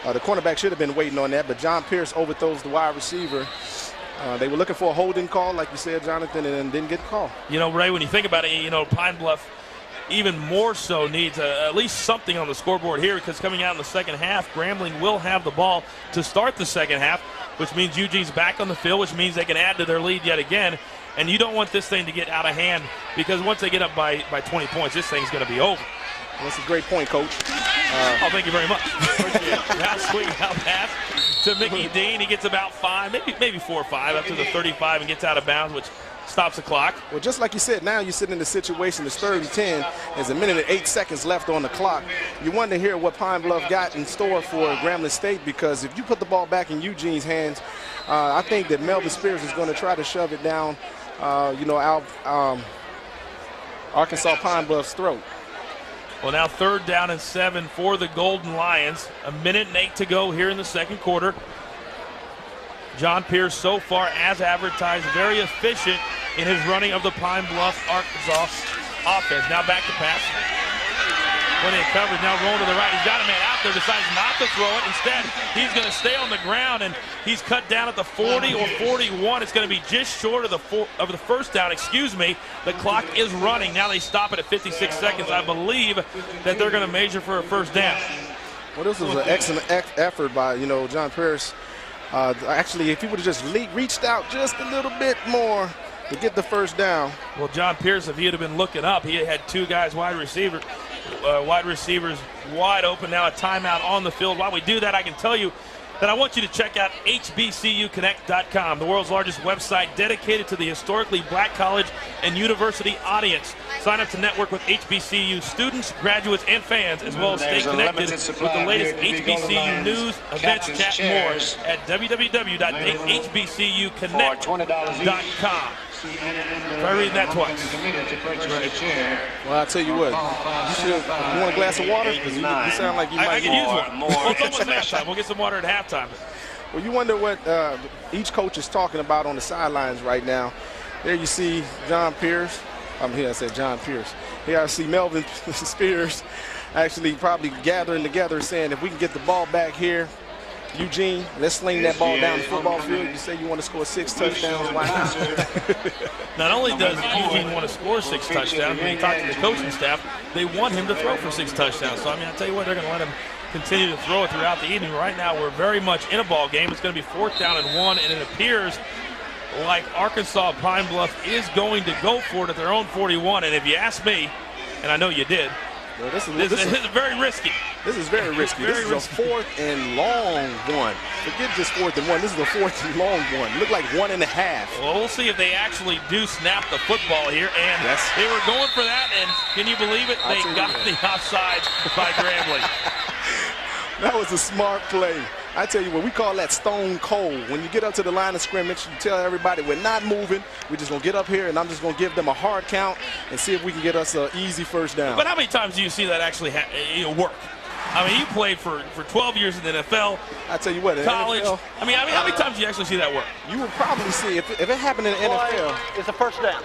The cornerback should have been waiting on that, but John Pierce overthrows the wide receiver. They were looking for a holding call, like you said, Jonathan, and didn't get the call. You know, Ray, when you think about it, you know, Pine-Bluff even more so needs at least something on the scoreboard here, because coming out in the second half, Grambling will have the ball to start the second half, which means Eugene's back on the field, which means they can add to their lead yet again. And you don't want this thing to get out of hand, because once they get up by 20 points, this thing's going to be over. Well, that's a great point, Coach. Thank you very much. Now swing out pass to Mickey Dean. He gets about 5, maybe 4 or 5 up to the 35 and gets out of bounds, which stops the clock. Well, just like you said, now you're sitting in the situation, it's 3rd and 10. There's a minute and 8 seconds left on the clock. You wonder here what Pine-Bluff got in store for Grambling State, because if you put the ball back in Eugene's hands, I think that Melvin Spears is going to try to shove it down, Arkansas Pine-Bluff's throat. Well, now 3rd down and 7 for the Golden Lions. A minute and 8 to go here in the second quarter. John Pierce, so far as advertised, very efficient in his running of the Pine-Bluff Arkansas offense. Now back to pass. Plenty of coverage, now rolling to the right. He's got a man out there, decides not to throw it. Instead, he's going to stay on the ground, and he's cut down at the 40 or 41. It's going to be just short of the first down, The clock is running. Now they stop it at 56 seconds. I believe that they're going to measure for a first down. Well, this was an excellent effort by, John Pierce. Actually, if he would have just reached out just a little bit more to get the first down. Well, John Pierce, if he had been looking up, he had 2 guys wide receivers wide open. Now a timeout on the field. While we do that, I can tell you that I want you to check out HBCUconnect.com, the world's largest website dedicated to the historically black college and university audience. Sign up to network with HBCU students, graduates, and fans, as well as stay connected with the latest HBCU news, events, chat, more at www.hbcuconnect.com. Try reading that twice. Well, I'll tell you what. You want a glass of water? Because you sound like you might I can use one. Well, it's almost halftime. We'll get some water at halftime. Well, you wonder what each coach is talking about on the sidelines right now. There you see John Pierce. Here I said John Pierce. Here I see Melvin Spears. actually probably gathering together saying, if we can get the ball back here, Eugene, let's sling that ball down the football field. You say you want to score 6 touchdowns, why not? Not only does Eugene want to score 6 touchdowns, when you talk to the coaching staff, they want him to throw for 6 touchdowns. So, I mean, I tell you what, they're going to let him continue to throw it throughout the evening. Right now, we're very much in a ball game. It's going to be 4th down and 1, and it appears like Arkansas Pine Bluff is going to go for it at their own 41. And if you ask me, and I know you did, well, this is very risky. This is very risky. This is a 4th and long one. Forget just 4th and 1. This is a 4th and long one. Look like 1.5. Well, we'll see if they actually do snap the football here. And they were going for that, and can you believe it? They got the offside by Grambling. That was a smart play. I tell you what, we call that stone cold. When you get up to the line of scrimmage, you tell everybody we're not moving. We're just going to get up here, and I'm just going to give them a hard count and see if we can get us an easy 1st down. But how many times do you see that actually work? I mean, you played for 12 years in the NFL. I tell you what, in college. NFL, I mean, how many times do you actually see that work? You would probably see, if it happened in the NFL. It's a 1st down.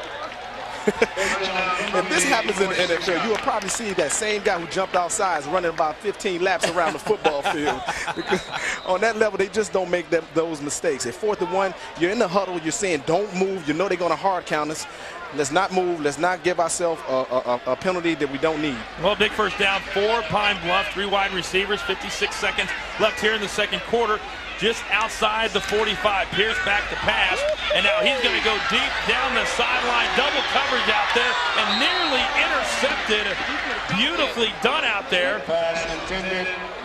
If this happens in the NFL, you will probably see that same guy who jumped outside running about 15 laps around the football field. Because on that level, they just don't make those mistakes. At 4th and 1, you're in the huddle, you're saying don't move. You know they're going to hard count us. Let's not move. Let's not give ourselves a penalty that we don't need. Well, big 1st down for Pine Bluff. 3 wide receivers, 56 seconds left here in the 2nd quarter. Just outside the 45. Pierce back to pass, and now he's going to go deep down the sideline. Double coverage out there, and nearly intercepted. Beautifully done out there.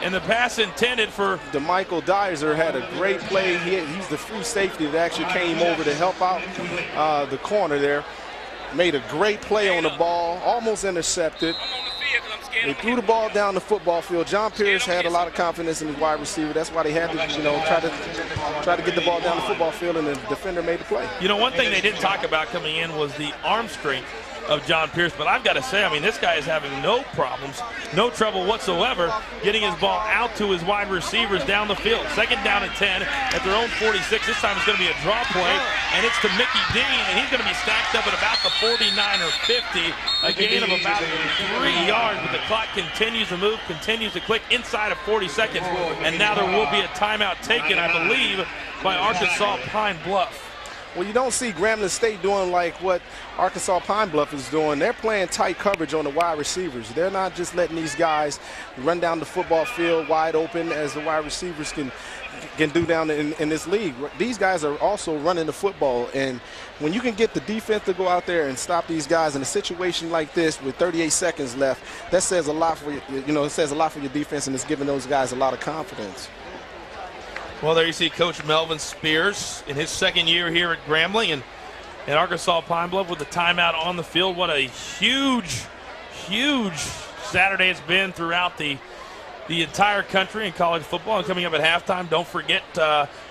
And the pass intended for DeMichael Dyser had a great play. He's the free safety that actually came over to help out the corner there. Made a great play on the ball, almost intercepted. They threw the ball down the football field. John Pierce had a lot of confidence in his wide receiver. That's why they had to, try to get the ball down the football field, and the defender made the play. You know, one thing they didn't talk about coming in was the arm strength of John Pierce, but I've got to say, I mean, this guy is having no problems, no trouble whatsoever getting his ball out to his wide receivers down the field. 2nd down and 10 at their own 46. This time it's going to be a draw play, and it's to Mickey Dean, and he's going to be stacked up at about the 49 or 50, a gain of about 3 yards, but the clock continues to move, continues to click inside of 40 seconds, and now there will be a timeout taken, I believe, by Arkansas Pine Bluff. Well, you don't see Grambling State doing like what Arkansas Pine Bluff is doing. They're playing tight coverage on the wide receivers. They're not just letting these guys run down the football field wide open as the wide receivers can do down in this league. These guys are also running the football, and when you can get the defense to go out there and stop these guys in a situation like this with 38 seconds left, that says a lot for it says a lot for your defense, and it's giving those guys a lot of confidence. Well, there you see Coach Melvin Spears in his 2nd year here at Grambling, and Arkansas Pine Bluff with the timeout on the field. What a huge, huge Saturday it's been throughout the entire country in college football. And coming up at halftime, don't forget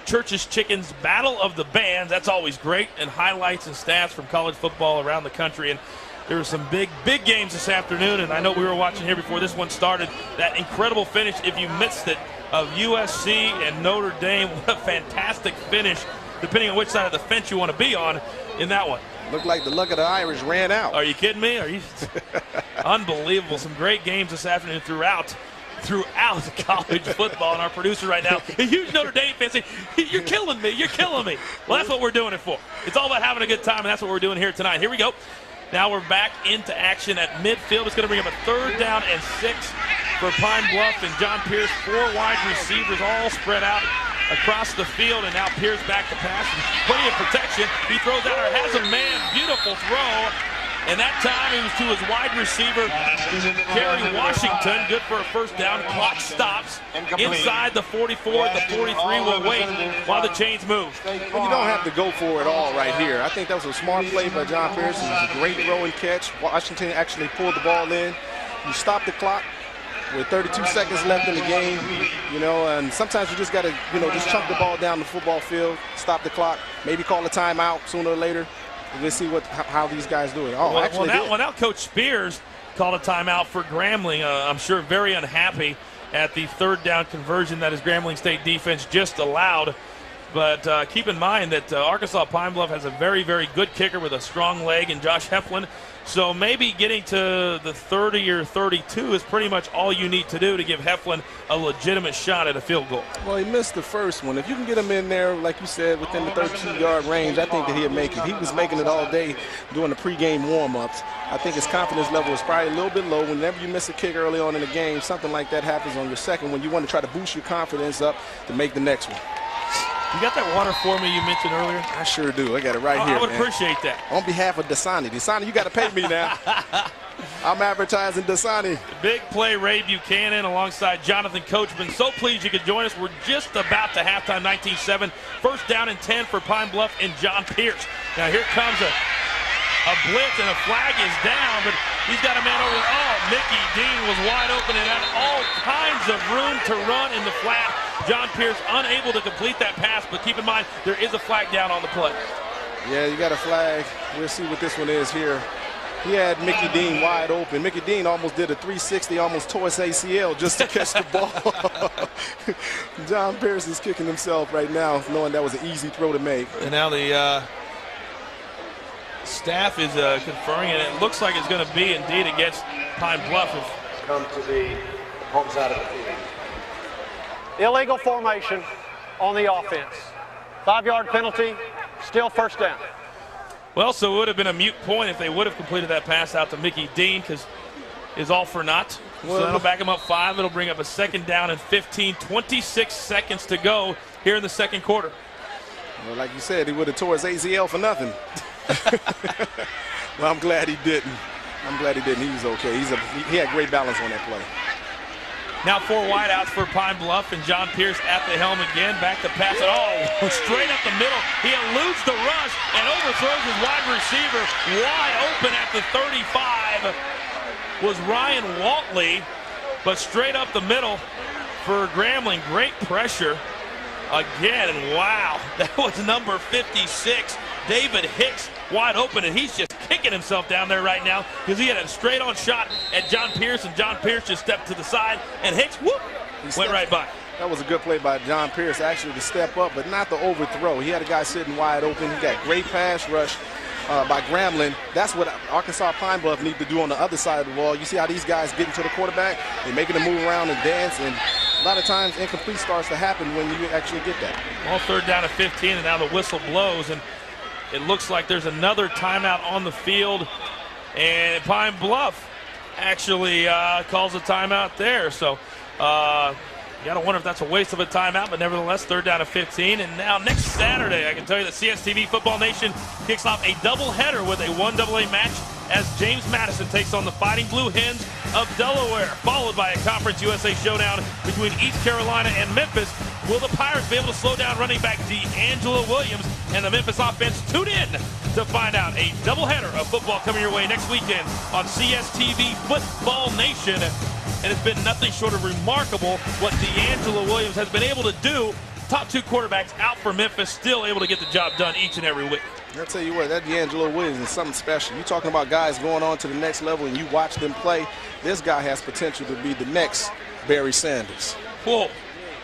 Church's Chickens Battle of the Bands. That's always great, and highlights and stats from college football around the country. And there were some big games this afternoon, and I know we were watching here before this one started. That incredible finish, if you missed it, of USC and Notre Dame. What a fantastic finish, depending on which side of the fence you want to be on in that one. Looked like the luck of the Irish ran out. Are you kidding me? Are you? Unbelievable. Some great games this afternoon throughout college football. And our producer right now, a huge Notre Dame fan, saying, you're killing me. You're killing me. Well, that's what we're doing it for. It's all about having a good time, and that's what we're doing here tonight. Here we go. Now we're back into action at midfield. It's going to bring up a 3rd down and 6 for Pine Bluff, and John Pierce, 4 wide receivers all spread out across the field, and now Pierce back to pass. Plenty of protection. He throws out or has a man. Beautiful throw. And that time it was to his wide receiver, Kerry Washington. Good for a 1st down. Clock stops inside the 44. The 43 will wait while the chains move. Well, you don't have to go for it all right here. I think that was a smart play by John Pierce. It was a great throw and catch. Washington actually pulled the ball in. You stop the clock with 32 seconds left in the game, and sometimes you just got to, just chunk the ball down the football field, stop the clock, maybe call a timeout sooner or later. Let's see how these guys do it. Now Coach Spears called a timeout for Grambling. I'm sure very unhappy at the 3rd down conversion that his Grambling State defense just allowed. But keep in mind that Arkansas Pine Bluff has a very, very good kicker with a strong leg, and Josh Heflin So maybe getting to the 30 or 32 is pretty much all you need to do to give Heflin a legitimate shot at a field goal. Well, he missed the first one. If you can get him in there, like you said, within the 32-yard range, I think that he'll make it. He was making it all day doing the pregame warm-ups. I think his confidence level is probably a little bit low. Whenever you miss a kick early on in the game, something like that happens on your second one. You want to try to boost your confidence up to make the next one. You got that water for me you mentioned earlier? I sure do. I got it right here, I would man. appreciate that. On behalf of Dasani. Dasani, you got to pay me now. I'm advertising Dasani. Big play, Ray Buchanan alongside Jonathan Coachman. So pleased you could join us. We're just about to halftime, 19-7. First down and 10 for Pine-Bluff and John Pierce. Now here comes a blitz, and a flag is down, but he's got a man over. Oh, Mickey Dean was wide open and had all kinds of room to run in the flat. John Pierce unable to complete that pass, but keep in mind there is a flag down on the play. Yeah, you got a flag. We'll see what this one is here. He had Mickey Dean wide open. Mickey Dean almost did a 360, almost tore his ACL just to catch the ball. John Pierce is kicking himself right now, knowing that was an easy throw to make. And now the staff is conferring, and it looks like it's going to be indeed against Pine-Bluff. Come to the home side of the field. Illegal formation on the offense. 5-yard penalty, still first down. Well, so it would have been a moot point if they would have completed that pass out to Mickey Dean, because it's all for naught. So that'll back him up 5. It'll bring up a second down and 15. 26 seconds to go here in the second quarter. Well, like you said, he would have tore his ACL for nothing. Well, I'm glad he didn't. He was okay. He had great balance on that play. Now 4 wideouts for Pine-Bluff, and John Pierce at the helm again. Back to pass it all straight up the middle. He eludes the rush and overthrows his wide receiver. Wide open at the 35 was Ryan Waltley, but straight up the middle for Grambling. Great pressure again, and wow, that was number 56, David Hicks, wide open, and he's just kicking himself down there right now because he had a straight-on shot at John Pierce, and John Pierce just stepped to the side, and Hicks, whoop, went right by. That was a good play by John Pierce, actually, to step up, but not the overthrow. He had a guy sitting wide open. He got great pass rush by Grambling. That's what Arkansas Pine-Bluff need to do on the other side of the ball. You see how these guys get into the quarterback? They're making him move around and dance, and a lot of times incomplete starts to happen when you actually get that. All third down at 15, and now the whistle blows, and it looks like there's another timeout on the field, and Pine-Bluff actually calls a timeout there. So you got to wonder if that's a waste of a timeout, but nevertheless, third down at 15. And now next Saturday, I can tell you that CSTV Football Nation kicks off a doubleheader with a 1AA match as James Madison takes on the Fighting Blue Hens of Delaware, followed by a Conference USA showdown between East Carolina and Memphis. Will the Pirates be able to slow down running back D'Angelo Williams and the Memphis offense? Tune in to find out. A doubleheader of football coming your way next weekend on CSTV Football Nation. And it's been nothing short of remarkable what D'Angelo Williams has been able to do. Top 2 quarterbacks out for Memphis, still able to get the job done each and every week. I'll tell you what, that D'Angelo Williams is something special. You're talking about guys going on to the next level and you watch them play. This guy has potential to be the next Barry Sanders. Whoa.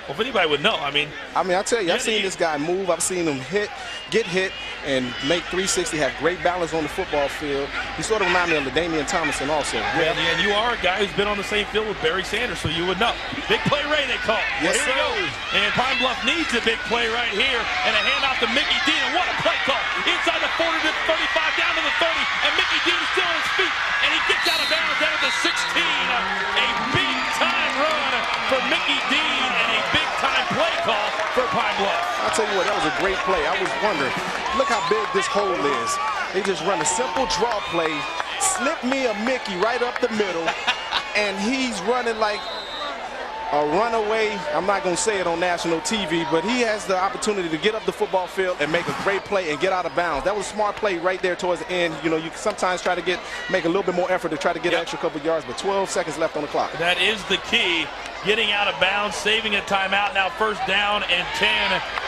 Well, if anybody would know, I mean, I tell you, I've seen this guy move. I've seen him get hit, and make 360, have great balance on the football field. He sort of reminds me of LaDainian Tomlinson also. Yeah, and you are a guy who's been on the same field with Barry Sanders, so you would know. Big play Ray they call. Yes, here we go. And Pine-Bluff needs a big play right here, and a handoff to Mickey Dean, and what a play call. Inside the 40 to the 35, down to the 30, and Mickey Dean is still on his feet, and he gets out of bounds down at the 16. A big-time run for Mickey Dean, and a big-time play call for Pine-Bluff. I'll tell you what, that was a great play. I was wondering, look how big this hole is. They just run a simple draw play, slip me a Mickey right up the middle, and he's running like a runaway. I'm not going to say it on national TV, but he has the opportunity to get up the football field and make a great play and get out of bounds. That was a smart play right there towards the end. You know, you can sometimes try to make a little bit more effort to try to get an extra couple yards, but 12 seconds left on the clock. That is the key. Getting out of bounds, saving a timeout. Now first down and 10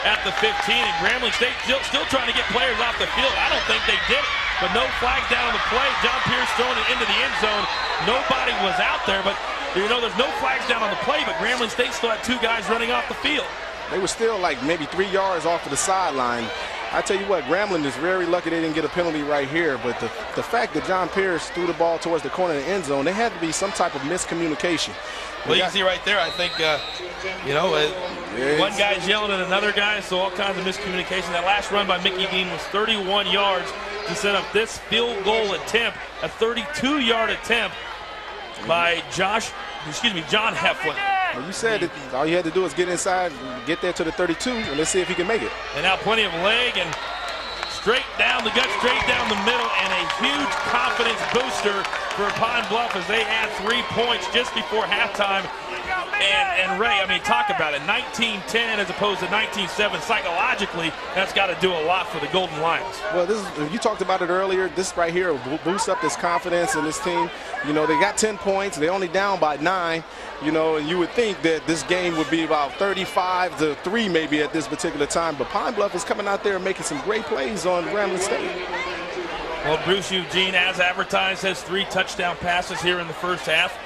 at the 15. And Grambling State still trying to get players off the field. I don't think they did it, but no flags down on the play. John Pierce throwing it into the end zone. Nobody was out there, but you know there's no flags down on the play, but Grambling State still had 2 guys running off the field. They were still like maybe 3 yards off of the sideline. I tell you what, Grambling is very lucky they didn't get a penalty right here, but the fact that John Pierce threw the ball towards the corner of the end zone, there had to be some type of miscommunication. Well, you can see right there, I think, one guy's yelling at another guy, so all kinds of miscommunication. That last run by Mickey Dean was 31 yards to set up this field goal attempt, a 32-yard attempt by John Heflin. Well, you said that all you had to do is get inside, get there to the 32, and let's see if he can make it. And now plenty of leg and straight down the gut, straight down the middle, and a huge confidence booster for Pine-Bluff as they add 3 points just before halftime. And Ray, I mean, talk about it, 19-10 as opposed to 19-7. Psychologically, that's got to do a lot for the Golden Lions. Well, you talked about it earlier. This right here will boost up this confidence in this team. You know, they got 10 points. They're only down by 9. You know, and you would think that this game would be about 35-3 maybe at this particular time. But Pine-Bluff is coming out there and making some great plays on Grambling State. Well, Bruce Eugene, as advertised, has 3 touchdown passes here in the first half.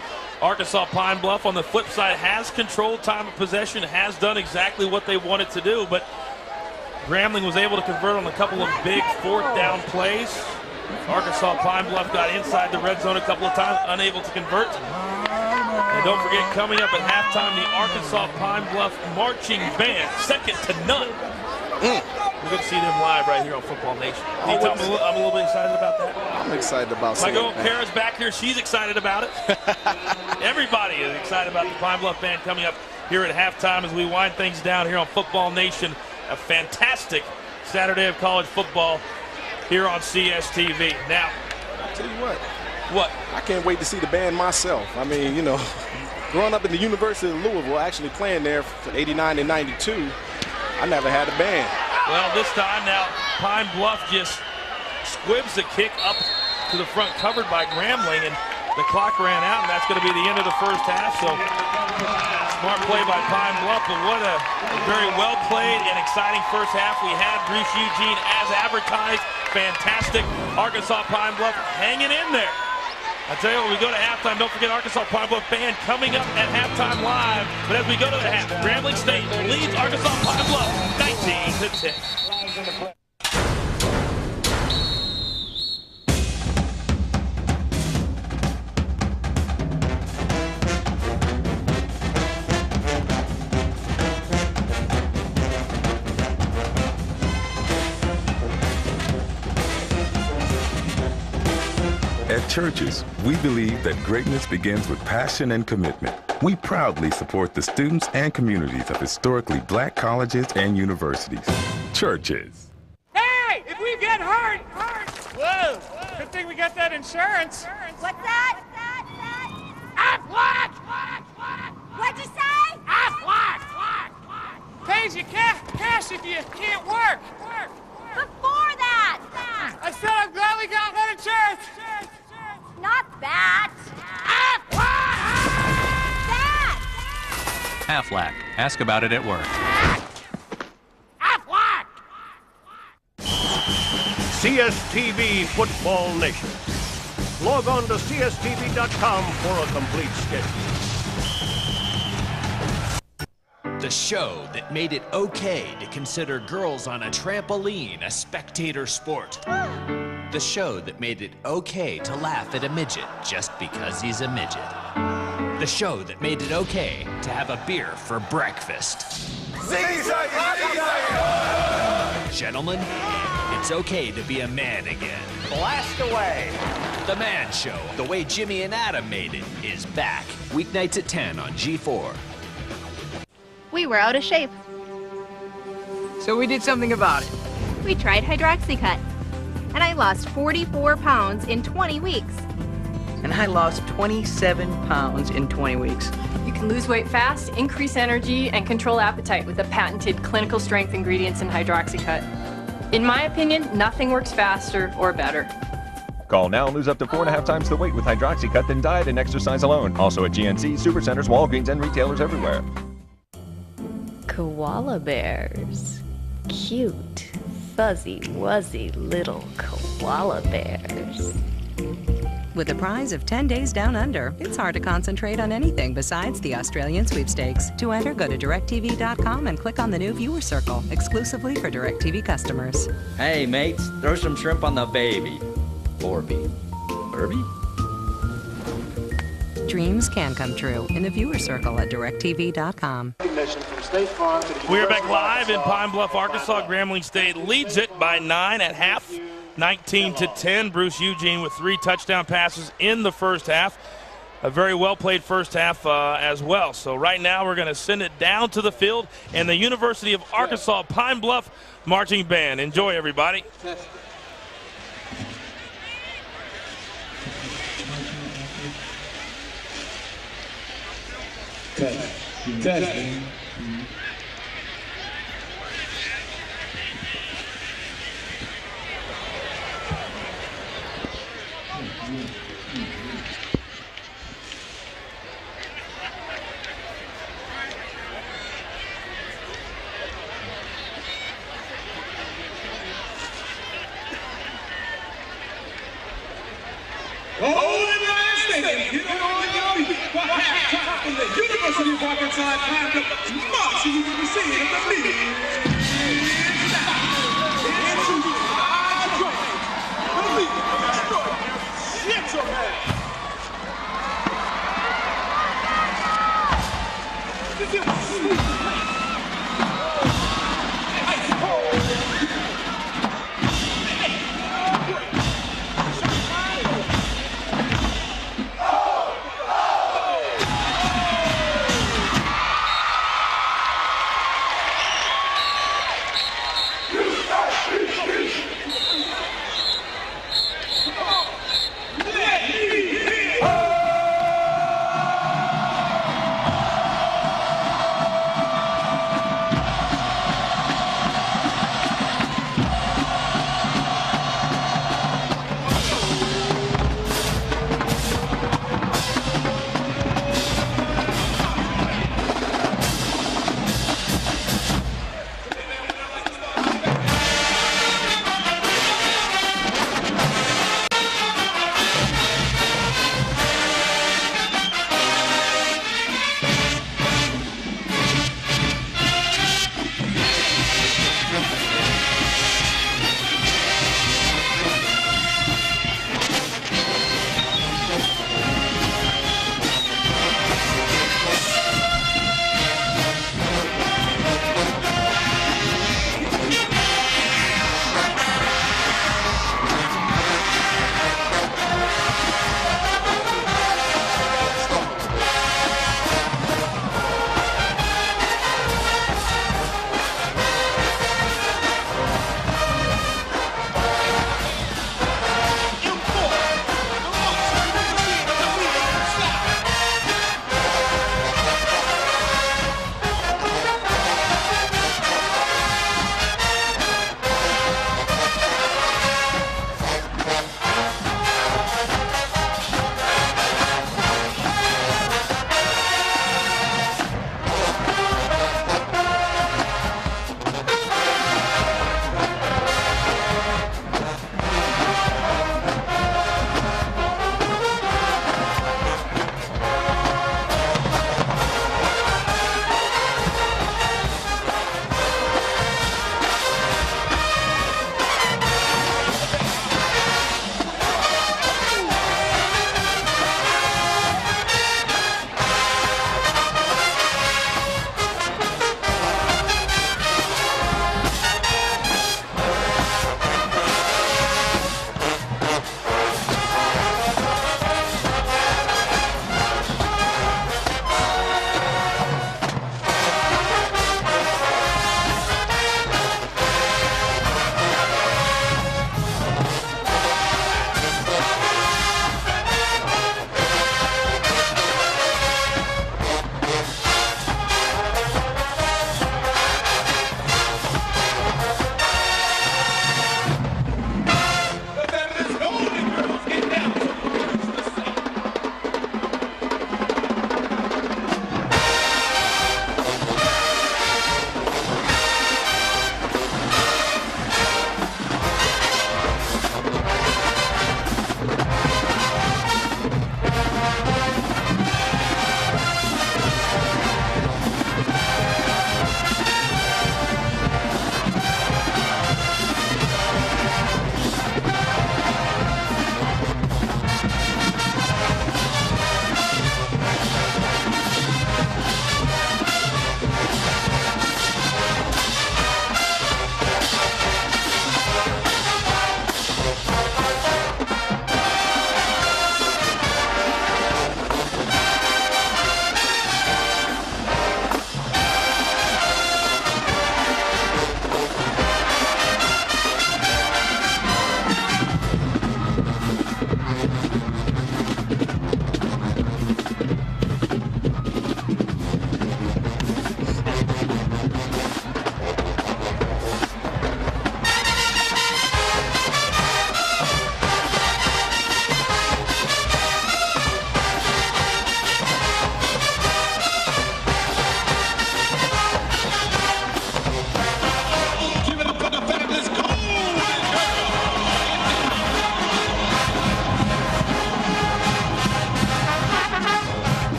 Arkansas Pine-Bluff, on the flip side, has controlled time of possession, has done exactly what they wanted to do, but Grambling was able to convert on a couple of big fourth down plays. Arkansas Pine-Bluff got inside the red zone a couple of times, unable to convert. And don't forget, coming up at halftime, the Arkansas Pine-Bluff marching band, second to none. We're going to see them live right here on Football Nation. Can you tell me I'm a little bit excited about that? I'm excited about seeing it. My girl Kara's back here. She's excited about it. Everybody is excited about the Pine-Bluff band coming up here at halftime as we wind things down here on Football Nation. A fantastic Saturday of college football here on CSTV. Now, I'll tell you what. What? I can't wait to see the band myself. I mean, you know, growing up in the University of Louisville, actually playing there for 89 and 92, I never had a band. Well, this time now, Pine-Bluff just squibs the kick up to the front, covered by Grambling, and the clock ran out, and that's going to be the end of the first half. So, smart play by Pine-Bluff, but what a very well-played and exciting first half we had. Bruce Eugene, as advertised, fantastic. Arkansas Pine-Bluff hanging in there. I tell you what, we go to halftime. Don't forget Arkansas Pine-Bluff band coming up at halftime live. But as we go to the half, Grambling State leads Arkansas Pine-Bluff 19-10. At Churches, we believe that greatness begins with passion and commitment. We proudly support the students and communities of historically black colleges and universities. Churches. Hey, if we get hurt! Whoa, good thing we got that insurance. What's that? SWAC! What'd you say? SWAC! Pays you cash if you can't work. Before that! I said I'm glad we got that insurance. Not that. That! Aflac. Ask about it at work. Aflac! CSTV Football Nation. Log on to CSTV.com for a complete schedule. The show that made it okay to consider girls on a trampoline a spectator sport. The show that made it okay to laugh at a midget just because he's a midget. The show that made it okay to have a beer for breakfast. Gentlemen, it's okay to be a man again. Blast away. The Man Show, the way Jimmy and Adam made it, is back. Weeknights at 10 on G4. We were out of shape. So we did something about it. We tried Hydroxycut. And I lost 44 pounds in 20 weeks. And I lost 27 pounds in 20 weeks. You can lose weight fast, increase energy, and control appetite with the patented clinical strength ingredients in Hydroxycut. In my opinion, nothing works faster or better. Call now and lose up to 4.5 times the weight with Hydroxycut than diet and exercise alone. Also at GNC, Supercenters, Walgreens, and retailers everywhere. Koala bears. Cute, fuzzy, wuzzy little koala bears. With a prize of 10 days down under, it's hard to concentrate on anything besides the Australian sweepstakes. To enter, go to DirecTV.com and click on the new viewer circle, exclusively for DirecTV customers. Hey, mates, throw some shrimp on the baby. Orby. Burby? Dreams can come true in the viewer circle at DirecTV.com. We're back live in Pine-Bluff, Arkansas. Grambling State leads it by 9 at half, 19-10. Bruce Eugene with 3 touchdown passes in the first half. A very well-played first half as well. So right now we're going to send it down to the field and the University of Arkansas Pine-Bluff Marching Band. Enjoy, everybody. Testing. University of Arkansas Pine-Bluff marching into the scene of the meeting.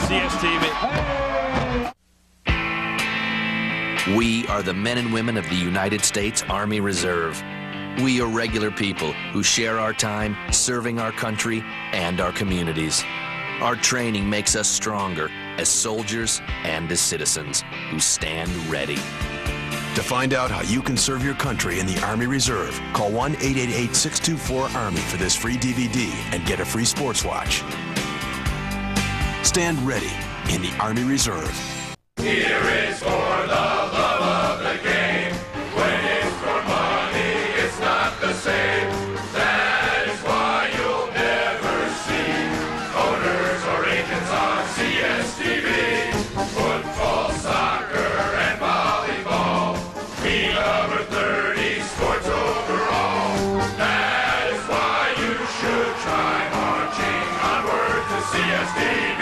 CSTV. We are the men and women of the United States Army Reserve. We are regular people who share our time serving our country and our communities. Our training makes us stronger as soldiers and as citizens who stand ready. To find out how you can serve your country in the Army Reserve, call 1-888-624-ARMY for this free DVD and get a free sports watch. Stand ready in the Army Reserve. Here is for the love of the game. When it's for money, it's not the same. That is why you'll never see owners or agents on CSTV. Football, soccer, and volleyball. We cover 30 sports overall. That is why you should try marching onward to CSTV.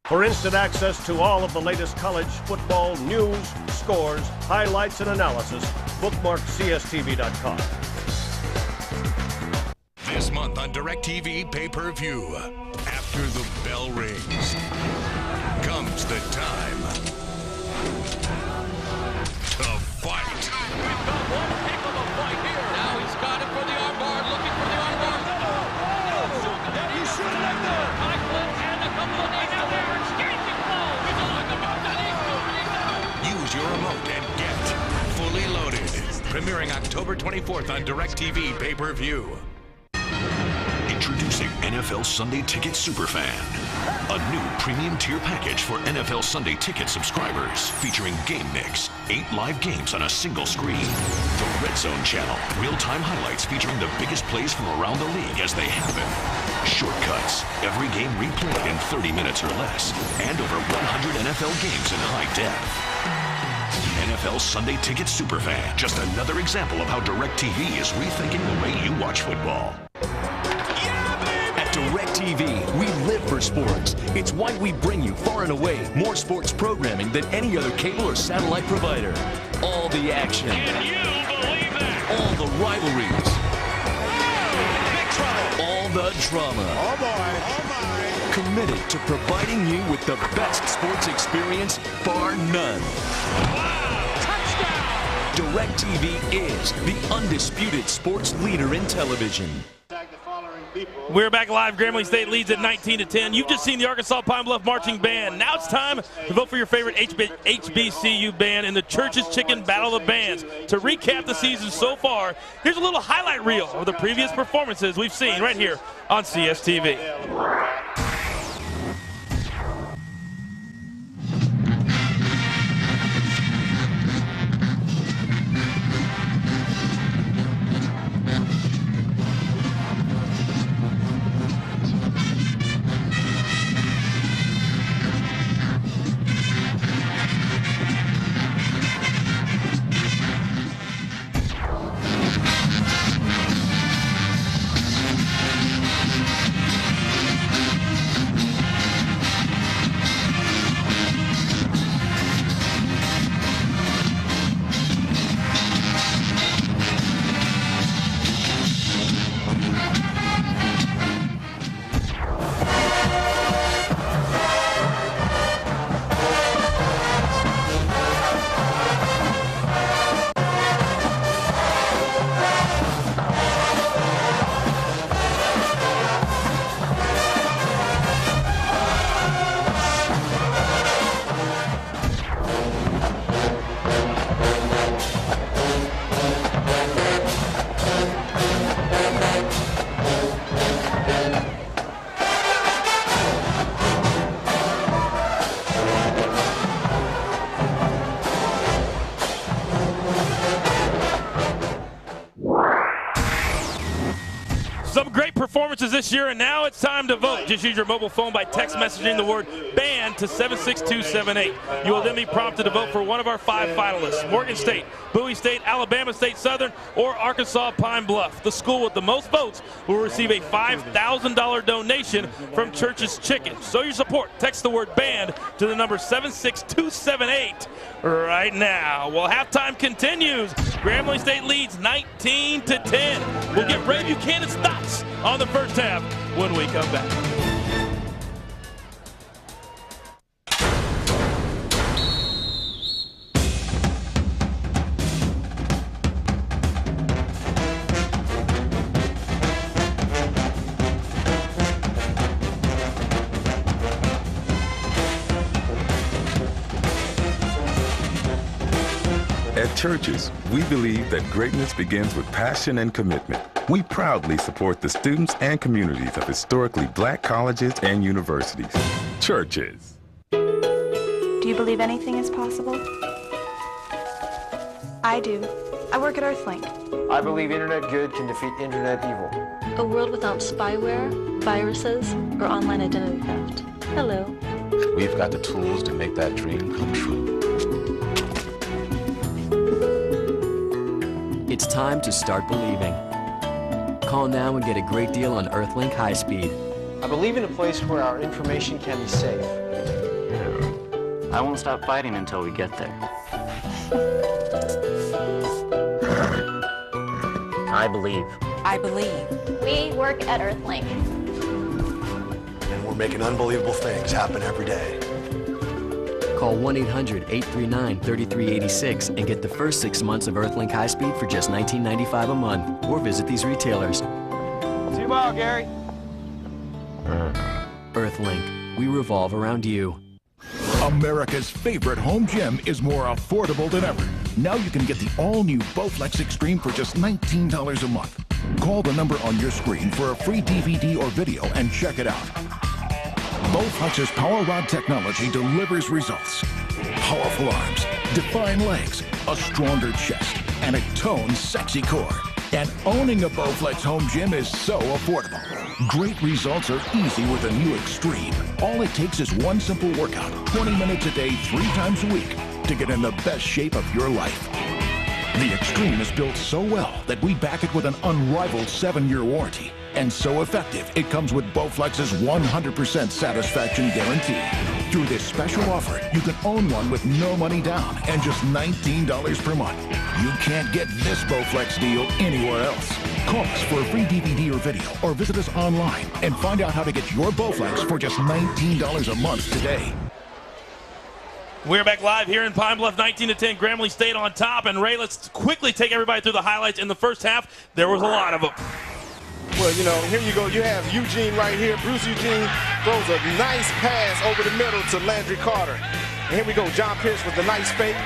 For instant access to all of the latest college football news, scores, highlights, and analysis, bookmark CSTV.com. This month on DirecTV Pay-Per-View, after the bell rings, comes the time to fight. We've got one heck of a fight here. Now he's got it for the armbar, looking for the armbar. Yeah, you shoot it like that. High flip and a couple of knees out there. Use your remote and get Fully Loaded. Premiering October 24th on DirecTV Pay-Per-View. Introducing NFL Sunday Ticket Superfan. A new premium tier package for NFL Sunday Ticket subscribers. Featuring Game Mix, 8 live games on a single screen. The Red Zone channel, real-time highlights featuring the biggest plays from around the league as they happen. Shortcuts, every game replayed in 30 minutes or less. And over 100 NFL games in high def. NFL Sunday Ticket Superfan. Just another example of how DirecTV is rethinking the way you watch football. At DirecTV, we live for sports. It's why we bring you far and away more sports programming than any other cable or satellite provider. All the action. Can you believe that? All the rivalries. Big trouble. All the drama. Oh boy. Oh my. Committed to providing you with the best sports experience, bar none. DirecTV is the undisputed sports leader in television. We're back live. Grambling State leads at 19-10. You've just seen the Arkansas Pine-Bluff Marching Band. Now it's time to vote for your favorite HBCU band in the Church's Chicken Battle of the Bands. To recap the season so far, here's a little highlight reel of the previous performances we've seen right here on CSTV. Some great performances this year, and now it's time to vote. Just use your mobile phone by text messaging the word BAND to 76278. You will then be prompted to vote for one of our 5 finalists: Morgan State, Bowie State, Alabama State Southern, or Arkansas Pine-Bluff. The school with the most votes will receive a $5,000 donation from Church's Chicken. Show your support. Text the word BAND to the number 76278 right now. Well, halftime continues. Grambling State leads 19-10. We'll get Ray Buchanan's thoughts on the first half when we come back. Churches, we believe that greatness begins with passion and commitment. We proudly support the students and communities of historically black colleges and universities. Churches. Do you believe anything is possible? I do. I work at Earthlink. I believe internet good can defeat internet evil. A world without spyware, viruses, or online identity theft. Hello. We've got the tools to make that dream come true. It's time to start believing. Call now and get a great deal on Earthlink High Speed. I believe in a place where our information can be safe. I won't stop fighting until we get there. I believe. I believe. We work at Earthlink. And we're making unbelievable things happen every day. Call 1-800-839-3386 and get the first 6 months of Earthlink High Speed for just $19.95 a month. Or visit these retailers. See you tomorrow, Gary. Earthlink. We revolve around you. America's favorite home gym is more affordable than ever. Now you can get the all-new Bowflex Extreme for just $19 a month. Call the number on your screen for a free DVD or video and check it out. Bowflex's Power Rod technology delivers results. Powerful arms, defined legs, a stronger chest, and a toned, sexy core. And owning a Bowflex home gym is so affordable. Great results are easy with a new Extreme. All it takes is one simple workout, 20 minutes a day, 3 times a week, to get in the best shape of your life. The Extreme is built so well that we back it with an unrivaled 7-year warranty. And so effective, it comes with Bowflex's 100% satisfaction guarantee. Through this special offer, you can own one with no money down and just $19 per month. You can't get this Bowflex deal anywhere else. Call us for a free DVD or video, or visit us online and find out how to get your Bowflex for just $19 a month today. We're back live here in Pine-Bluff, 19-10. Grambling stayed on top. And Ray, let's quickly take everybody through the highlights. In the first half, there was a lot of them. Well, you know, here you go. You have Eugene right here. Bruce Eugene throws a nice pass over the middle to Landry Carter. And here we go. John Pierce with the nice fake.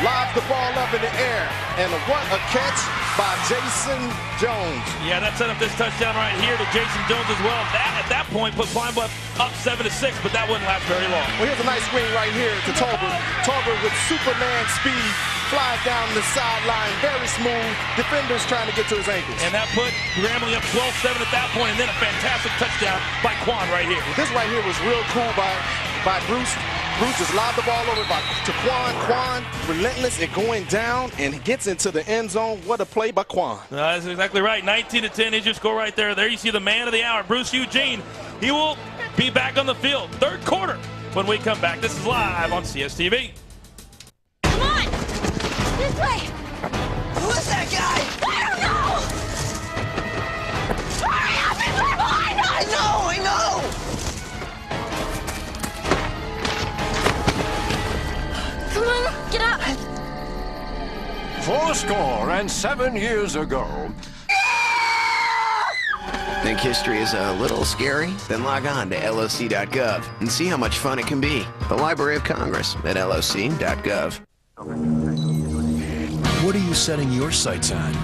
Lobs the ball up in the air. And what a catch by Jason Jones. Yeah, that set up this touchdown right here to Jason Jones as well. That, at that point, put Pine-Bluff up 7-6, but that wouldn't last very long. Well, here's a nice screen right here to Tolbert. Tolbert with Superman speed. Flies down the sideline, very smooth. Defenders trying to get to his ankles. And that put Grambling up 12-7 at that point, and then a fantastic touchdown by Quan right here. This right here was real cool by Bruce. Bruce just lobbed the ball over to Quan. Quan, relentless at going down and gets into the end zone. What a play by Quan. That's exactly right. 19-10 is your score right there. There you see the man of the hour, Bruce Eugene. He will be back on the field, third quarter, when we come back. This is live on CSTV. Come on! This way! Who is that guy? I don't know! Hurry up and we're behind us! I know! Come on, get up! 407 years ago. Think history is a little scary? Then log on to LOC.gov and see how much fun it can be. The Library of Congress at LOC.gov. What are you setting your sights on?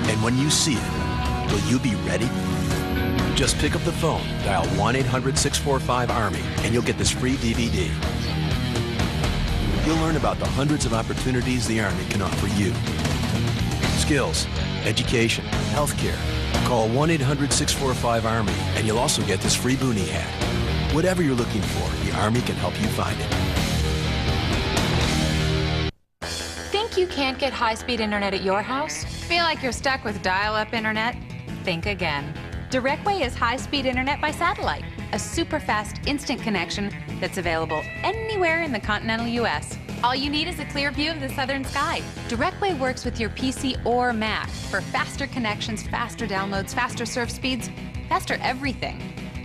And when you see it, will you be ready? Just pick up the phone, dial 1-800-645-ARMY, and you'll get this free DVD. You'll learn about the hundreds of opportunities the Army can offer you. Skills, education, healthcare. Call 1-800-645-ARMY, and you'll also get this free boonie hat. Whatever you're looking for, the Army can help you find it. Think you can't get high-speed internet at your house? Feel like you're stuck with dial-up internet? Think again. Directway is high-speed internet by satellite, a super-fast instant connection that's available anywhere in the continental U.S. All you need is a clear view of the southern sky. Directway works with your PC or Mac for faster connections, faster downloads, faster surf speeds, faster everything.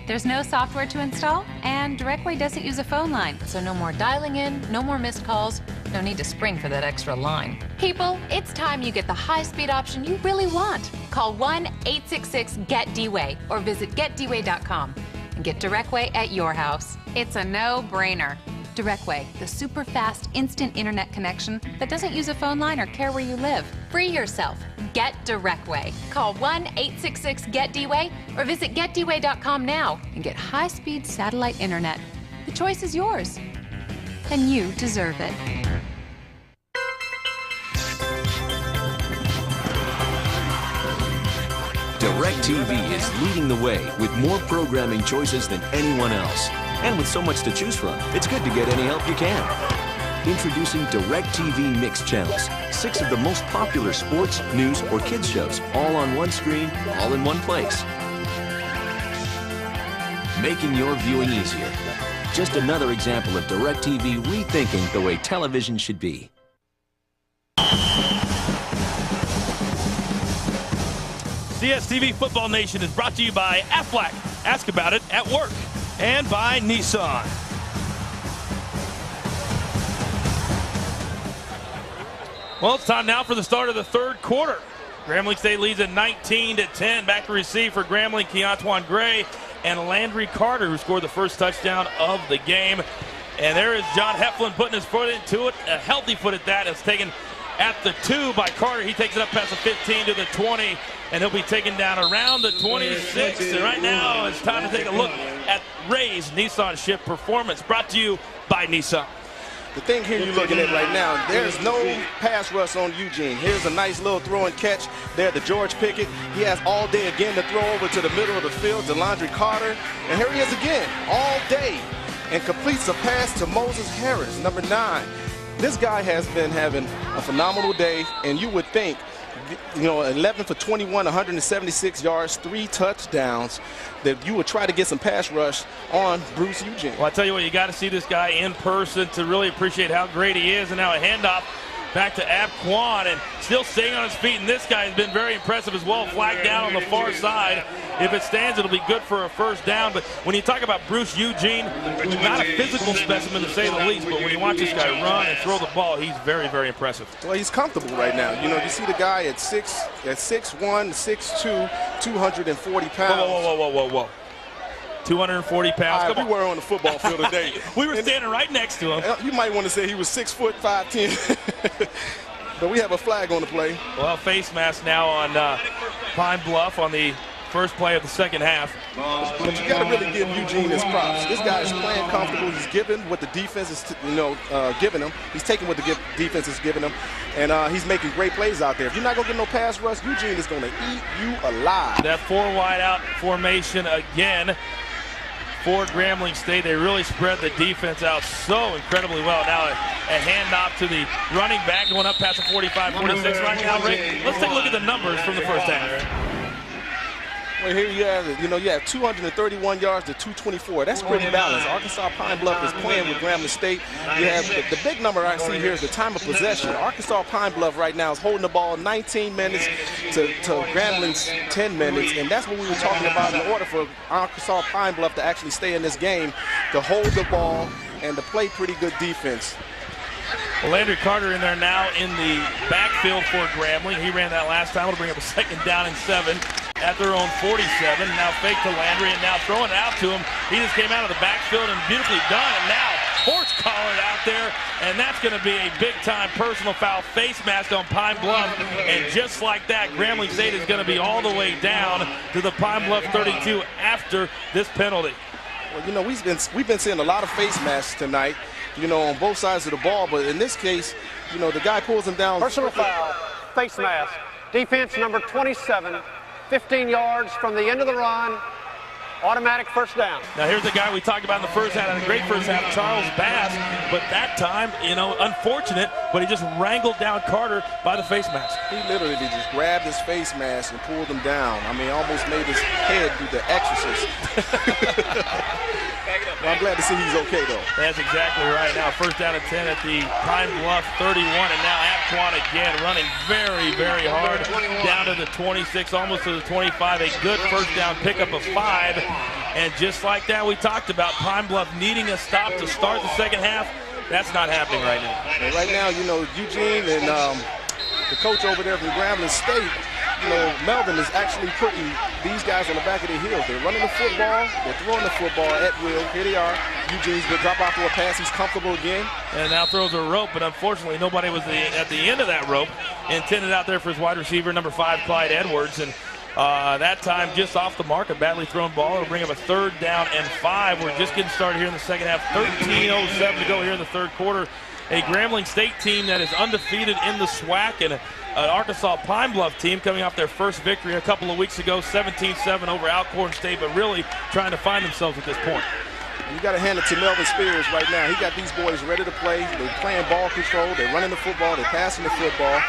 There's no software to install, and Directway doesn't use a phone line, so no more dialing in, no more missed calls, no need to spring for that extra line. People, it's time you get the high-speed option you really want. Call 1-866-GET-DWAY or visit getdway.com and get Directway at your house. It's a no-brainer. Directway, the super fast instant internet connection that doesn't use a phone line or care where you live. Free yourself. Get Directway. Call 1-866-GET-DWAY or visit getdway.com now and get high-speed satellite internet. The choice is yours, and you deserve it. DirecTV is leading the way with more programming choices than anyone else. And with so much to choose from, it's good to get any help you can. Introducing DirecTV Mixed Channels. 6 of the most popular sports, news, or kids shows, all on one screen, all in one place. Making your viewing easier. Just another example of DirecTV rethinking the way television should be. CSTV Football Nation is brought to you by SWAC. Ask about it at work. And by Nissan. Well, it's time now for the start of the third quarter. Grambling State leads at 19-10. Back to receive for Grambling, Keontuan Gray and Landry Carter, who scored the first touchdown of the game. And there is John Heflin putting his foot into it. A healthy foot at that. It's taken at the 2 by Carter. He takes it up past the 15 to the 20. And he'll be taken down around the 26. And right now, it's time to take a look at Ray's Nissan Shift Performance, brought to you by Nissan. The thing here you're looking at right now, there's no pass rush on Eugene. Here's a nice little throw and catch there to George Pickett. He has all day again to throw over to the middle of the field to Landry Carter. And here he is again, all day, and completes a pass to Moses Harris, number 9. This guy has been having a phenomenal day, and you would think, you know, 11 for 21, 176 yards, 3 touchdowns, that you would try to get some pass rush on Bruce Eugene. Well, I tell you what, you got to see this guy in person to really appreciate how great he is. And now a handoff back to Ab Quan, and still staying on his feet. And this guy has been very impressive as well. Flag down on the far side. If it stands, it'll be good for a first down. But when you talk about Bruce Eugene, who's not a physical specimen to say the least, but when you watch this guy run and throw the ball, he's very, very impressive. Well, he's comfortable right now. You know, you see the guy at 6'1", 6'2", 240 pounds. Whoa. 240 pounds. We were on the football field today. We were standing right next to him. You might want to say he was 6 foot 5'10". But we have a flag on the play. Well, face mask now on Pine-Bluff on the first play of the second half. But you got to really give Eugene his props. This guy is playing comfortable. He's given what the defense is, giving him. He's taking what the defense is giving him, and he's making great plays out there. If you're not going to get no pass rush, Eugene is going to eat you alive. That 4 wide out formation again for Grambling State. They really spread the defense out so incredibly well. Now a handoff to the running back going up past the 45, 46 right now. Ray, let's take a look at the numbers from the first half. Well, here you have it. You know, you have 231 yards to 224. That's pretty balanced. Arkansas Pine-Bluff is playing with Grambling State. You have the big number I see here is the time of possession. Arkansas Pine-Bluff right now is holding the ball 19 minutes to Grambling's 10 minutes, and that's what we were talking about in order for Arkansas Pine-Bluff to actually stay in this game, to hold the ball and to play pretty good defense. Well, Landry Carter in there now in the backfield for Grambling. He ran that last time. It'll bring up a 2nd down and 7 at their own 47. Now fake to Landry, and now throwing it out to him. He just came out of the backfield and beautifully done. And now horse collared out there, and that's going to be a big-time personal foul, face mask on Pine-Bluff. And just like that, Grambling State is going to be all the way down to the Pine-Bluff 32 after this penalty. Well, you know, we've been seeing a lot of face masks tonight, you know, on both sides of the ball. But in this case, you know, the guy pulls him down. Personal foul, face mask. Defense number 27, 15 yards from the end of the run. Automatic first down. Now here's the guy we talked about in the first half, had a great first half, Charles Bass, but that time, you know, unfortunate, but he just wrangled down Carter by the face mask. He literally just grabbed his face mask and pulled him down. I mean, almost made his head do the exorcist. Well, I'm glad to see he's okay, though. That's exactly right. Now first down and 10 at the Pine-Bluff 31, and now Apquan again running very, very hard down to the 26, almost to the 25. A good first down pickup of 5. And just like that, we talked about Pine-Bluff needing a stop to start the second half. That's not happening right now. And right now, you know, Eugene and the coach over there from Grambling State, you know, Melvin is actually putting these guys on the back of their heels. They're running the football, they're throwing the football at will. Here they are. Eugene's going to drop off for a pass. He's comfortable again. And now throws a rope, but unfortunately nobody was at the end of that rope. Intended out there for his wide receiver, number 5, Clyde Edwards. And that time just off the mark, a badly thrown ball. It'll bring up a 3rd down and 5. We're just getting started here in the second half. 13:07 to go here in the third quarter. A Grambling State team that is undefeated in the SWAC, and an Arkansas Pine-Bluff team coming off their first victory a couple of weeks ago, 17-7 over Alcorn State, but really trying to find themselves at this point. You got to hand it to Melvin Spears right now. He got these boys ready to play. They're playing ball control. They're running the football. They're passing the football.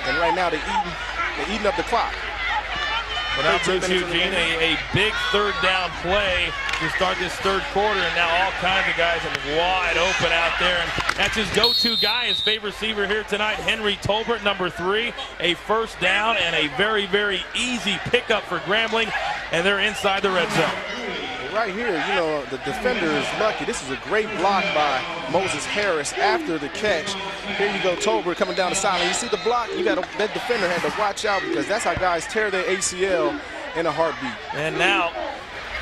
And right now they're eating up the clock. But now Bruce Eugene, a big 3rd down play to start this third quarter, and now all kinds of guys are wide open out there. And that's his go-to guy, his favorite receiver here tonight, Henry Tolbert, number 3. A 1st down and a very, very easy pickup for Grambling, and they're inside the red zone. Right here, you know, the defender is lucky. This is a great block by Moses Harris after the catch. Here you go, Tolbert coming down the sideline. You see the block? That defender had to watch out, because that's how guys tear their ACL in a heartbeat. And now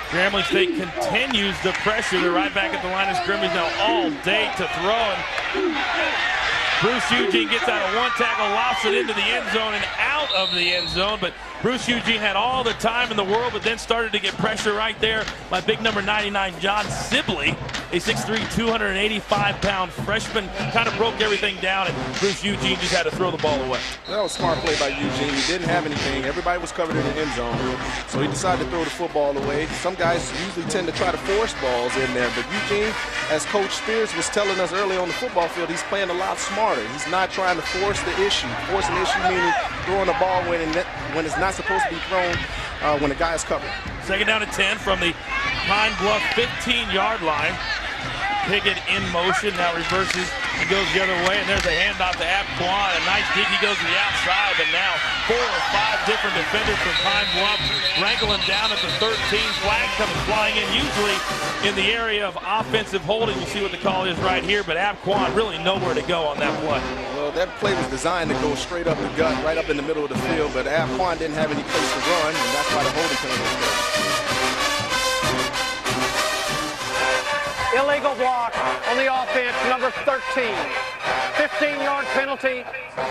Grambling State continues the pressure. They're right back at the line of scrimmage now all day to throw. And Bruce Eugene gets out of one tackle, lofts it into the end zone and out of the end zone. But Bruce Eugene had all the time in the world, but then started to get pressure right there by big number 99, John Sibley, a 6'3", 285-pound freshman. Kind of broke everything down, and Bruce Eugene just had to throw the ball away. That was a smart play by Eugene. He didn't have anything. Everybody was covered in the end zone, so he decided to throw the football away. Some guys usually tend to try to force balls in there, but Eugene, as Coach Spears was telling us earlier on the football field, he's playing a lot smarter. He's not trying to force the issue. Force an issue meaning throwing the ball when it's not supposed to be thrown when the guy is covered. 2nd down and 10 from the Pine-Bluff 15-yard line. Pickett in motion, now reverses and goes the other way, and there's a handoff to Apquan. A nice dig, he goes to the outside, but now 4 or 5 different defenders from Pine-Bluff wrangle him down at the 13. Flag comes flying in, usually in the area of offensive holding. We'll see what the call is right here, but Apquan really nowhere to go on that play. Well, that play was designed to go straight up the gut, right up in the middle of the field, but Apquan didn't have any place to run, and that's why the holding penalty was there. Illegal block on the offense, number 13. 15-yard penalty,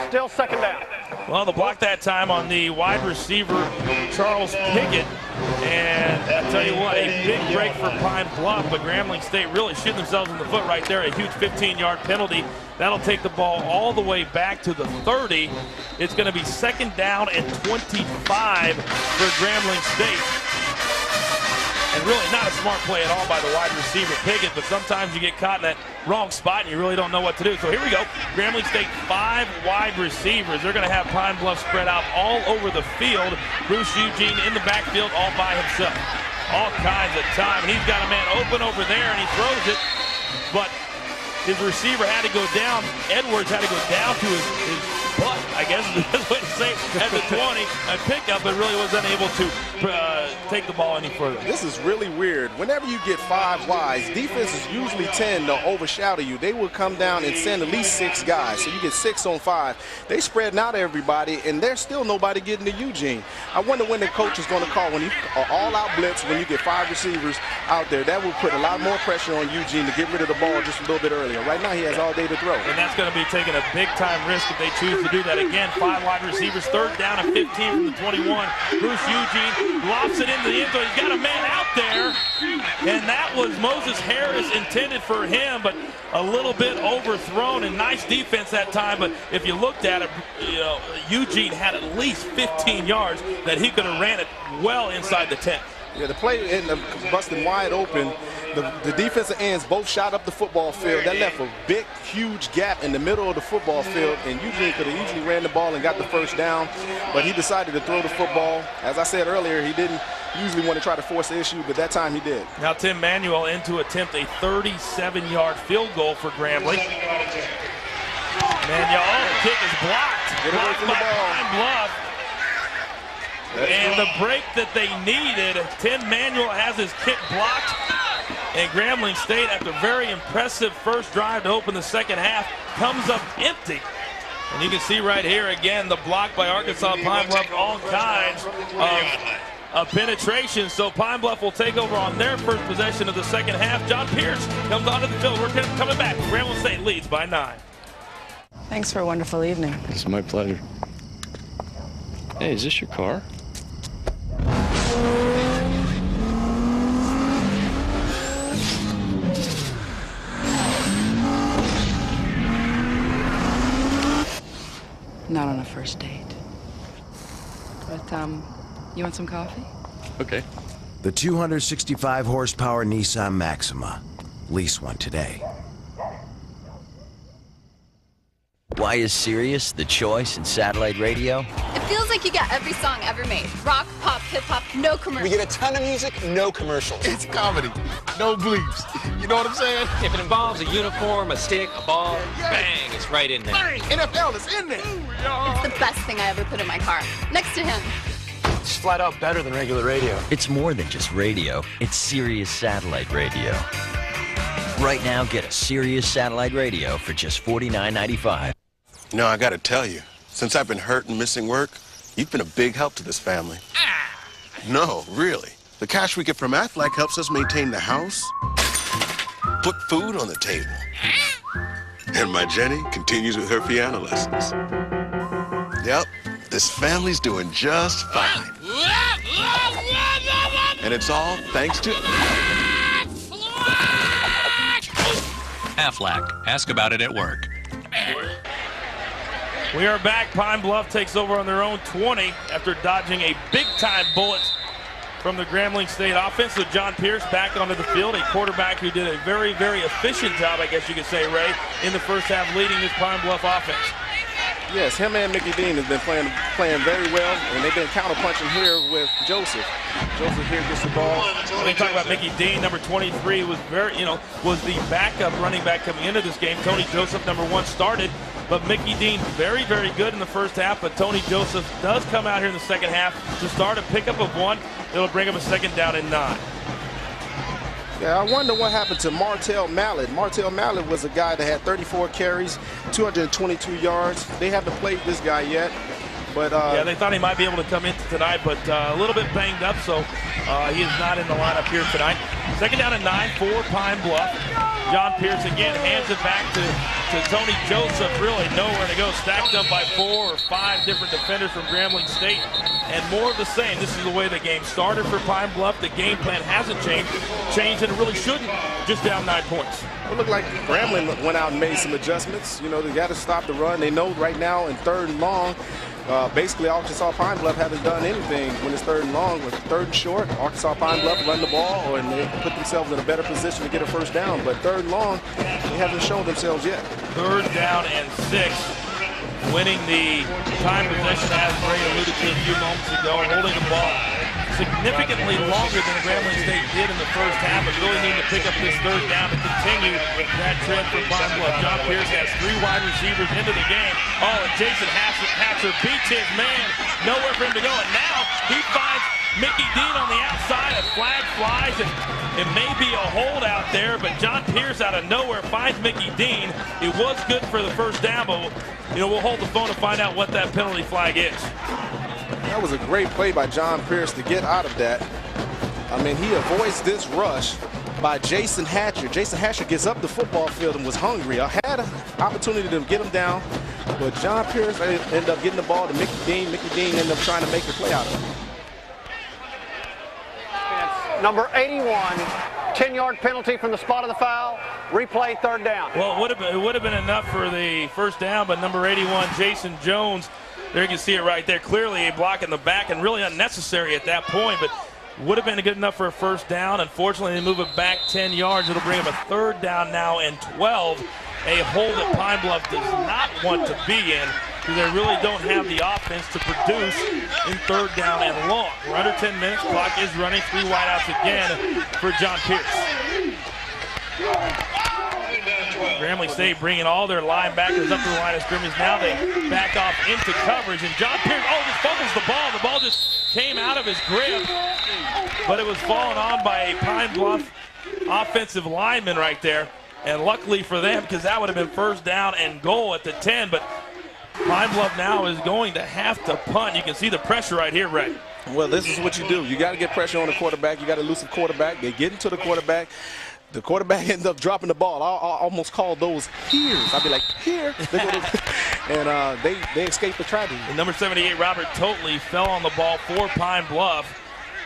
still 2nd down. Well, the block that time on the wide receiver, Charles Pickett. And I tell you what, a big break for Pine-Bluff, but Grambling State really shooting themselves in the foot right there. A huge 15-yard penalty. That'll take the ball all the way back to the 30. It's going to be 2nd down and 25 for Grambling State. And really not a smart play at all by the wide receiver, Pickett, but sometimes you get caught in that wrong spot and you really don't know what to do. So here we go. Grambling State 5 wide receivers. They're going to have Pine-Bluff spread out all over the field. Bruce Eugene in the backfield all by himself. All kinds of time. And he's got a man open over there, and he throws it. But his receiver had to go down. Edwards had to go down to his butt, I guess is the best way to say it, at the 20. A pickup, but really was unable to take the ball any further. This is really weird. Whenever you get 5 wides, defenses usually tend to overshadow you. They will come down and send at least 6 guys, so you get 6 on 5. They spread out everybody, and there's still nobody getting to Eugene. I wonder when the coach is going to call, when you all-out blitz, when you get 5 receivers out there. That will put a lot more pressure on Eugene to get rid of the ball just a little bit earlier. Right now, he has all day to throw. And that's going to be taking a big-time risk if they choose to do that. Again, 5 wide receivers, 3rd down and 15 from the 21. Bruce Eugene lofts it into the end zone. He's got a man out there, and that was Moses Harris intended for him, but a little bit overthrown, and nice defense that time. But if you looked at it, you know, Eugene had at least 15 yards that he could have ran it well inside the 10. Yeah, the play ended up busting wide open. The defensive ends both shot up the football field. That left a big, huge gap in the middle of the football field, and Eugene could have easily ran the ball and got the 1st down, but he decided to throw the football. As I said earlier, he didn't usually want to try to force the issue, but that time he did. Now Tim Manuel in to attempt a 37-yard field goal for Grambling. Manuel, kick is blocked. Blocked by Pine-Bluff. And the break that they needed, Tim Manuel has his kick blocked. And Grambling State, after a very impressive first drive to open the second half, comes up empty. And you can see right here again the block by Arkansas Pine-Bluff, all kinds of penetration. So Pine-Bluff will take over on their first possession of the second half. John Pierce comes onto the field. We're coming back. Grambling State leads by 9. Thanks for a wonderful evening. It's my pleasure. Hey, is this your car? Not on a first date. But, you want some coffee? Okay. The 265 horsepower Nissan Maxima. Lease one today. Why is Sirius the choice in satellite radio? It feels like you got every song ever made. Rock, pop, hip-hop, no commercials. We get a ton of music, no commercials. It's comedy, no bleeps. You know what I'm saying? If it involves a uniform, a stick, a ball, bang, it's right in there. Bang, NFL is in there. It's the best thing I ever put in my car. Next to him. It's flat out better than regular radio. It's more than just radio. It's Sirius satellite radio. Right now, get a Sirius satellite radio for just $49.95. You know, I gotta tell you, since I've been hurt and missing work, you've been a big help to this family. No, really. The cash we get from Aflac helps us maintain the house, put food on the table. And my Jenny continues with her piano lessons. Yep, this family's doing just fine. And it's all thanks to Aflac. Ask about it at work. We are back. Pine-Bluff takes over on their own 20 after dodging a big-time bullet from the Grambling State offense. So John Pierce back onto the field, a quarterback who did a very, very efficient job, I guess you could say, Ray, in the first half leading this Pine-Bluff offense. Yes, him and Mickey Dean has been playing very well, and they've been counterpunching here with Joseph. Joseph here gets the ball. When we talk about Mickey Dean, number 23, was was the backup running back coming into this game. Tony Joseph, number 1, started, but Mickey Dean very, very good in the first half. But Tony Joseph does come out here in the second half to start a pickup of 1. It'll bring up a second down and 9. Yeah, I wonder what happened to Martell Mallett. Martell Mallett was a guy that had 34 carries, 222 yards. They haven't played this guy yet. But yeah, they thought he might be able to come in tonight, but a little bit banged up, so he is not in the lineup here tonight. Second down and 9 for Pine-Bluff. John Pierce again hands it back to Tony Joseph. Really nowhere to go. Stacked up by 4 or 5 different defenders from Grambling State. And more of the same. This is the way the game started for Pine-Bluff. The game plan hasn't changed, and it really shouldn't. Just down 9 points. It looked like Grambling went out and made some adjustments. You know, they got to stop the run. They know right now in 3rd and long, basically Arkansas Pine-Bluff haven't done anything when it's 3rd and long. With 3rd and short, Arkansas Pine-Bluff run the ball, and they put themselves in a better position to get a first down. But 3rd and long, they haven't shown themselves yet. 3rd down and 6. Winning the time possession, as Ray alluded to a few moments ago, holding the ball significantly longer than Grambling State did in the first half, but really need to pick up this 3rd down to continue that trend for Pine-Bluff. John Pierce has 3 wide receivers into the game. Oh, and Jason Hatcher beats his man. Nowhere for him to go, and now he finds Mickey Dean on the outside. A flag flies, and it may be a hold out there, but John Pierce out of nowhere finds Mickey Dean. It was good for the first down, but we'll hold the phone to find out what that penalty flag is. That was a great play by John Pierce to get out of that. I mean, he avoids this rush by Jason Hatcher. Jason Hatcher gets up the football field and was hungry. I had an opportunity to get him down, but John Pierce ended up getting the ball to Mickey Dean. Mickey Dean ended up trying to make the play out of it. Number 81, 10-yard penalty from the spot of the foul. Replay 3rd down. Well, it would have been enough for the first down, but number 81, Jason Jones, there you can see it right there. Clearly a block in the back and really unnecessary at that point, but would have been good enough for a first down. Unfortunately, they move it back 10 yards. It'll bring up a 3rd down now and 12. A hole that Pine-Bluff does not want to be in, because they really don't have the offense to produce in 3rd down and long. We're under 10 minutes. Clock is running. 3 wideouts again for John Pierce. Grambling State bringing all their linebackers up to the line of scrimmage. Now they back off into coverage, and John Pierce, just fumbles the ball. The ball just came out of his grip, but it was fallen on by a Pine-Bluff offensive lineman right there. And luckily for them, because that would have been 1st down and goal at the 10, but Pine-Bluff now is going to have to punt. You can see the pressure right here, Ray. Well, this is what you do. You got to get pressure on the quarterback. You got to lose the quarterback. They get into the quarterback. The quarterback ends up dropping the ball. I almost call those here's. I'd be like, here. And they escape the tragedy. And number 78, Robert Totley, fell on the ball for Pine-Bluff.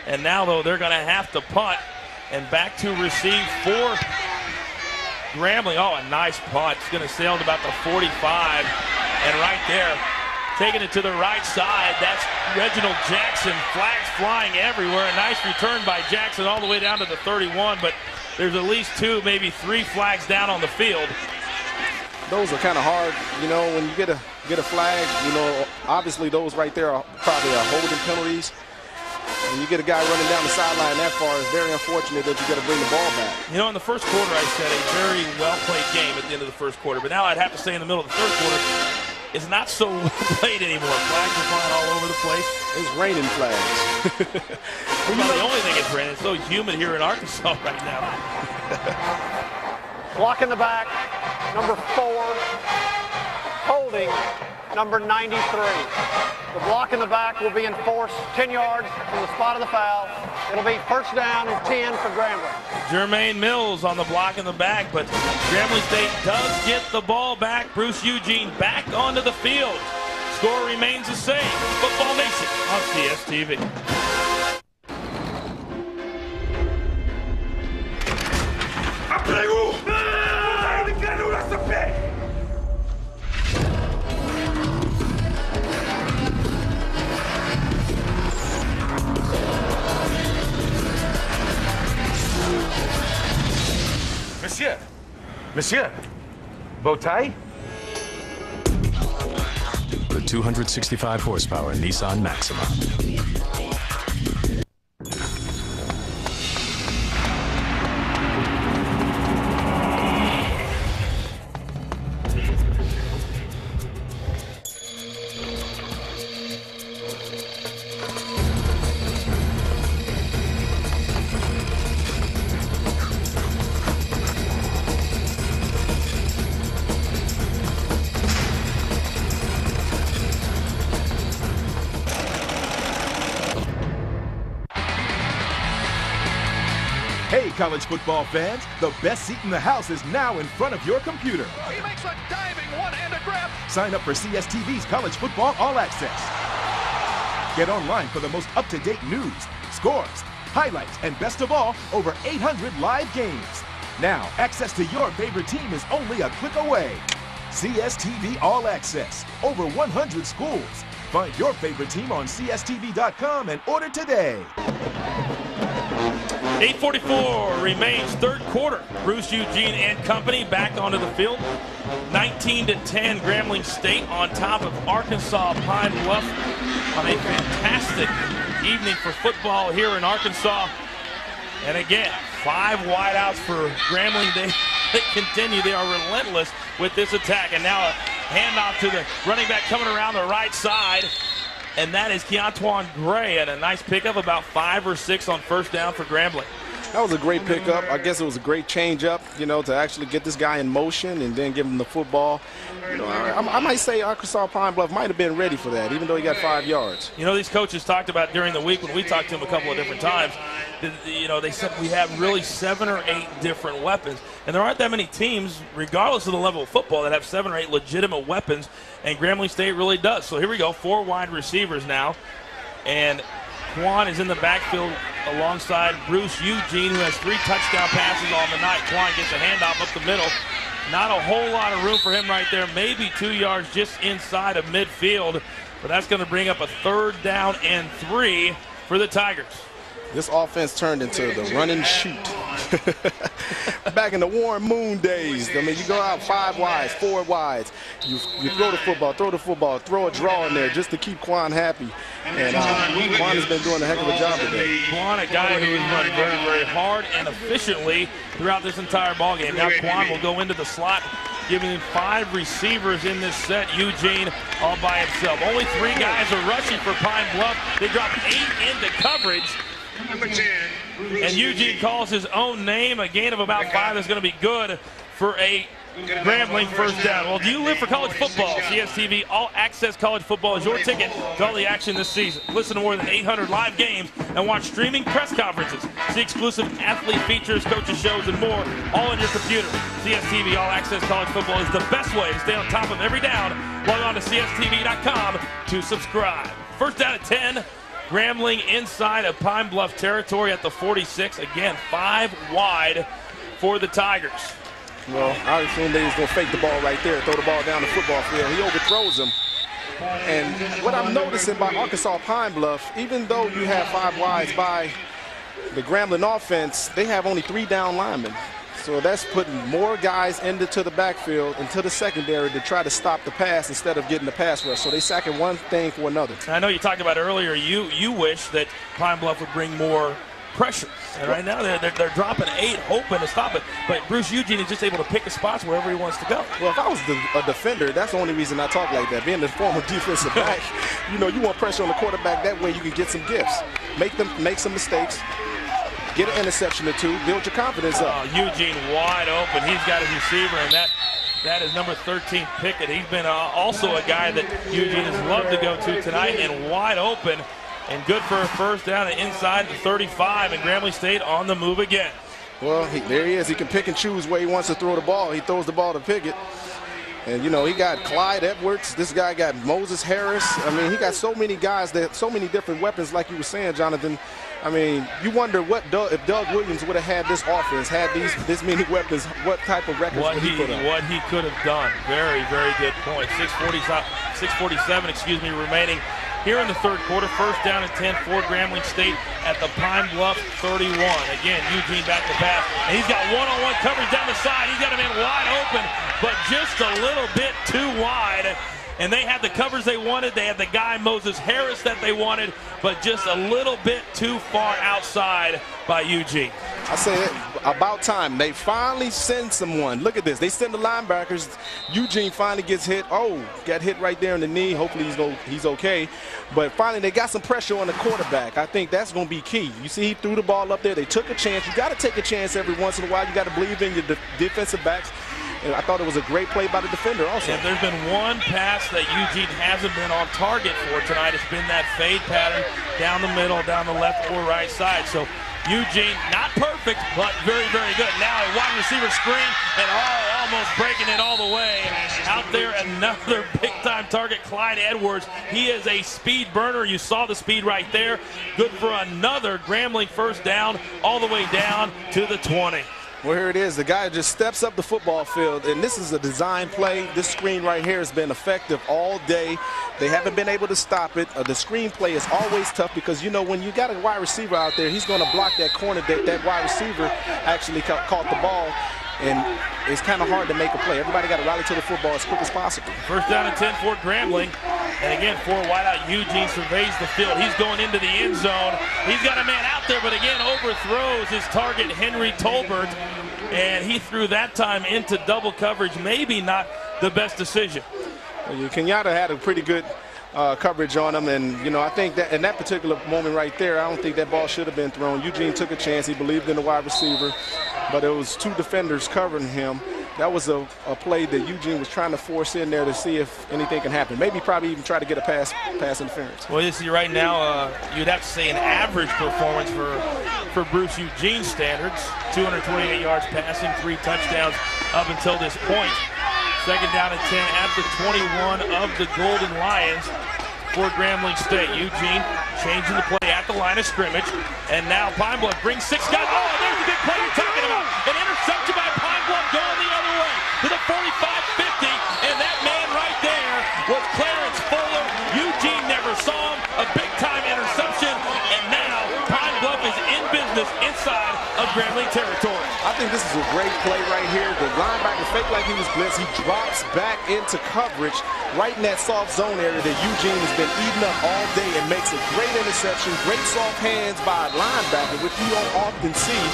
And now, though, they're going to have to punt. And back to receive for Grambling. Oh, a nice punt. It's going to sail to about the 45. And right there, taking it to the right side, that's Reginald Jackson. Flags flying everywhere. A nice return by Jackson all the way down to the 31. But there's at least 2, maybe 3 flags down on the field. Those are kind of hard, you know, when you get a flag, you know, obviously those right there are probably holding penalties. When you get a guy running down the sideline that far, it's very unfortunate that you got to bring the ball back. You know, in the first quarter, I said a very well-played game at the end of the first quarter. But now I'd have to say in the middle of the third quarter, it's not so played anymore. Flags are flying all over the place. It's raining flags. Well, the only thing it's raining. It's so humid here in Arkansas right now. Block in the back, number 4, holding number 93. The block in the back will be enforced 10 yards from the spot of the foul. It'll be first down and 10 for Grambling. Jermaine Mills on the block in the back, but Grambling State does get the ball back. Bruce Eugene back onto the field. Score remains the same. Football Nation on CSTV. Monsieur, bow tie? The 265 horsepower Nissan Maxima. Hey, college football fans, the best seat in the house is now in front of your computer. He makes a diving one-handed grab. Sign up for CSTV's College Football All Access. Get online for the most up-to-date news, scores, highlights, and best of all, over 800 live games. Now, access to your favorite team is only a click away. CSTV All Access, over 100 schools. Find your favorite team on CSTV.com and order today. 8:44 remains third quarter. Bruce Eugene and company back onto the field. 19-10 Grambling State on top of Arkansas Pine-Bluff on a fantastic evening for football here in Arkansas. And again, 5 wideouts for Grambling. They continue. They are relentless with this attack. And now a handoff to the running back coming around the right side. And that is Keontae Gray, and a nice pickup, about 5 or 6 on first down for Grambling. That was a great pickup. I guess it was a great change-up, you know, to actually get this guy in motion and then give him the football. You know, I might say Arkansas Pine-Bluff might have been ready for that, even though he got 5 yards. You know, these coaches talked about during the week when we talked to them a couple of different times, you know, they said we have really 7 or 8 different weapons. And there aren't that many teams, regardless of the level of football, that have 7 or 8 legitimate weapons, and Grambling State really does. So here we go, 4 wide receivers now. And Quan is in the backfield alongside Bruce Eugene, who has 3 touchdown passes on the night. Quan gets a handoff up the middle. Not a whole lot of room for him right there. Maybe 2 yards just inside of midfield. But that's going to bring up a 3rd down and 3 for the Tigers. This offense turned into the run and shoot. Back in the Warren Moon days, I mean, you go out 5 wides, 4 wides. You throw the football, throw a draw in there just to keep Quan happy. And Quan has been doing a heck of a job today. Quan, a guy who has run very, very hard and efficiently throughout this entire ballgame. Now Quan will go into the slot, giving him 5 receivers in this set. Eugene all by himself. Only 3 guys are rushing for Pine-Bluff. They drop 8 into coverage. And Eugene calls his own name. A gain of about 5 is going to be good for a Grambling first down. Well, do you live for college football? CSTV All Access College Football is your ticket to all the action this season. Listen to more than 800 live games and watch streaming press conferences. See exclusive athlete features, coaches shows, and more, all on your computer. CSTV All Access College Football is the best way to stay on top of every down. Log on to CSTV.com to subscribe. First down at 10. Grambling inside of Pine-Bluff territory at the 46. Again, 5 wide for the Tigers. Well, I assume they was going to fake the ball right there, throw the ball down the football field. He overthrows him. And what I'm noticing by Arkansas Pine-Bluff, even though you have 5 wides by the Grambling offense, they have only 3 down linemen. So that's putting more guys into the backfield, into the secondary to try to stop the pass instead of getting the pass rush. So they sacking one thing for another. I know you talked about earlier, you wish that Pine-Bluff would bring more pressure. And right now they're dropping 8, hoping to stop it. But Bruce Eugene is just able to pick the spots wherever he wants to go. Well, if I was a defender, that's the only reason I talk like that. Being the former defensive back, you know, you want pressure on the quarterback. That way you can get some gifts, make some mistakes, get an interception or 2, build your confidence up. Eugene wide open. He's got his receiver, and that is number 13, Pickett. He's been also a guy that Eugene has loved to go to tonight, and wide open. And good for a first down and inside the 35, and Grambling State on the move again. Well, there he is. He can pick and choose where he wants to throw the ball. He throws the ball to Pickett. And, you know, he got Clyde Edwards. This guy got Moses Harris. I mean, he got so many guys, so many different weapons, like you were saying, Jonathan. I mean, you wonder if Doug Williams would have had this offense, had this many weapons, what type of records would he put up? What he could have done. Very, very good point. 6:47 remaining here in the third quarter. First down and 10 for Grambling State at the Pine-Bluff 31. Again, Eugene back to pass, and he's got one-on-one coverage down the side. He's got a man wide open, but just a little bit too wide. And they had the covers they wanted. They had the guy, Moses Harris, that they wanted, but just a little bit too far outside by Eugene. I say about time. They finally send someone. Look at this. They send the linebackers. Eugene finally gets hit. Oh, got hit right there in the knee. Hopefully he's okay. But finally they got some pressure on the quarterback. I think that's going to be key. You see he threw the ball up there. They took a chance. You got to take a chance every once in a while. You got to believe in your defensive backs. And I thought it was a great play by the defender also. If there's been one pass that Eugene hasn't been on target for tonight, it's been that fade pattern down the middle, down the left or right side. So Eugene, not perfect, but very, very good. Now a wide receiver screen, and almost breaking it all the way. Out there, another big-time target, Clyde Edwards. He is a speed burner. You saw the speed right there. Good for another Grambling first down, all the way down to the 20. Well, here it is. The guy just steps up the football field, and this is a design play. This screen right here has been effective all day. They haven't been able to stop it. The screen play is always tough because, you know, when you got a wide receiver out there, he's going to block that corner that wide receiver actually caught the ball, and it's kind of hard to make a play. Everybody got to rally to the football as quick as possible. First down and 10 for Grambling. And again, 4 wide out. Eugene surveys the field. He's going into the end zone. He's got a man out there, but again, overthrows his target, Henry Tolbert. And he threw that time into double coverage. Maybe not the best decision. Well, Kenyatta had a pretty good coverage on him, and you know, I think that in that particular moment right there, I don't think that ball should have been thrown. Eugene took a chance. He believed in the wide receiver, but it was 2 defenders covering him. That was a play that Eugene was trying to force in there to see if anything can happen. Maybe probably even try to get a pass interference. Well, you see right now, you'd have to say an average performance for Bruce Eugene's standards. 228 yards passing, 3 touchdowns up until this point. Second down and 10 at the 21 of the Golden Lions for Grambling State. Eugene changing the play at the line of scrimmage. And now Pine-Bluff brings 6 guys. Oh, there's the big play you're talking about. An interception by Pine-Bluff going the other way to the 45-50. And that man right there was Clarence Fuller. Eugene never saw him. A big-time interception. And now Pine-Bluff is in business inside of Grambling territory. I think this is a great play right here. The linebacker faked like he was blitzed. He drops back into coverage right in that soft zone area that Eugene has been eating up all day and makes a great interception. Great soft hands by a linebacker, which you don't often see,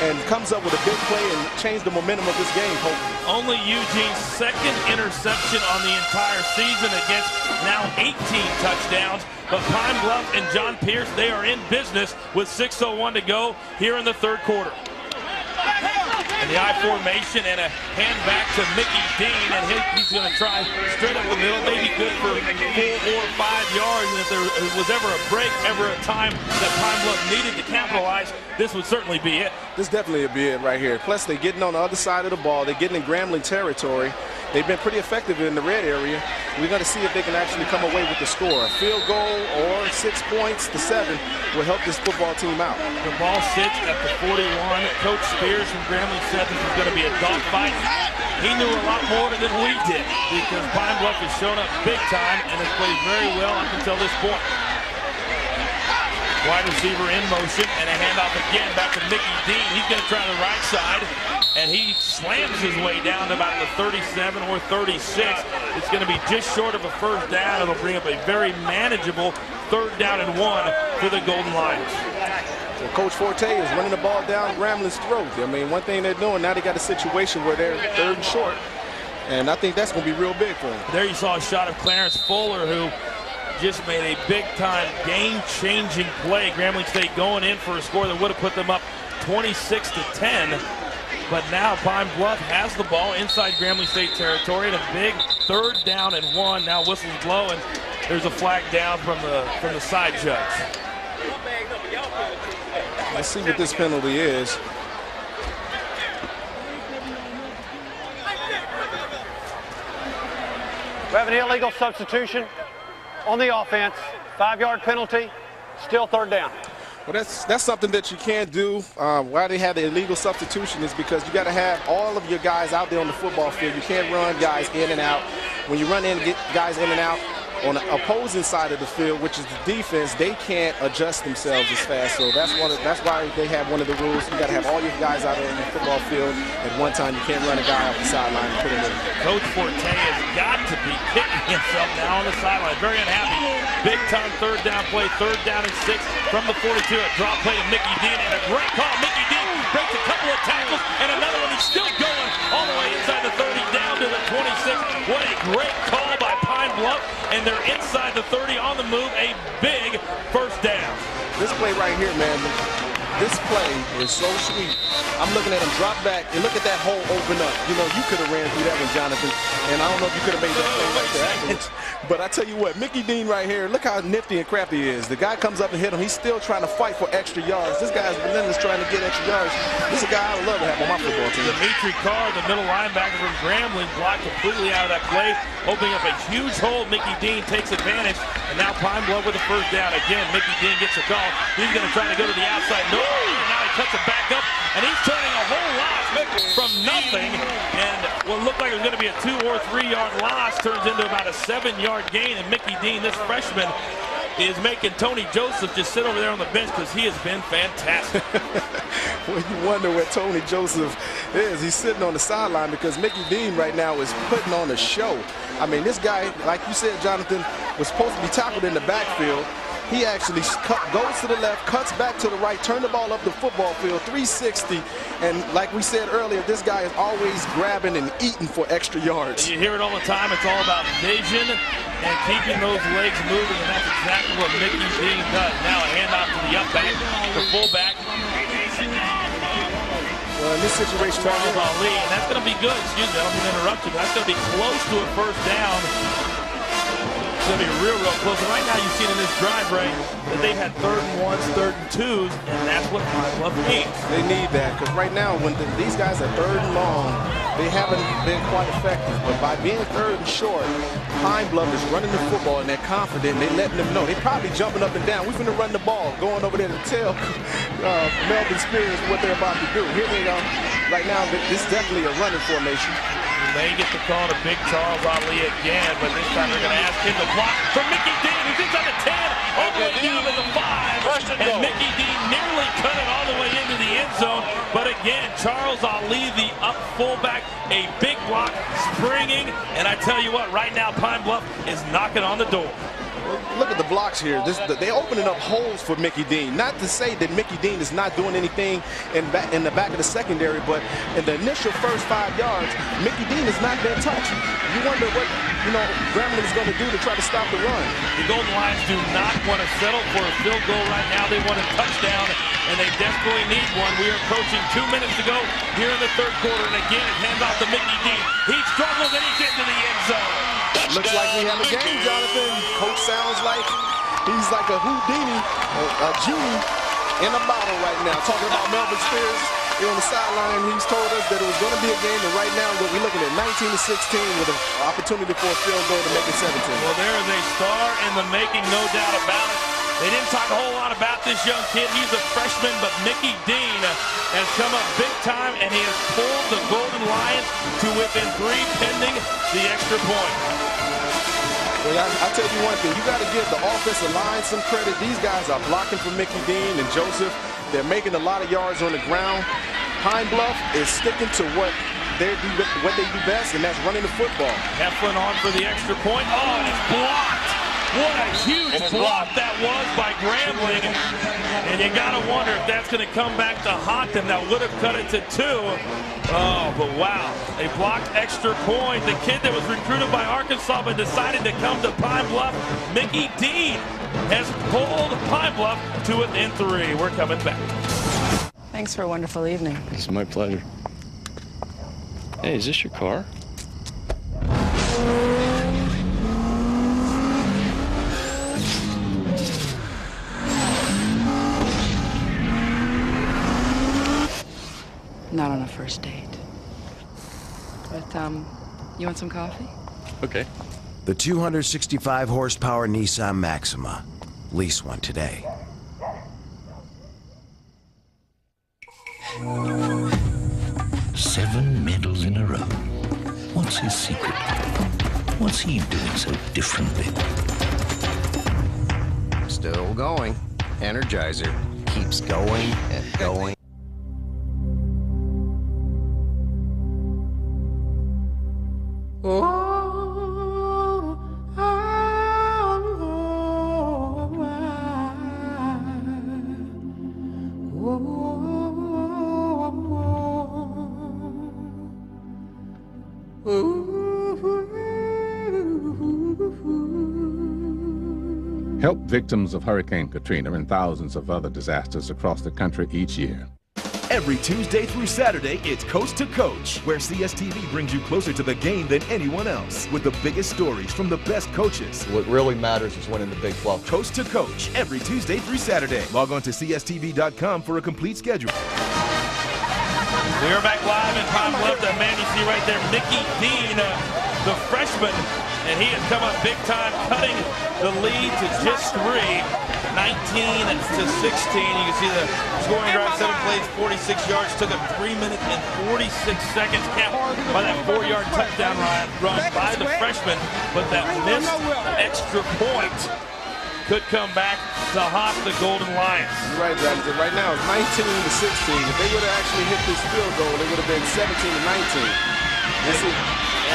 and comes up with a big play and change the momentum of this game, hopefully. Only Eugene's second interception on the entire season against now 18 touchdowns. But Pine-Bluff and John Pierce, they are in business with 6:01 to go here in the third quarter. And the I formation and a hand back to Mickey Dean, and he's going to try straight up the middle, maybe good for 4 or 5 yards. And if there was ever a break, ever a time that Pine-Bluff needed to capitalize, this would certainly be it. This definitely would be it right here. Plus, they're getting on the other side of the ball. They're getting in Grambling territory. They've been pretty effective in the red area. We're going to see if they can actually come away with the score. A field goal or 6 points to 7 will help this football team out. The ball sits at the 41. Coach Spears from Grambling said this is going to be a dogfight. He knew a lot more than we did because Pine-Bluff has shown up big time and has played very well up until this point. Wide receiver in motion and a handoff again back to Mickey Dean. He's going to try the right side, and he slams his way down to about the 37 or 36. It's going to be just short of a first down. It'll bring up a very manageable 3rd down and 1 for the Golden Lions. Well, Coach Forte is running the ball down Grambling's throat. I mean, one thing they're doing, now they got a situation where they're 3rd and short, and I think that's going to be real big for them. There you saw a shot of Clarence Fuller, who just made a big-time game-changing play. Grambling State going in for a score that would have put them up 26-10. But now Pine-Bluff has the ball inside Grambling State territory and a big 3rd down and 1. Now whistles blow, and there's a flag down from the side judge. Let's see what this penalty is. We have an illegal substitution on the offense. 5-yard penalty, still 3rd down. Well, that's something that you can't do. Why they have the illegal substitution is because you got to have all of your guys out there on the football field. You can't run guys in and out. When you run in and get guys in and out on the opposing side of the field, which is the defense, they can't adjust themselves as fast. So that's why they have one of the rules. You got to have all your guys out there on the football field at one time. You can't run a guy off the sideline and put him in. Coach Forte has got to be kicking himself now on the sideline. Very unhappy. Big time 3rd down play, 3rd down and 6 from the 42. A drop play to Mickey Dean and a great call. Mickey Dean breaks a couple of tackles and another one. He's still going all the way inside the 30 down to the 26. What a great call by Pine-Bluff, and they're inside the 30 on the move. A big 1st down. This play right here, man, this play is so sweet. I'm looking at him drop back and look at that hole open up. You know, you could have ran through that one, Jonathan, and I don't know if you could have made that play right there afterwards. But I tell you what, Mickey Dean right here, look how nifty and crafty he is. The guy comes up and hit him. He's still trying to fight for extra yards. This guy's relentless trying to get extra yards. This is a guy I would love to have on my football team. Dimitri Carr, the middle linebacker from Grambling, blocked completely out of that play, opening up a huge hole. Mickey Dean takes advantage, and now Pine-Bluff with a 1st down. Again, Mickey Dean gets a call. He's going to try to go to the outside. No, now he cuts it back up, and he's turning a whole lot from nothing, and what looked like it was going to be a 2 or 3 yard loss turns into about a 7-yard gain, and Mickey Dean, this freshman, is making Tony Joseph just sit over there on the bench because he has been fantastic. Well, you wonder where Tony Joseph is. He's sitting on the sideline because Mickey Dean right now is putting on a show. I mean, this guy, like you said, Jonathan, was supposed to be tackled in the backfield. He actually goes to the left, cuts back to the right, turn the ball up the football field, 360. And like we said earlier, this guy is always grabbing and eating for extra yards. You hear it all the time. It's all about vision and keeping those legs moving, and that's exactly what Mickey Dean does. Now a handoff to the up back, the fullback. Well, in this situation, Charles Ali, and that's going to be good. Excuse me, I don't mean to interrupt you, but that's going to be close to a 1st down. It's going to be real close. And right now you've seen in this drive, Ray, that they've had 3rd and 1s, 3rd and 2s, and that's what Pine-Bluff needs. They need that, because right now when these guys are 3rd and long, they haven't been quite effective. But by being 3rd and short, Pine-Bluff is running the football, and they're confident, and they're letting them know. They're probably jumping up and down. We're going to run the ball, going over there to tell Melvin Spears what they're about to do. Here they go. Right now, this is definitely a running formation. They get the call to Big Charles Ali again, but this time they're going to ask him to block for Mickey Dean, who's inside the 10, all the way down to the 5. And Mickey Dean nearly cut it all the way into the end zone. But again, Charles Ali, the up fullback, a big block, springing. And I tell you what, right now Pine-Bluff is knocking on the door. look at the blocks here. They're opening up holes for Mickey Dean. Not to say that Mickey Dean is not doing anything in the back of the secondary, but in the initial first 5 yards, Mickey Dean has not been touched. You wonder what, Grambling is going to do to try to stop the run. The Golden Lions do not want to settle for a field goal right now. They want a touchdown, and they desperately need one. We are approaching 2 minutes to go here in the third quarter, and again, it hands off to Mickey Dean. He struggles, and he gets to the end zone. Looks like we have a game, Jonathan. Coach sounds like he's like a Houdini, a genie in a bottle right now. Talking about Melvin Spears here on the sideline, he's told us that it was going to be a game, and right now we're looking at 19-16 with an opportunity for a field goal to make it 17. Well, there is a star in the making, no doubt about it. They didn't talk a whole lot about this young kid. He's a freshman, but Mickey Dean has come up big time, and he has pulled the Golden Lions to within 3 pending the extra point. Well, I'll tell you one thing. You got to give the offensive line some credit. These guys are blocking for Mickey Dean and Joseph. They're making a lot of yards on the ground. Pine-Bluff is sticking to what they do best, and that's running the football. Heflin on for the extra point. Oh, and it's blocked. What a huge block that was by Grambling. And you got to wonder if that's going to come back to haunt them. That would have cut it to 2. Oh, but wow. A blocked extra point. The kid that was recruited by Arkansas but decided to come to Pine-Bluff, Mickey Dean, has pulled Pine-Bluff to within 3. We're coming back. Thanks for a wonderful evening. It's my pleasure. Hey, is this your car? Not on a first date. But, you want some coffee? Okay. The 265 horsepower Nissan Maxima. Lease one today. Seven medals in a row. What's his secret? What's he doing so differently? Still going. Energizer keeps going and going. Help victims of Hurricane Katrina and thousands of other disasters across the country each year. Every Tuesday through Saturday, it's Coast to Coach, where CSTV brings you closer to the game than anyone else, with the biggest stories from the best coaches. What really matters is winning the Big 12. Coast to Coach, every Tuesday through Saturday. Log on to CSTV.com for a complete schedule. We are back live in Pine-Bluff. That man you see right there, Mickey Dean, the freshman, and he has come up big time, cutting the lead to just 3. 19-16. You can see the scoring drive, 7 plays, 46 yards. Took him 3 minutes and 46 seconds. Capped by that 4-yard touchdown run by the freshman. But that missed extra point could come back to haunt the Golden Lions. You're right, Jonathan. Right now it's 19-16. If they would have actually hit this field goal, it would have been 17-19.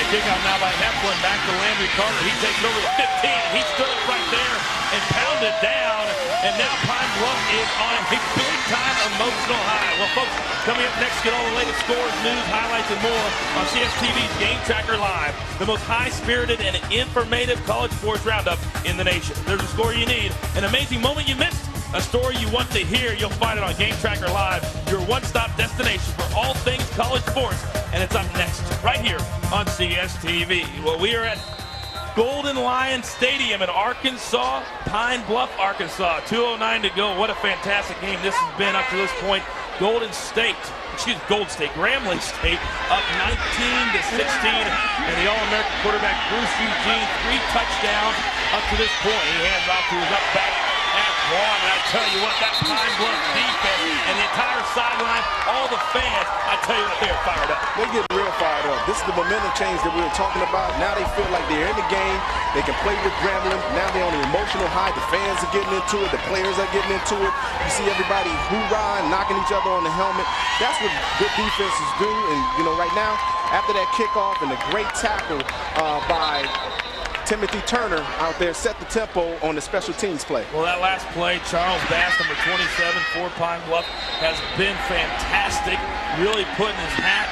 Kickoff now by Heflin, back to Landry Carter. He takes it over the 15. He stood up right there and pounded down. And now Pine-Bluff is on a big-time emotional high. Well, folks, coming up next, get all the latest scores, news, highlights, and more on CSTV's Game Tracker Live, the most high-spirited and informative college sports roundup in the nation. There's a score you need, an amazing moment you missed, a story you want to hear. You'll find it on Game Tracker Live, your one-stop destination for all things college sports. And it's up next, right here on CSTV. Well, we are at Golden Lion Stadium in Arkansas, Pine-Bluff, Arkansas. 2:09 to go. What a fantastic game this has been up to this point. Gold State, Grambling State, up 19-16. And the All-American quarterback, Bruce Eugene, 3 touchdowns up to this point. He hands off to his up back at Vaughn. And I tell you what, that Pine-Bluff defense and the entire sideline, all the fans, I tell you what, they're fired up. They're getting real fired up. This is the momentum change that we were talking about. Now they feel like they're in the game. They can play with Grambling. Now they're on an emotional high. The fans are getting into it. The players are getting into it. You see everybody hoorah, knocking each other on the helmet. That's what good defenses do. And, right now, after that kickoff and the great tackle by Timothy Turner out there set the tempo on the special teams play. Well, that last play, Charles Bass, number 27 for Pine Bluff, has been fantastic, really putting his head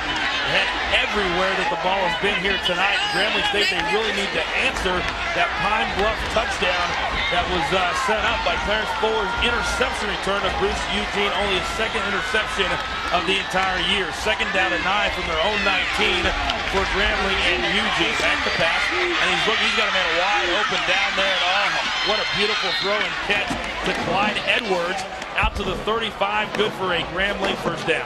everywhere that the ball has been here tonight. Grambling State, they really need to answer that Pine Bluff touchdown that was set up by Clarence Fuller's interception return of Bruce Eugene, only his second interception of the entire year. Second down and 9 from their own 19 for Grambling and Eugene. Back to pass, and he's got a man wide open down there. And what a beautiful throw and catch to Clyde Edwards out to the 35. Good for a Grambling first down.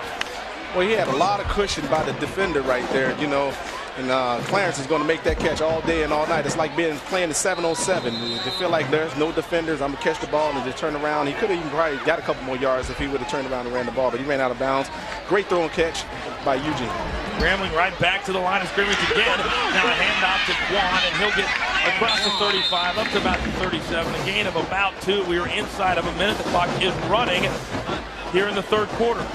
Well, he had a lot of cushion by the defender right there, you know, and Clarence is going to make that catch all day and all night. It's like playing the 7-on-7. They feel like there's no defenders. I'm going to catch the ball and just turn around. He could have even probably got a couple more yards if he would have turned around and ran the ball, but he ran out of bounds. Great throw and catch by Eugene. Grambling right back to the line of scrimmage again. Now a handoff to Quan, and he'll get across the 35 up to about the 37. A gain of about 2. We are inside of a minute. The clock is running here in the third quarter.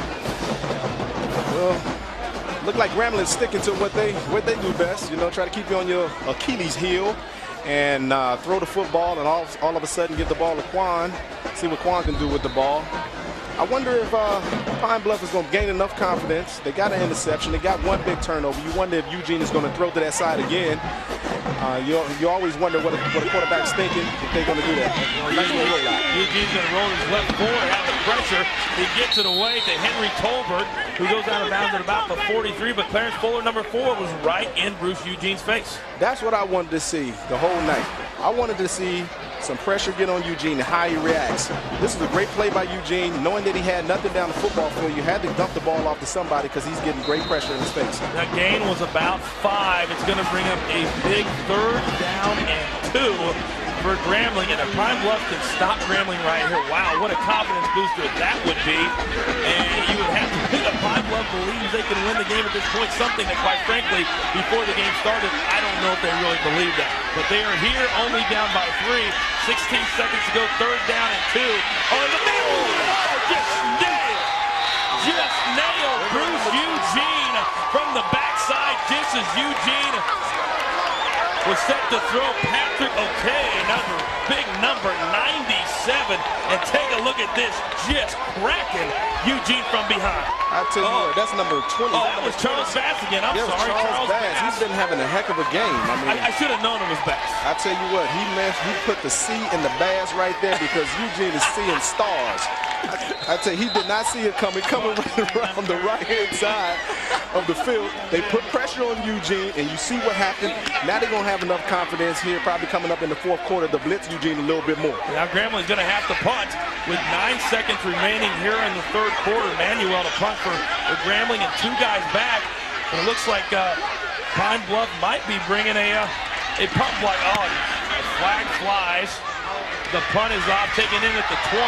Well, look like Grambling is sticking to what they do best. You know, try to keep you on your Achilles heel and throw the football, and all of a sudden give the ball to Quan. See what Quan can do with the ball. I wonder if Pine Bluff is going to gain enough confidence. They got an interception. They got one big turnover. You wonder if Eugene is going to throw to that side again. You always wonder what a quarterback's thinking if they're going to do that. Eugene's going to roll his left forward, have the pressure. He gets it away to Henry Tolbert, who goes out of bounds at about the 43, but Clarence Fuller, number 4, was right in Bruce Eugene's face. That's what I wanted to see the whole night. I wanted to see some pressure get on Eugene and how he reacts. This is a great play by Eugene, knowing that he had nothing down the football field. You had to dump the ball off to somebody because he's getting great pressure in his face. That gain was about 5. It's going to bring up a big third down and 2 for Grambling, and if Pine Bluff can stop Grambling right here, wow, what a confidence booster that would be. And you would have to think that Pine Bluff believes they can win the game at this point, something that, quite frankly, before the game started, I don't know if they really believe that. But they are here only down by 3. 16 seconds to go, third down and 2. Oh, in the middle! Oh, just nailed Bruce Eugene from the backside, just as Eugene was set to throw. Patrick O'Kay, another big number, 97. And take a look at this, just cracking Eugene from behind. I tell you what, that's number 20. Oh, that was Charles Bass again. I'm sorry, Charles Bass. He's been having a heck of a game. I should have known it was Bass. I tell you what, he put the C in the Bass right there because Eugene is seeing stars. I tell you, he did not see it coming right around the right-hand side of the field. They put pressure on Eugene, and you see what happened. Now they're going to have enough confidence here, probably coming up in the fourth quarter, to blitz Eugene a little bit more. Now Grambling's going to have to punt with 9 seconds remaining here in the third quarter. Manuel to punt for Grambling and 2 guys back. And it looks like Pine Bluff might be bringing a punt block. Oh, a flag flies. The punt is off, taken in at the 20.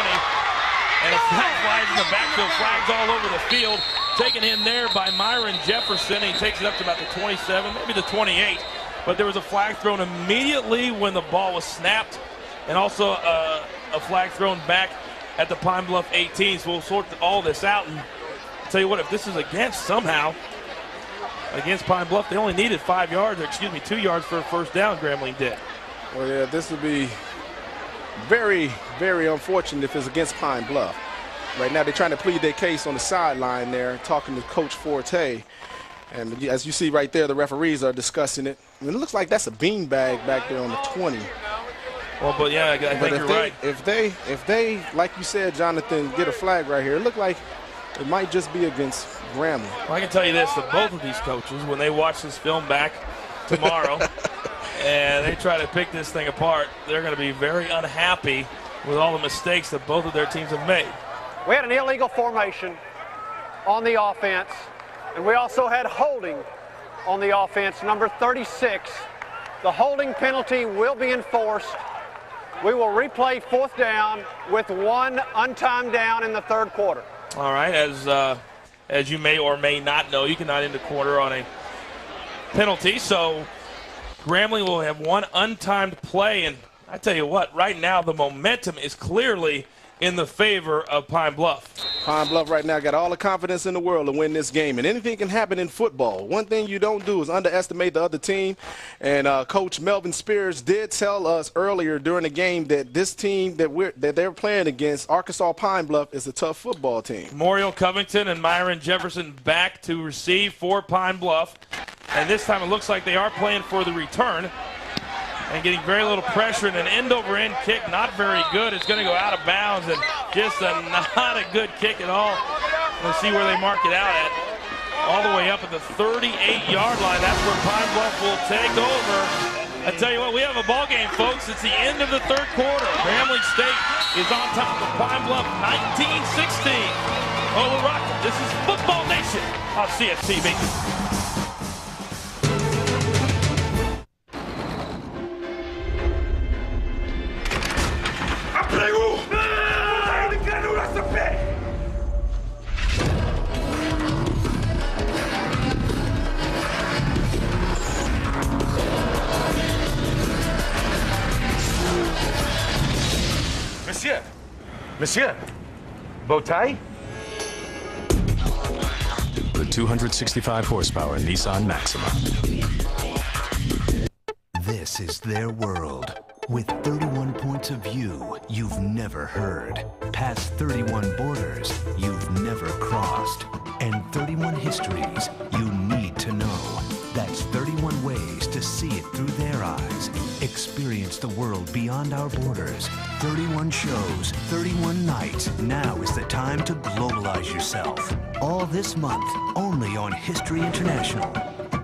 And a flag flies in the backfield, flags all over the field. Taken in there by Myron Jefferson. He takes it up to about the 27, maybe the 28. But there was a flag thrown immediately when the ball was snapped. And also a flag thrown back at the Pine Bluff 18. So we'll sort all this out. And I'll tell you what, if this is against against Pine Bluff, they only needed 5 yards, or excuse me, 2 yards for a first down, Grambling did. Well, yeah, this would be very, very unfortunate if it's against Pine Bluff. Right now, they're trying to plead their case on the sideline there, talking to Coach Forte. And as you see right there, the referees are discussing it. I mean, it looks like that's a beanbag back there on the 20. Well, but yeah, I think you're right. If they, like you said, Jonathan, get a flag right here, it looked like it might just be against Grambling. Well, I can tell you this, that both of these coaches, when they watch this film back tomorrow and they try to pick this thing apart, they're going to be very unhappy with all the mistakes that both of their teams have made. We had an illegal formation on the offense, and we also had holding on the offense, number 36. The holding penalty will be enforced. We will replay 4th down with 1 untimed down in the third quarter. All right, as you may or may not know, you cannot end the quarter on a penalty, so Grambling will have 1 untimed play, and I tell you what, right now the momentum is clearly in the favor of Pine Bluff. Pine-Bluff right now got all the confidence in the world to win this game, and anything can happen in football. One thing you don't do is underestimate the other team, and Coach Melvin Spears did tell us earlier during the game that this team that they're playing against, Arkansas Pine-Bluff, is a tough football team. Memorial Covington and Myron Jefferson back to receive for Pine-Bluff, and this time it looks like they are playing for the return. And getting very little pressure, and an end-over-end kick, not very good. It's going to go out of bounds, and just not a good kick at all. We'll see where they mark it out at. All the way up at the 38-yard line. That's where Pine-Bluff will take over. I tell you what, we have a ball game, folks. It's the end of the third quarter. Grambling State is on top of Pine-Bluff 19-16. Oh, we're rocking. This is Football Nation on CSTV. Monsieur, bow tie? The 265 horsepower Nissan Maxima. This is their world. With 31 points of view you've never heard, past 31 borders you've never crossed, and 31 histories you need to know. That's 31 ways to see it through their eyes. Experience the world beyond our borders. 31 shows, 31 nights. Now is the time to globalize yourself. All this month, only on History International.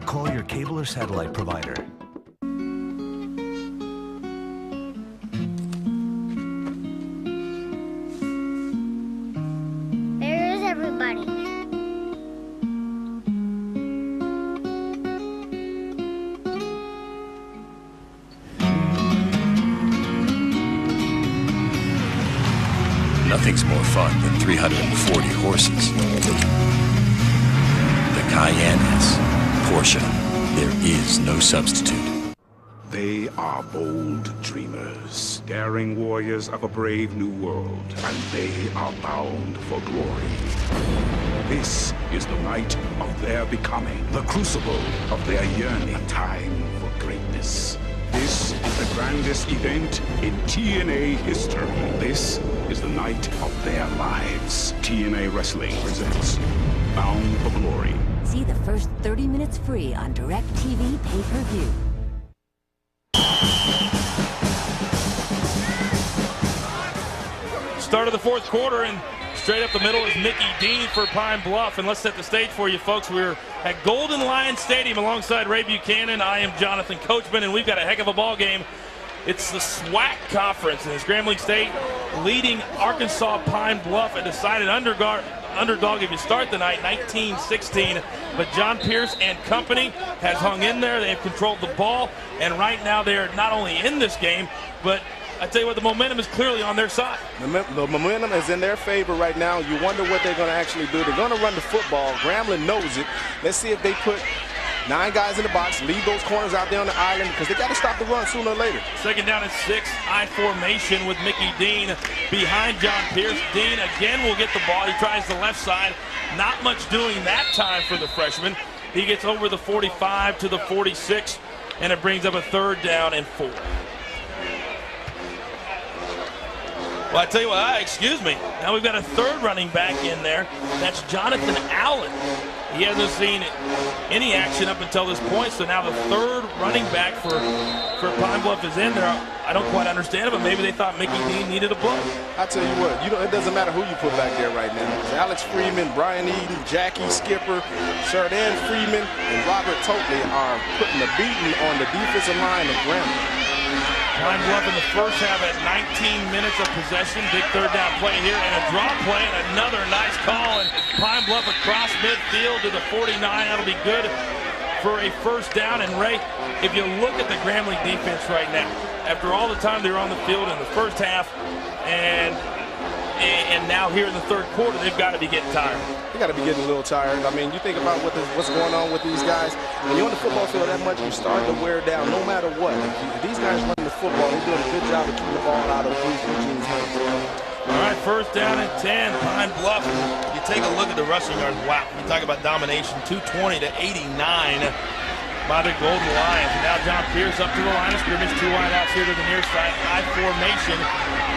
Call your cable or satellite provider. There is everybody. Nothing's more fun than 340 horses. The Cayenne S. Porsche. There is no substitute. They are bold dreamers, daring warriors of a brave new world, and they are bound for glory. This is the night of their becoming, the crucible of their yearning, a time for greatness. This is the grandest event in TNA history. This is the night of their lives. TNA Wrestling presents Bound for Glory. See the first 30 minutes free on DirecTV pay-per-view. Start of the fourth quarter, and straight up the middle is Mickey Dean for Pine-Bluff. And let's set the stage for you, folks. We're at Golden Lion Stadium alongside Ray Buchanan. I am Jonathan Coachman, and we've got a heck of a ball game. It's the SWAC conference, and it's Grambling State leading Arkansas Pine-Bluff, a decided underdog if you start the night, 19-16. But John Pierce and company has hung in there. They have controlled the ball, and right now they're not only in this game, but I tell you what, the momentum is clearly on their side. The momentum is in their favor right now. You wonder what they're going to actually do. They're going to run the football. Grambling knows it. Let's see if they put 9 guys in the box, leave those corners out there on the island, because they got to stop the run sooner or later. Second down and 6, I formation with Mickey Dean behind John Pierce. Dean again will get the ball. He tries the left side. Not much doing that time for the freshman. He gets over the 45 to the 46, and it brings up a 3rd down and 4. Well, I tell you what, excuse me. Now we've got a 3rd running back in there. That's Jonathan Allen. He hasn't seen any action up until this point, so now the 3rd running back for Pine-Bluff is in there. I don't quite understand it, but maybe they thought Mickey Dean needed a blow. I tell you what, it doesn't matter who you put back there right now. It's Alex Freeman, Brian Eden, Jackie Skipper, Shardan Freeman, and Robert Totley are putting a beating on the defensive line of Grambling. Pine-Bluff in the first half at 19 minutes of possession. Big 3rd down play here and a draw play and another nice call. And Pine-Bluff across midfield to the 49. That'll be good for a 1st down. And Ray, if you look at the Grambling defense right now, after all the time they were on the field in the first half and now here in the 3rd quarter, they've got to be getting tired. They got to be getting a little tired. I mean, you think about what's going on with these guys. When you're on the football field that much, you start to wear down no matter what. These guys running the football, they're doing a good job of keeping the ball out of Bruce Eugene's hands. All right, first down and 10, Pine-Bluff. You take a look at the rushing yards. Wow, you talk about domination, 220 to 89 by the Golden Lions. And now John Pierce up to the line of scrimmage, 2 wideouts here to the near side. I formation,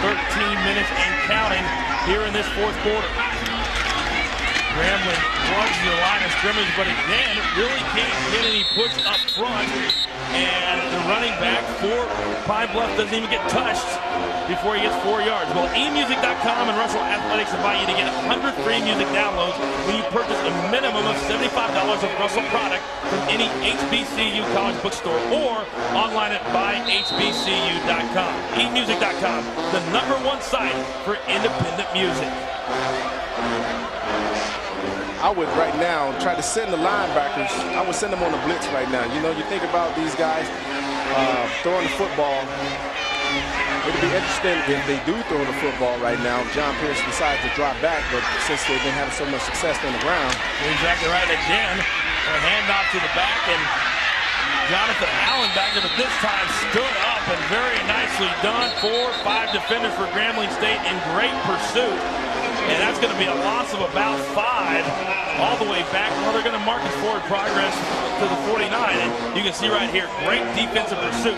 13 minutes and counting here in this fourth quarter. Grambling plugs the line of scrimmage, but again, really can't get any push up front. And the running back for Pine-Bluff doesn't even get touched before he gets 4 yards. Well, emusic.com and Russell Athletics invite you to get 100 free music downloads when you purchase a minimum of $75 of Russell product from any HBCU college bookstore or online at buyhbcu.com. emusic.com, the #1 site for independent music. I would right now try to send the linebackers. I would send them on a blitz right now. You know, you think about these guys throwing the football. It'd be interesting if they do throw the football right now. John Pierce decides to drop back, but since they've been having so much success on the ground. You're exactly right. Again, a handoff to the back, and Jonathan Allen back there, but this time stood up and very nicely done. 4-5 defenders for Grambling State in great pursuit. And that's going to be a loss of about 5 all the way back. Well, they're going to mark his forward progress to the 49. And you can see right here, great defensive pursuit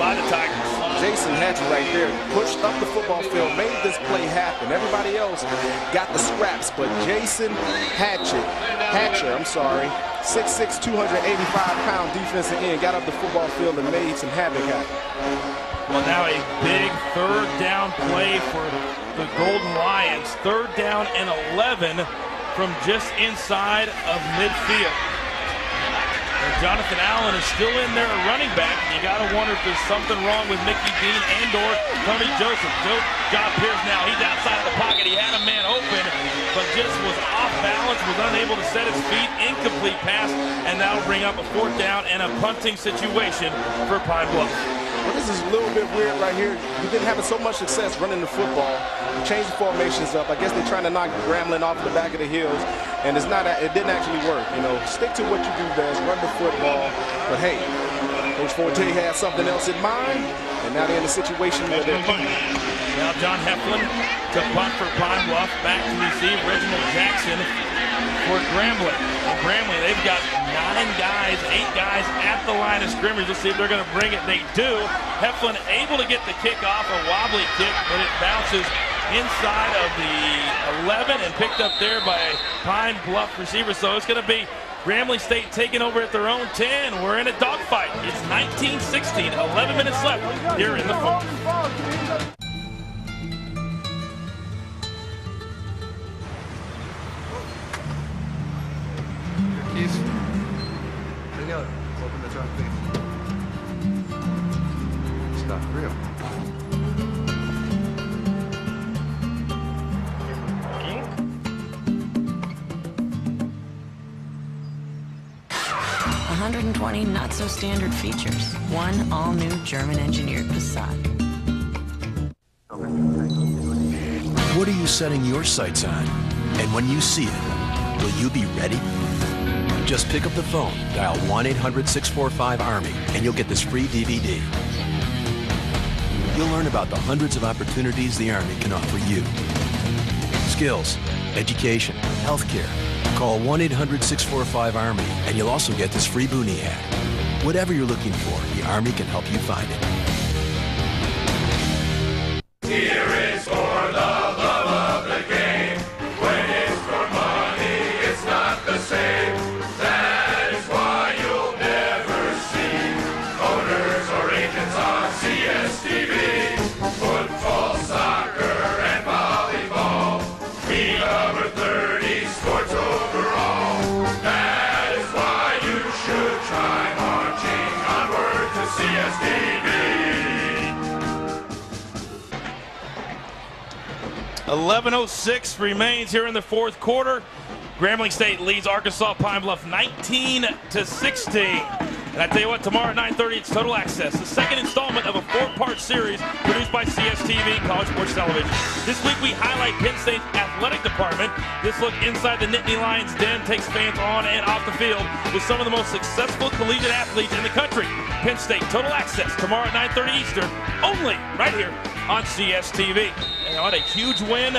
by the Tigers. Jason Hatcher right there pushed up the football field, made this play happen. Everybody else got the scraps, but Jason Hatcher, 6'6", 285-pound defensive end, got up the football field and made some havoc happen. Well, now a big third down play for the Golden Lions. 3rd down and 11 from just inside of midfield. And Jonathan Allen is still in there, a running back. And you got to wonder if there's something wrong with Mickey Dean and/or Tony Joseph. John Pierce now, he's outside of the pocket. He had a man open, but just was off balance, was unable to set his feet. Incomplete pass, and that'll bring up a 4th down and a punting situation for Pine-Bluff. Well, this is a little bit weird right here. We've been having so much success running the football. Change the formations up. I guess they're trying to knock Grambling off the back of the hills, and it didn't actually work. You know, stick to what you do best, run the football. But hey, Coach Forte has something else in mind, and now they're in a situation where they're punting. Now John Heflin to punt for Pine-Bluff. Back to receive Reginald Jackson for Grambling. And Grambling, they've got 8 guys at the line of scrimmage. Let's see if they're going to bring it. They do. Heflin able to get the kick off, a wobbly kick, but it bounces inside of the 11 and picked up there by a Pine-Bluff receiver. So it's going to be Grambling State taking over at their own 10. We're in a dogfight. It's 19-16, 11 minutes left here in the fourth. Keys. Bring out. Open the trunk, please. It's not real. $120 not-so-standard features. One all-new German-engineered Passat. What are you setting your sights on? And when you see it, will you be ready? Just pick up the phone, dial 1-800-645-ARMY, and you'll get this free DVD. You'll learn about the hundreds of opportunities the Army can offer you. Skills, education, healthcare. Call 1-800-645-ARMY, and you'll also get this free boonie hat. Whatever you're looking for, the Army can help you find it. Here is for the love of the game. When it's for money, it's not the same. That is why you'll never see owners or agents on CSTV. Football, soccer, and volleyball. We cover 30 sports overall. That is why you should try marching onward to CSTV. 11:06 remains here in the fourth quarter. Grambling State leads Arkansas Pine-Bluff 19-16. And I tell you what, tomorrow at 9:30, it's Total Access, the second installment of a 4-part series produced by CSTV College Sports Television. This week we highlight Penn State's athletic department. This look inside the Nittany Lions den takes fans on and off the field with some of the most successful collegiate athletes in the country. Penn State Total Access tomorrow at 9:30 Eastern, only right here on CSTV. know, had a huge win.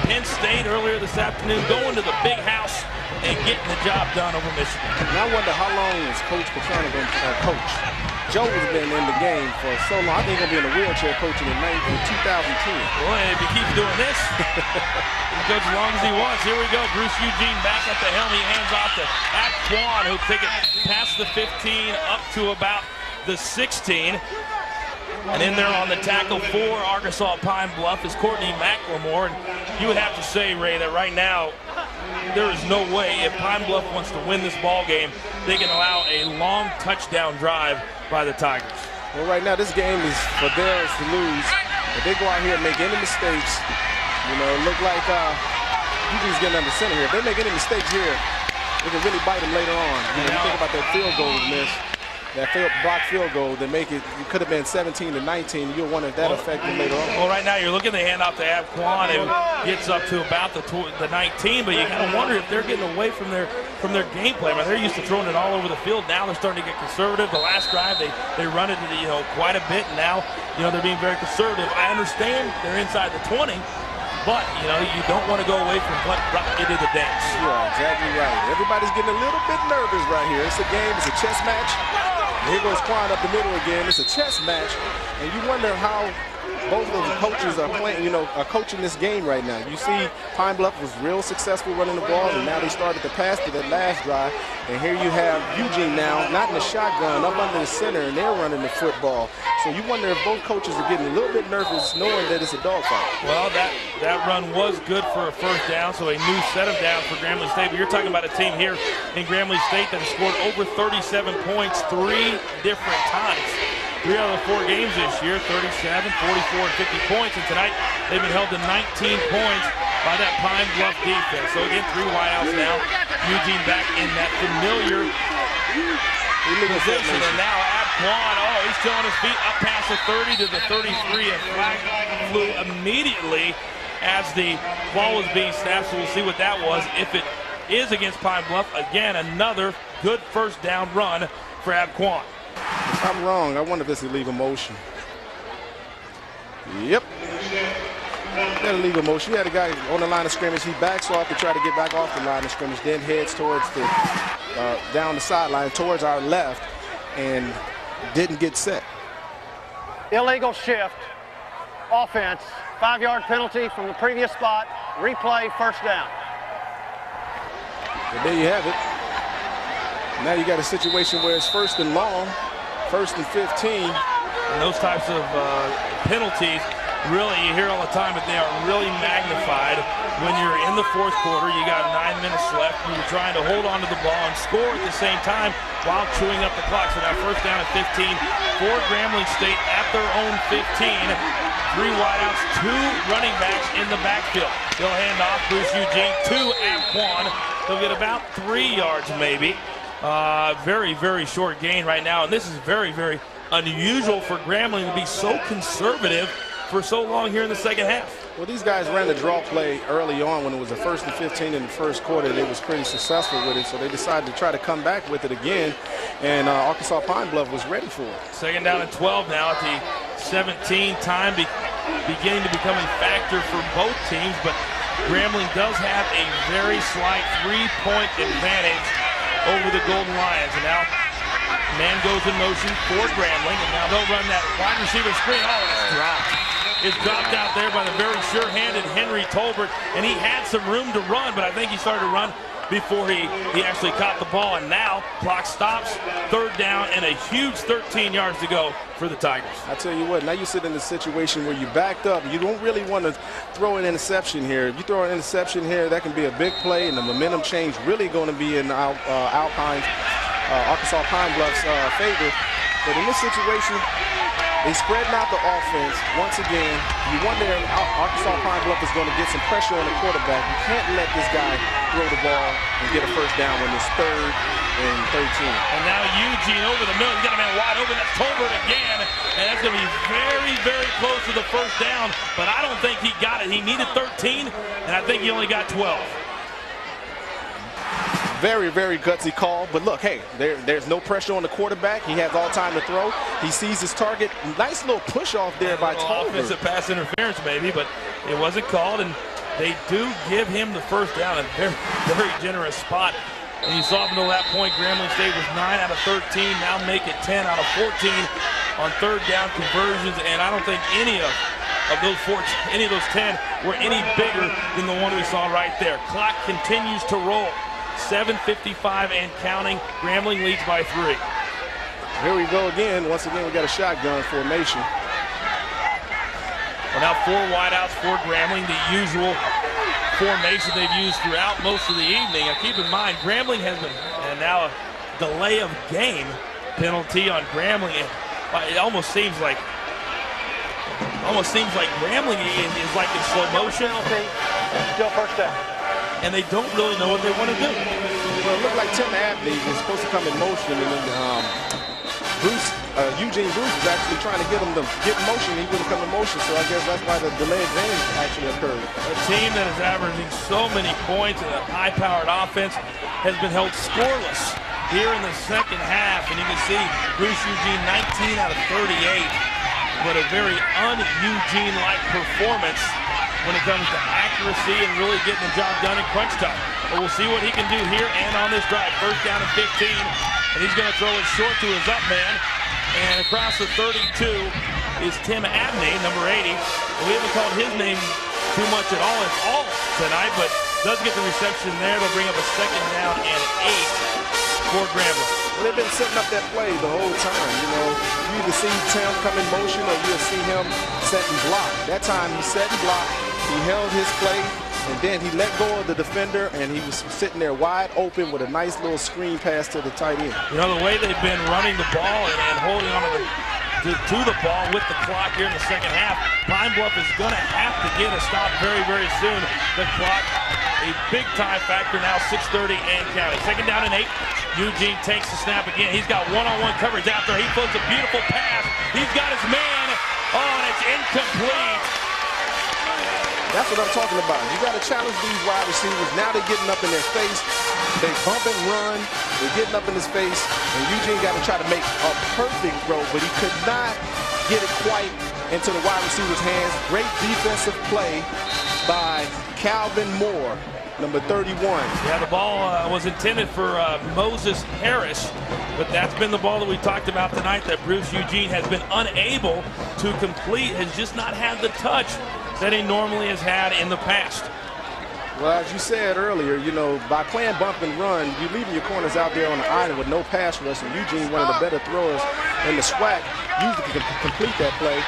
Penn State earlier this afternoon, going to the big house and getting the job done over Michigan. And I wonder how long is Coach Paterno going to coach? Joe has been in the game for so long. I think he's going to be in a wheelchair coaching in 2010. Well, if he keeps doing this, he goes as long as he wants. Here we go. Bruce Eugene back at the helm. He hands off to Quan, who'll take it past the 15 up to about the 16. And in there on the tackle for Arkansas Pine-Bluff is Courtney McLemore. And you would have to say, Ray, that right now there is no way if Pine-Bluff wants to win this ball game, they can allow a long touchdown drive by the Tigers. Well, right now this game is for theirs to lose. If they go out here and make any mistakes, you know, it look like Eugene's getting under center here. If they make any mistakes here, they can really bite them later on. You know, you think about that field goal miss. That block field goal that make it could have been 17-19. You'll wonder if that affected later on. Well, right now you're looking at the handoff to Quan, who gets up to about the 19, but you kind of wonder if they're getting away from their game plan. They're used to throwing it all over the field. Now they're starting to get conservative. The last drive they run it, you know, quite a bit, and now they're being very conservative. I understand they're inside the 20. But, you know, you don't want to go away from what brought you to the dance. Yeah, exactly right. Everybody's getting a little bit nervous right here. It's a game. It's a chess match. And here goes Quan up the middle again. It's a chess match. And you wonder how both of the coaches are playing, are coaching this game right now. You see Pine-Bluff was real successful running the ball, and now they started to pass to that last drive. And here you have Eugene now, not in the shotgun, up under the center, and they're running the football. So you wonder if both coaches are getting a little bit nervous knowing that it's a dogfight. Well, that run was good for a first down, so a new set of downs for Grambling State. But you're talking about a team here in Grambling State that has scored over 37 points 3 different times. 3 out of the 4 games this year, 37, 44, and 50 points. And tonight, they've been held to 19 points by that Pine-Bluff defense. So again, 3 wideouts now. Eugene back in that familiar position. And now Quan, he's still on his feet, up past the 30 to the 33. And flag flew immediately as the ball was being snapped. So we'll see what that was. If it is against Pine-Bluff, again, another good first down run for Quan. If I'm wrong, I wonder if this is illegal motion. Yep. That illegal motion. You had a guy on the line of scrimmage. He backs off to try to get back off the line of scrimmage, then heads towards the down the sideline towards our left and didn't get set. Illegal shift. Offense. 5-yard penalty from the previous spot. Replay, first down. And there you have it. Now you got a situation where it's first and long, 1st and 15. And those types of penalties, really, you hear all the time, but they are really magnified when you're in the 4th quarter. You got 9 minutes left. You're trying to hold on to the ball and score at the same time while chewing up the clock. So now first down at 15 for Grambling State at their own 15. 3 wideouts, 2 running backs in the backfield. They'll hand off Bruce Eugene to Quan. They'll get about 3 yards maybe. Very, very short gain right now. And this is very, very unusual for Grambling to be so conservative for so long here in the second half. Well, these guys ran the draw play early on when it was a 1st and 15 in the 1st quarter. They was pretty successful with it, so they decided to try to come back with it again, and Arkansas Pine-Bluff was ready for it. Second down and 12 now at the 17. Time beginning to become a factor for both teams, but Grambling does have a very slight 3-point advantage over the Golden Lions. And now man goes in motion for Grambling, and now they'll run that wide receiver screen. It's dropped. It's dropped out there by the very sure-handed Henry Tolbert, and he had some room to run, but I think he started to run before he actually caught the ball. And now clock stops, 3rd down, and a huge 13 yards to go for the Tigers. I tell you what, now you sit in a situation where you backed up. You don't really want to throw an interception here. If you throw an interception here, that can be a big play, and the momentum change really going to be in Alpine's, Arkansas Pine-Bluff's favor. But in this situation, they spreading out the offense. Once again, you wonder if Arkansas Pine-Bluff is going to get some pressure on the quarterback. You can't let this guy throw the ball and get a first down when it's 3rd and 13. And now Eugene over the middle. He's got a man wide open. That's Tolbert again. And that's going to be very, very close to the first down. But I don't think he got it. He needed 13, and I think he only got 12. Very, very gutsy call. But look, hey, there's no pressure on the quarterback. He has all time to throw. He sees his target. Nice little push off there by Tolbert. Offensive pass interference, maybe, but it wasn't called, and they do give him the first down. A very, very generous spot. And you saw up until that point, Grambling State was 9 out of 13. Now make it 10 out of 14 on third down conversions, and I don't think any of those 10 were any bigger than the one we saw right there. Clock continues to roll. 7:55 and counting. Grambling leads by 3. Here we go again. Once again, we got a shotgun formation. Well, now 4 wideouts for Grambling, the usual formation they've used throughout most of the evening. Now, keep in mind, Grambling has been, and now a delay of game penalty on Grambling. It almost seems like Grambling is like in slow motion. Still first down. And they don't really know what they want to do. Well, it looked like Tim Abney was supposed to come in motion, and then Eugene Bruce was actually trying to get him to get in motion. He wouldn't come in motion, so I guess that's why the delay of game actually occurred. A team that is averaging so many points and a high-powered offense has been held scoreless here in the second half, and you can see Bruce Eugene 19 out of 38, but a very un-Eugene-like performance when it comes to accuracy and really getting the job done in crunch time. But we'll see what he can do here and on this drive. First down and 15, and he's going to throw it short to his up man. And across the 32 is Tim Abney, number 80. We haven't called his name too much at all tonight, but does get the reception there. They'll bring up a second down and 8 for Grambling. Well, they've been setting up that play the whole time. You know, you either see Tim come in motion or you'll see him set and block. That time he set and blocked. He held his play, and then he let go of the defender, and he was sitting there wide open with a nice little screen pass to the tight end. You know, the way they've been running the ball and holding on to the ball with the clock here in the second half, Pine-Bluff is going to have to get a stop very, very soon. The clock, a big-time factor now, 6:30 and counting. Second down and 8. Eugene takes the snap again. He's got one-on-one coverage out there. He floats a beautiful pass. He's got his man. Oh, and it's incomplete. That's what I'm talking about. You got to challenge these wide receivers. Now they're getting up in their face. They bump and run. They're getting up in his face. And Eugene got to try to make a perfect throw, but he could not get it quite into the wide receiver's hands. Great defensive play by Calvin Moore, number 31. Yeah, the ball was intended for Moses Harris, but that's been the ball that we talked about tonight that Bruce Eugene has been unable to complete, has just not had the touch that he normally has had in the past. Well, as you said earlier, you know, by playing bump and run, you're leaving your corners out there on the island with no pass rush, and Eugene, one of the better throwers in the SWAC, usually can complete that play,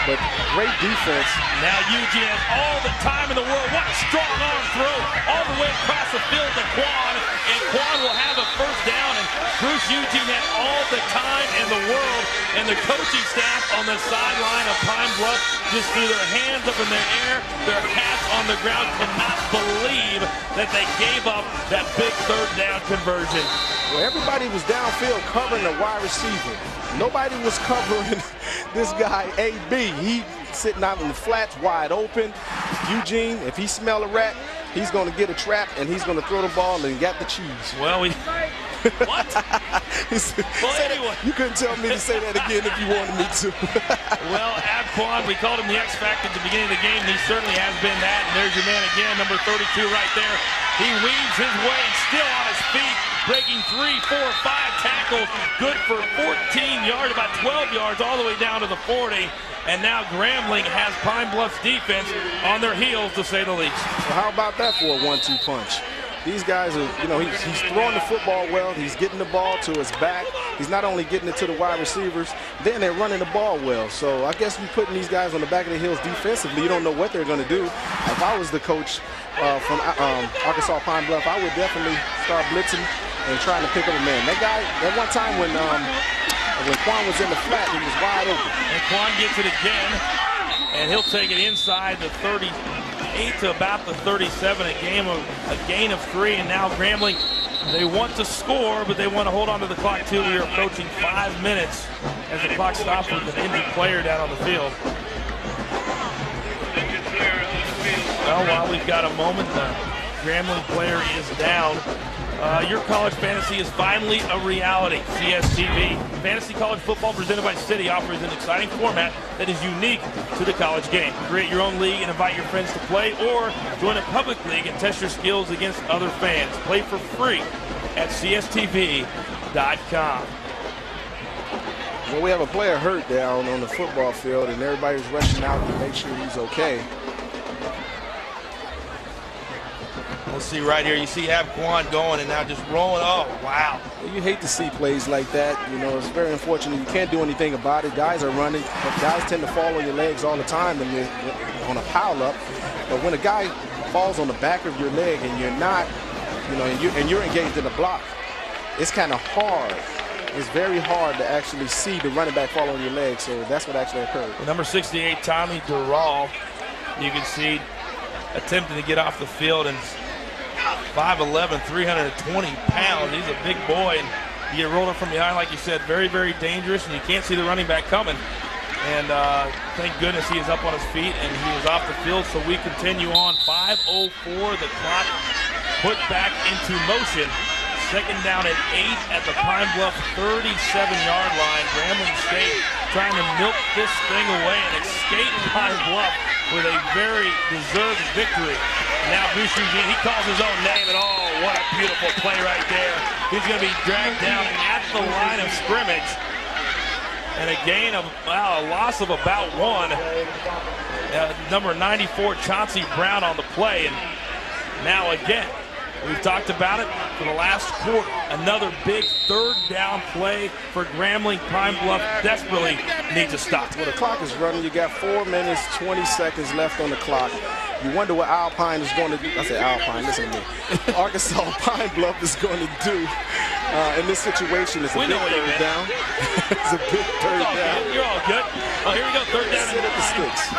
but great defense. Now Eugene has all the time in the world. What a strong arm throw all the way across the field to Quan, and Quan will have a first down, and Bruce Eugene had all the time in the world, and the coaching staff on the sideline of Pine-Bluff just threw their hands up in the air, their hats on the ground, cannot believe that they gave up that big third down conversion. Well, everybody was downfield covering the wide receiver. Nobody was covering this guy, AB. He sitting out in the flats wide open. Eugene, if he smell a rat, he's going to get a trap, and he's going to throw the ball and get the cheese. Well, what? Well, anyway. You couldn't tell me to say that again if you wanted me to. Well, Quan, we called him the X Factor at the beginning of the game, and he certainly has been that. And there's your man again, number 32 right there. He weaves his way, still on his feet, breaking 3, 4, 5 tackles. Good for 14 yards, about 12 yards, all the way down to the 40. And now Grambling has Pine-Bluff's defense on their heels, to say the least. Well, how about that for a 1-2 punch? These guys are, you know, he's throwing the football well. He's getting the ball to his back. He's not only getting it to the wide receivers, then they're running the ball well. So I guess you're putting these guys on the back of the heels defensively. You don't know what they're going to do. If I was the coach from Arkansas Pine-Bluff, I would definitely start blitzing and trying to pick up a man. That guy, that one time when Quan was in the flat, he was wide open. And Quan gets it again, and he'll take it inside the 38 to about the 37, a gain of 3, and now Grambling, they want to score, but they want to hold on to the clock too. We are approaching 5 minutes as the clock stops with an injured player down on the field. Well, while we've got a moment, the Grambling player is down. Your college fantasy is finally a reality. CSTV, Fantasy College Football presented by Citi, offers an exciting format that is unique to the college game. Create your own league and invite your friends to play, or join a public league and test your skills against other fans. Play for free at CSTV.com. Well, we have a player hurt down on the football field, and everybody's rushing out to make sure he's okay. We'll see right here. You see Abquan going and now just rolling. Oh, wow. Well, you hate to see plays like that. You know, it's very unfortunate. You can't do anything about it. Guys are running. But guys tend to fall on your legs all the time when you're on a pile-up. But when a guy falls on the back of your leg and you're not, you know, and you're engaged in a block, it's kind of hard. It's very hard to actually see the running back fall on your leg. So that's what actually occurred. Number 68, Tommy Durrell, you can see attempting to get off the field, and 5'11", 320 pounds. He's a big boy, and you get rolled up from behind, like you said, very, very dangerous, and you can't see the running back coming. And thank goodness he is up on his feet, and he is off the field, so we continue on. 5:04, the clock put back into motion. Second down and 8 at the Pine-Bluff 37-yard line. Grambling State trying to milk this thing away and escape Pine-Bluff with a very deserved victory. Now Bruce Eugene, he calls his own name, and oh, what a beautiful play right there. He's going to be dragged down at the line of scrimmage. And a gain of, a loss of about 1. Number 94, Chauncey Brown on the play. And now again, we've talked about it for the last quarter. Another big third down play for Grambling. Pine-Bluff desperately needs a stop. Well, the clock is running. You got 4 minutes, 20 seconds left on the clock. You wonder what Alpine is going to do. I said Alpine, listen to me. Arkansas Pine-Bluff is going to do in this situation. It's a big third down. It's a big third down. You're all good. Oh, here we go, third down and 9.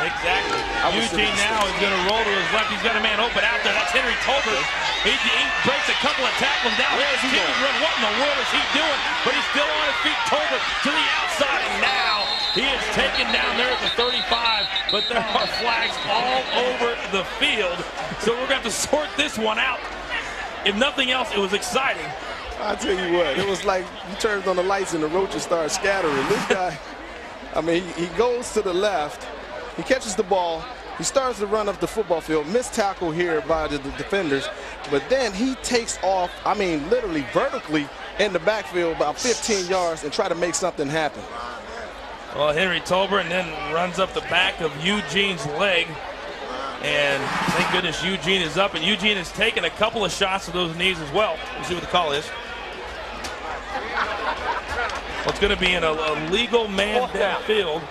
Exactly. Eugene now is going to roll to his left. He's got a man open out there. That's Henry Tolbert. He breaks a couple of tackles down. He continues to run. What in the world is he doing? But he's still on his feet. Tolbert to the outside, and now he is taken down there at the 35, but there are flags all over the field. So we're going to have to sort this one out. If nothing else, it was exciting. I'll tell you what, it was like you turned on the lights and the roaches started scattering. This guy, I mean, he goes to the left, he catches the ball, he starts to run up the football field, missed tackle here by the defenders, but then he takes off, I mean, literally vertically in the backfield about 15 yards and try to make something happen. Well, Henry Tolbert, and then runs up the back of Eugene's leg. And thank goodness Eugene is up, and Eugene has taken a couple of shots to those knees as well. We'll see what the call is. Well, it's going to be in a legal man downfield.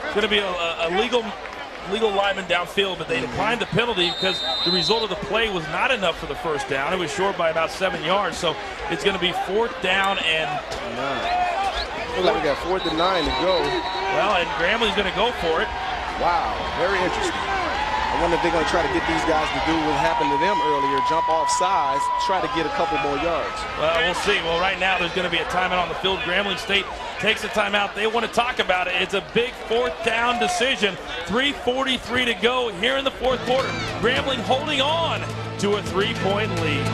It's going to be a legal lineman downfield, but they declined the penalty because the result of the play was not enough for the first down. It was short by about 7 yards, so it's going to be 4th down and 9. Looks like we got 4th and 9 to go. Well, and Grambling's going to go for it. Wow, very interesting. I wonder if they're going to try to get these guys to do what happened to them earlier, jump off sides, try to get a couple more yards. Well, we'll see. Well, right now there's going to be a timeout on the field. Grambling State takes a timeout. They want to talk about it. It's a big 4th down decision. 3:43 to go here in the 4th quarter. Grambling holding on to a 3-point lead.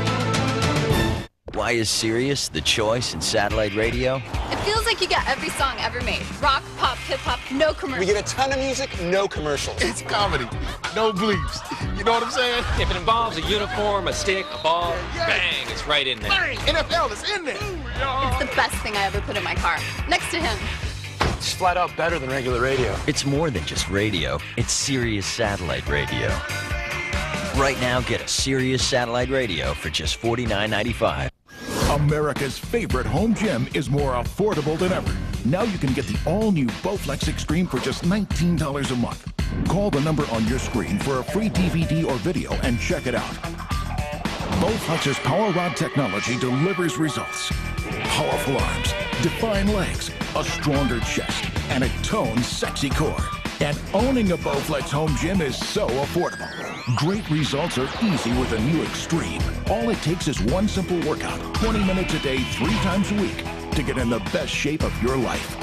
Why is Sirius the choice in satellite radio? It feels like you get every song ever made. Rock, pop, hip-hop, no commercials. We get a ton of music, no commercials. It's comedy, no bleeps. You know what I'm saying? If it involves a uniform, a stick, a ball, bang, it's right in there. Bang, NFL is in there. It's the best thing I ever put in my car. Next to him. It's flat out better than regular radio. It's more than just radio. It's Sirius satellite radio. Right now, get a Sirius satellite radio for just $49.95. America's favorite home gym is more affordable than ever. Now you can get the all-new Bowflex Extreme for just $19 a month. Call the number on your screen for a free DVD or video and check it out. Bowflex's Power Rod technology delivers results. Powerful arms, defined legs, a stronger chest, and a toned, sexy core. And owning a Bowflex home gym is so affordable. Great results are easy with a new Extreme. All it takes is one simple workout, 20 minutes a day, 3 times a week, to get in the best shape of your life.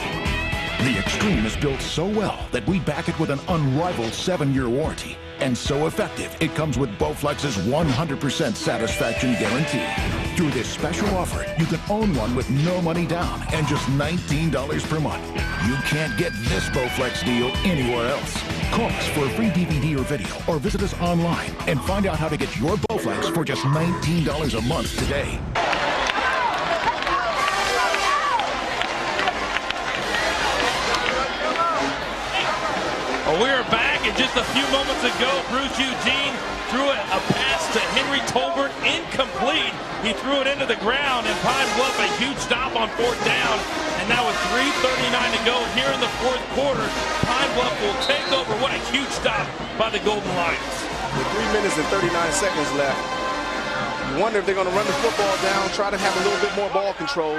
The Extreme is built so well that we back it with an unrivaled 7-year warranty. And so effective, it comes with Bowflex's 100% satisfaction guarantee. Through this special offer, you can own one with no money down and just $19 per month. You can't get this Bowflex deal anywhere else. Call us for a free DVD or video, or visit us online and find out how to get your Bowflex for just $19 a month today. Well, we are back, and just a few moments ago, Bruce Eugene threw a pass to Henry Tolbert, incomplete. He threw it into the ground, and Pine-Bluff a huge stop on 4th down. And now with 3:39 to go here in the 4th quarter, Pine-Bluff will take over. What a huge stop by the Golden Lions. With 3 minutes and 39 seconds left, you wonder if they're going to run the football down, try to have a little bit more ball control.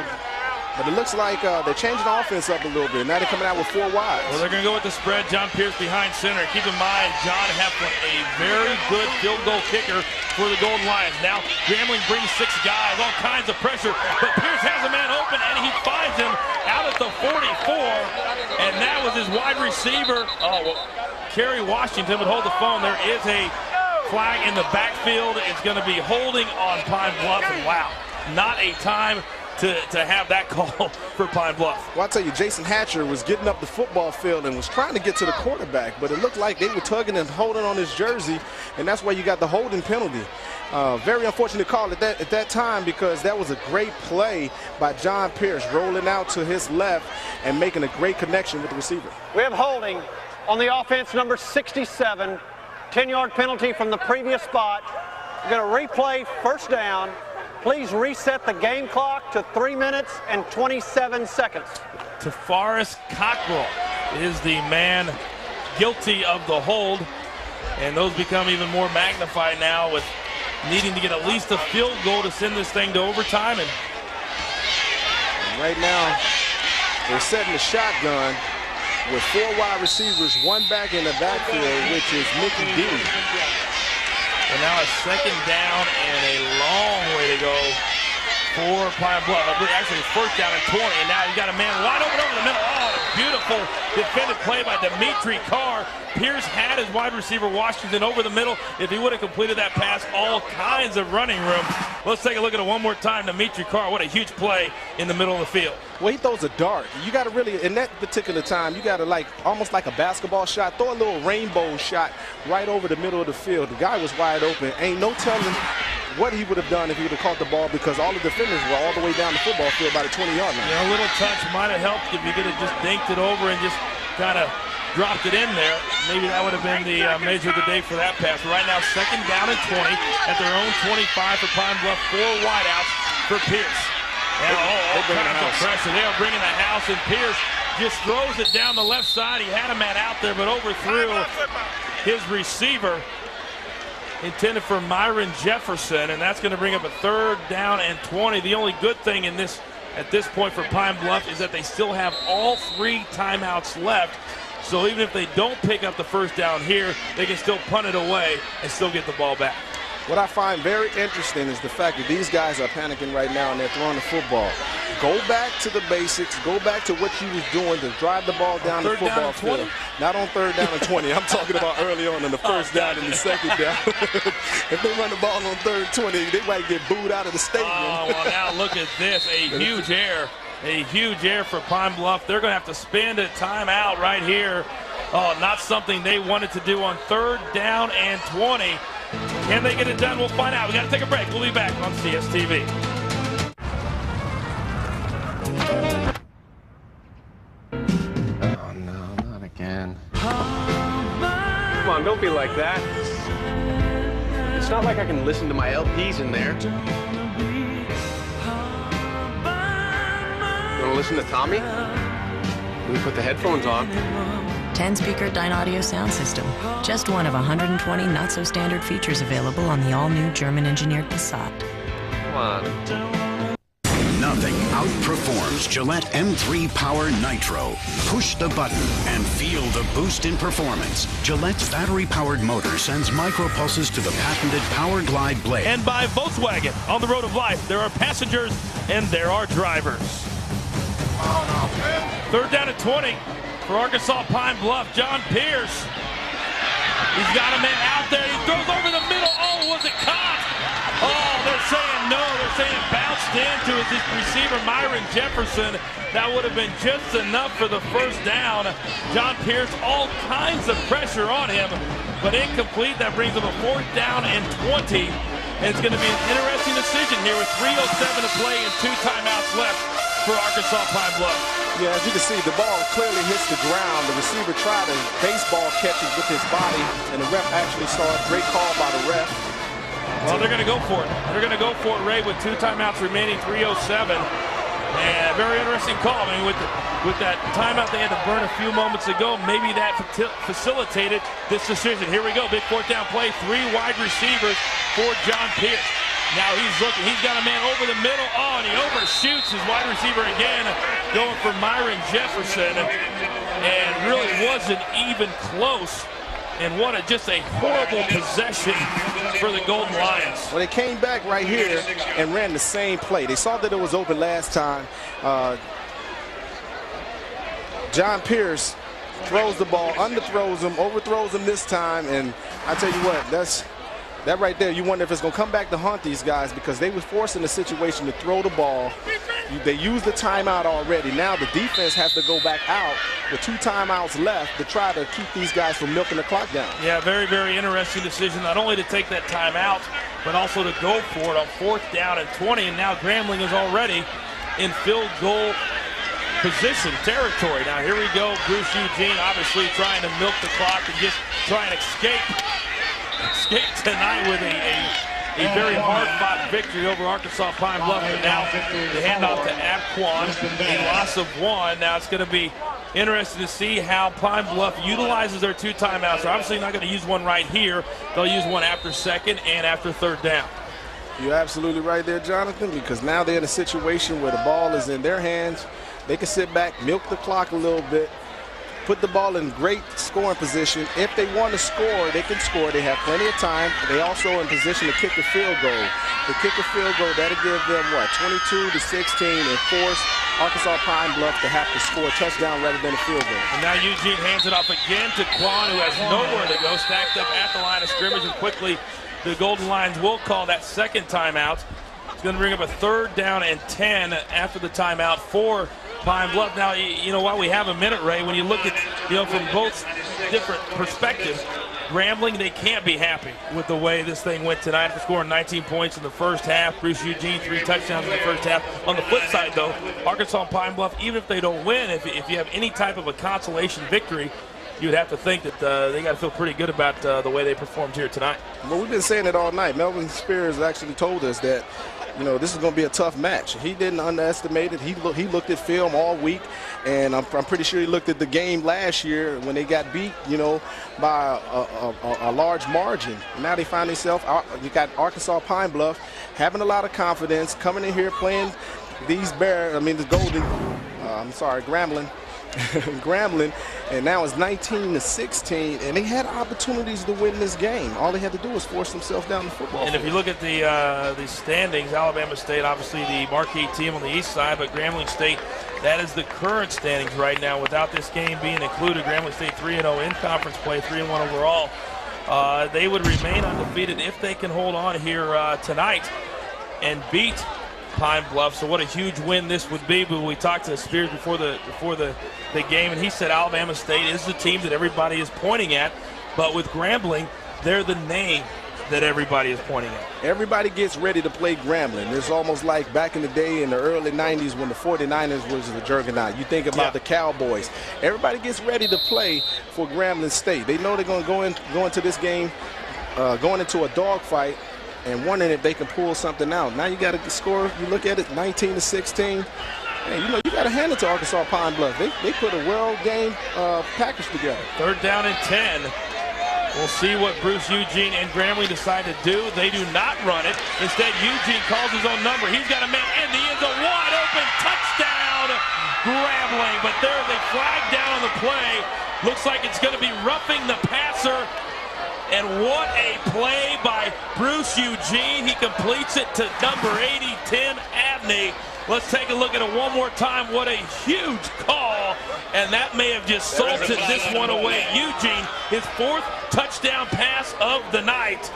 But it looks like they're changing the offense up a little bit. Now they're coming out with 4 wides. Well, they're going to go with the spread. John Pierce behind center. Keep in mind, John Heflin, a very good field goal kicker for the Golden Lions. Now, Grambling brings 6 guys, all kinds of pressure. But Pierce has a man open, and he finds him out at the 44. And that was his wide receiver. Oh, well, Kerry Washington would hold the phone. There is a flag in the backfield. It's going to be holding on Pine-Bluff. And wow, not a time to have that call for Pine-Bluff. Well, I'll tell you, Jason Hatcher was getting up the football field and was trying to get to the quarterback, but it looked like they were tugging and holding on his jersey, and that's why you got the holding penalty. Very unfortunate call at that time, because that was a great play by John Pierce, rolling out to his left and making a great connection with the receiver. We have holding on the offense, number 67, 10-yard penalty from the previous spot. We're going to replay 1st down. Please reset the game clock to 3 minutes and 27 seconds. Tafaris Cockrell is the man guilty of the hold, and those become even more magnified now with needing to get at least a field goal to send this thing to overtime. And right now, they're setting the shotgun with 4 wide receivers, 1 back in the backfield, which is Mickey D. And now a 2nd down and a long way to go for Pine-Bluff. Actually, 1st down and 20, and now he's got a man wide open over the middle. Oh, a beautiful defended play by Dimitri Carr. Pierce had his wide receiver Washington over the middle. If he would have completed that pass, all kinds of running room. Let's take a look at it one more time. Dimitri Carr, what a huge play in the middle of the field. Well, he throws a dart. You got to really, in that particular time, you got to almost like a basketball shot, throw a little rainbow shot right over the middle of the field. The guy was wide open. Ain't no telling what he would have done if he would have caught the ball, because all the defenders were all the way down the football field by the 20-yard line. Yeah, a little touch might have helped if you could have just dinked it over and just kind of dropped it in there. Maybe that would have been the measure of the day for that pass. Right now, 2nd down and 20 at their own 25 for Pine-Bluff. 4 wideouts for Pierce. Now, all kinds of pressure. They are bringing the house, and Pierce just throws it down the left side. He had a man out there, but overthrew his receiver, intended for Myron Jefferson, and that's going to bring up a 3rd down and 20. The only good thing in this at this point for Pine-Bluff is that they still have all 3 timeouts left. So even if they don't pick up the 1st down here, they can still punt it away and still get the ball back. What I find very interesting is the fact that these guys are panicking right now and they're throwing the football. Go back to the basics. Go back to what you was doing to drive the ball down the football field. Not on 3rd down and 20. I'm talking about early on in the 1st down and the 2nd down. If they run the ball on 3rd 20, they might get booed out of the stadium. Oh, well, now look at this. A huge error. A huge error for Pine-Bluff. They're going to have to spend a timeout right here. Oh, not something they wanted to do on 3rd down and 20. Can they get it done? We'll find out. We got to take a break. We'll be back on CSTV. Oh, no, not again. Come on, don't be like that. It's not like I can listen to my LPs in there. You want to listen to Tommy? Let me put the headphones on. 10-speaker Dynaudio sound system. Just one of 120 not-so-standard features available on the all-new German-engineered Passat. Come on. Nothing outperforms Gillette M3 Power Nitro. Push the button and feel the boost in performance. Gillette's battery-powered motor sends micropulses to the patented Power Glide blade. And by Volkswagen, on the road of life, there are passengers and there are drivers. 3rd down and 20. for Arkansas Pine Bluff, John Pierce. He's got a man out there. He throws over the middle. Oh, was it caught? Oh, they're saying no. They're saying it bounced into his receiver, Myron Jefferson. That would have been just enough for the first down. John Pierce, all kinds of pressure on him, but incomplete. That brings him a 4th down and 20. And it's going to be an interesting decision here with 3:07 to play and 2 timeouts left for Arkansas Pine Bluff. Yeah, as you can see, the ball clearly hits the ground. The receiver tried to baseball catch it with his body, and the ref actually saw it. Great call by the ref. Well, they're going to go for it. They're going to go for it, Ray, with 2 timeouts remaining, 3:07. And very interesting call. I mean, with that timeout they had to burn a few moments ago, maybe that facilitated this decision. Here we go, big 4th down play, 3 wide receivers for John Pierce. Now he's looking, he's got a man over the middle. Oh, and he overshoots his wide receiver again, going for Myron Jefferson. And really wasn't even close. And what just a horrible possession for the Golden Lions. Well, they came back right here and ran the same play. They saw that it was open last time. John Pierce throws the ball, underthrows him, overthrows him this time, and I tell you what, that right there, you wonder if it's going to come back to haunt these guys, because they were forced in the situation to throw the ball. They used the timeout already. Now the defense has to go back out with 2 timeouts left to try to keep these guys from milking the clock down. Yeah, very, very interesting decision, not only to take that timeout, but also to go for it on 4th down and 20. And now Grambling is already in field goal position territory. Now here we go, Bruce Eugene obviously trying to milk the clock and just try and escape tonight with a very hard-fought victory over Arkansas Pine Bluff. But now the handoff to Apquan, a loss of 1. Now it's going to be interesting to see how Pine Bluff utilizes their 2 timeouts. They're obviously not going to use one right here. They'll use one after 2nd and after 3rd down. You're absolutely right there, Jonathan, because now they're in a situation where the ball is in their hands. They can sit back, milk the clock a little bit, put the ball in great scoring position. If they want to score, they can score. They have plenty of time. They also in position to kick a field goal. To kick a field goal, that'll give them, 22-16, and force Arkansas Pine Bluff to have to score a touchdown rather than a field goal. And now Eugene hands it off again to Quan, who has nowhere to go, stacked up at the line of scrimmage, and quickly the Golden Lions will call that 2nd timeout. It's going to bring up a 3rd down and 10 after the timeout for Pine Bluff. Now, you know, while we have a minute, Ray, when you look at, from both different perspectives, Grambling, they can't be happy with the way this thing went tonight for scoring 19 points in the first half. Bruce Eugene, 3 touchdowns in the first half. On the flip side, though, Arkansas and Pine Bluff, even if they don't win, if you have any type of a consolation victory, you would have to think that they got to feel pretty good about the way they performed here tonight. Well, we've been saying it all night. Melvin Spears actually told us that, this is going to be a tough match. He didn't underestimate it. He looked at film all week, and I'm pretty sure he looked at the game last year when they got beat, by a large margin. Now they find themselves, you got Arkansas Pine Bluff having a lot of confidence, coming in here playing these Grambling. Grambling, and now it's 19-16, and they had opportunities to win this game. All they had to do was force themselves down the football field. And if you look at the standings, Alabama State, obviously the marquee team on the east side, but Grambling State, that is the current standings right now without this game being included. Grambling State 3-0 in conference play, 3-1 overall. They would remain undefeated if they can hold on here tonight and beat Pine Bluff. So what a huge win this would be. But we talked to Spears before the game, and he said Alabama State is the team that everybody is pointing at, but with Grambling, they're the name that everybody is pointing at. Everybody gets ready to play Grambling. It's almost like back in the day in the early 90s when the 49ers was the juggernaut. You think about the Cowboys. Everybody gets ready to play for Grambling State. They know they're going to go into this game going into a dogfight and wondering if they can pull something out. Now you got to score. You look at it, 19-16. Hey, you got to hand it to Arkansas Pine Bluff. They put a well-game package together. 3rd down and 10. We'll see what Bruce Eugene and Grambling decide to do. They do not run it. Instead, Eugene calls his own number. He's got a man in the end zone. Wide open touchdown, Grambling. But there's a flag down on the play. Looks like it's going to be roughing the passer. And what a play by Bruce Eugene. He completes it to number 80, Tim Abney. Let's take a look at it one more time. What a huge call, and that may have just salted this one away. Eugene, his 4th touchdown pass of the night.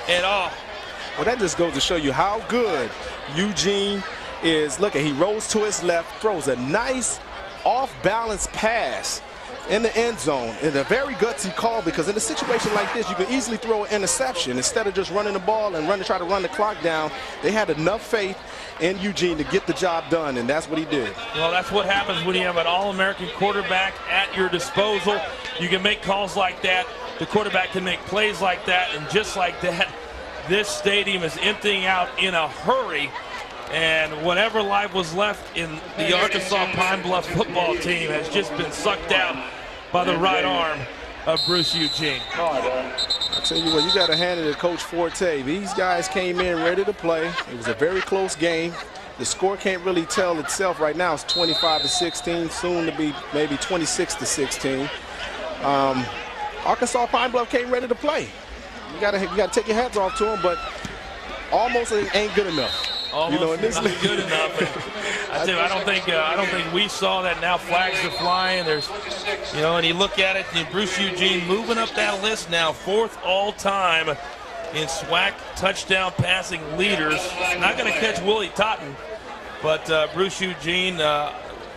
And well, that just goes to show you how good Eugene is. Look, he rolls to his left, throws a nice off-balance pass in the end zone. And a very gutsy call, because in a situation like this, you can easily throw an interception instead of just running the ball and try to run the clock down. They had enough faith in Eugene to get the job done, and that's what he did. Well, that's what happens when you have an All-American quarterback at your disposal. You can make calls like that. The quarterback can make plays like that, and just like that, this stadium is emptying out in a hurry. And whatever life was left in the Arkansas Pine-Bluff football team has just been sucked out by the right arm of Bruce Eugene. I tell you what, you got to hand it to Coach Forte. These guys came in ready to play. It was a very close game. The score can't really tell itself right now. It's 25-16, soon to be maybe 26-16. Arkansas Pine-Bluff came ready to play. You got to take your hats off to them, but almost ain't good enough. Almost not good enough. I don't think we saw that. Now flags are flying. There's, and you look at it, and Bruce Eugene moving up that list now, 4th all-time in SWAC touchdown passing leaders. Not going to catch Willie Totten, but Bruce Eugene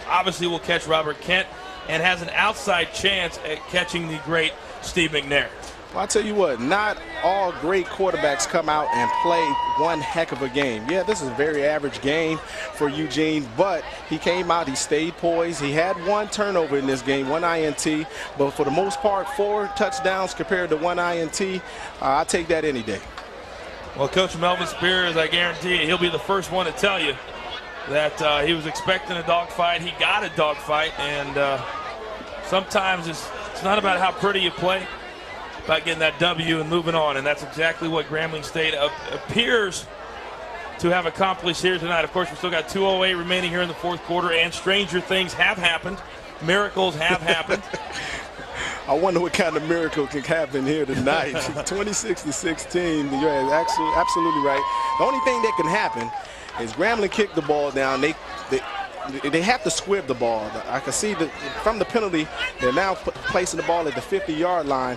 obviously will catch Robert Kent and has an outside chance at catching the great Steve McNair. Well, I'll tell you what, not all great quarterbacks come out and play one heck of a game. Yeah, this is a very average game for Eugene, but he came out, he stayed poised. He had 1 turnover in this game, 1 INT, but for the most part, 4 touchdowns compared to 1 INT. I'll take that any day. Well, Coach Melvin Spears, I guarantee you, he'll be the first one to tell you that he was expecting a dogfight. He got a dogfight, and sometimes it's not about how pretty you play, about getting that W and moving on, and that's exactly what Grambling State appears to have accomplished here tonight. Of course, we still got 2:08 remaining here in the 4th quarter, and stranger things have happened. Miracles have happened. I wonder what kind of miracle can happen here tonight. 26-16, you're absolutely right. The only thing that can happen is Grambling kicked the ball down. They have to squib the ball. I can see that from the penalty, they're now placing the ball at the 50-yard line.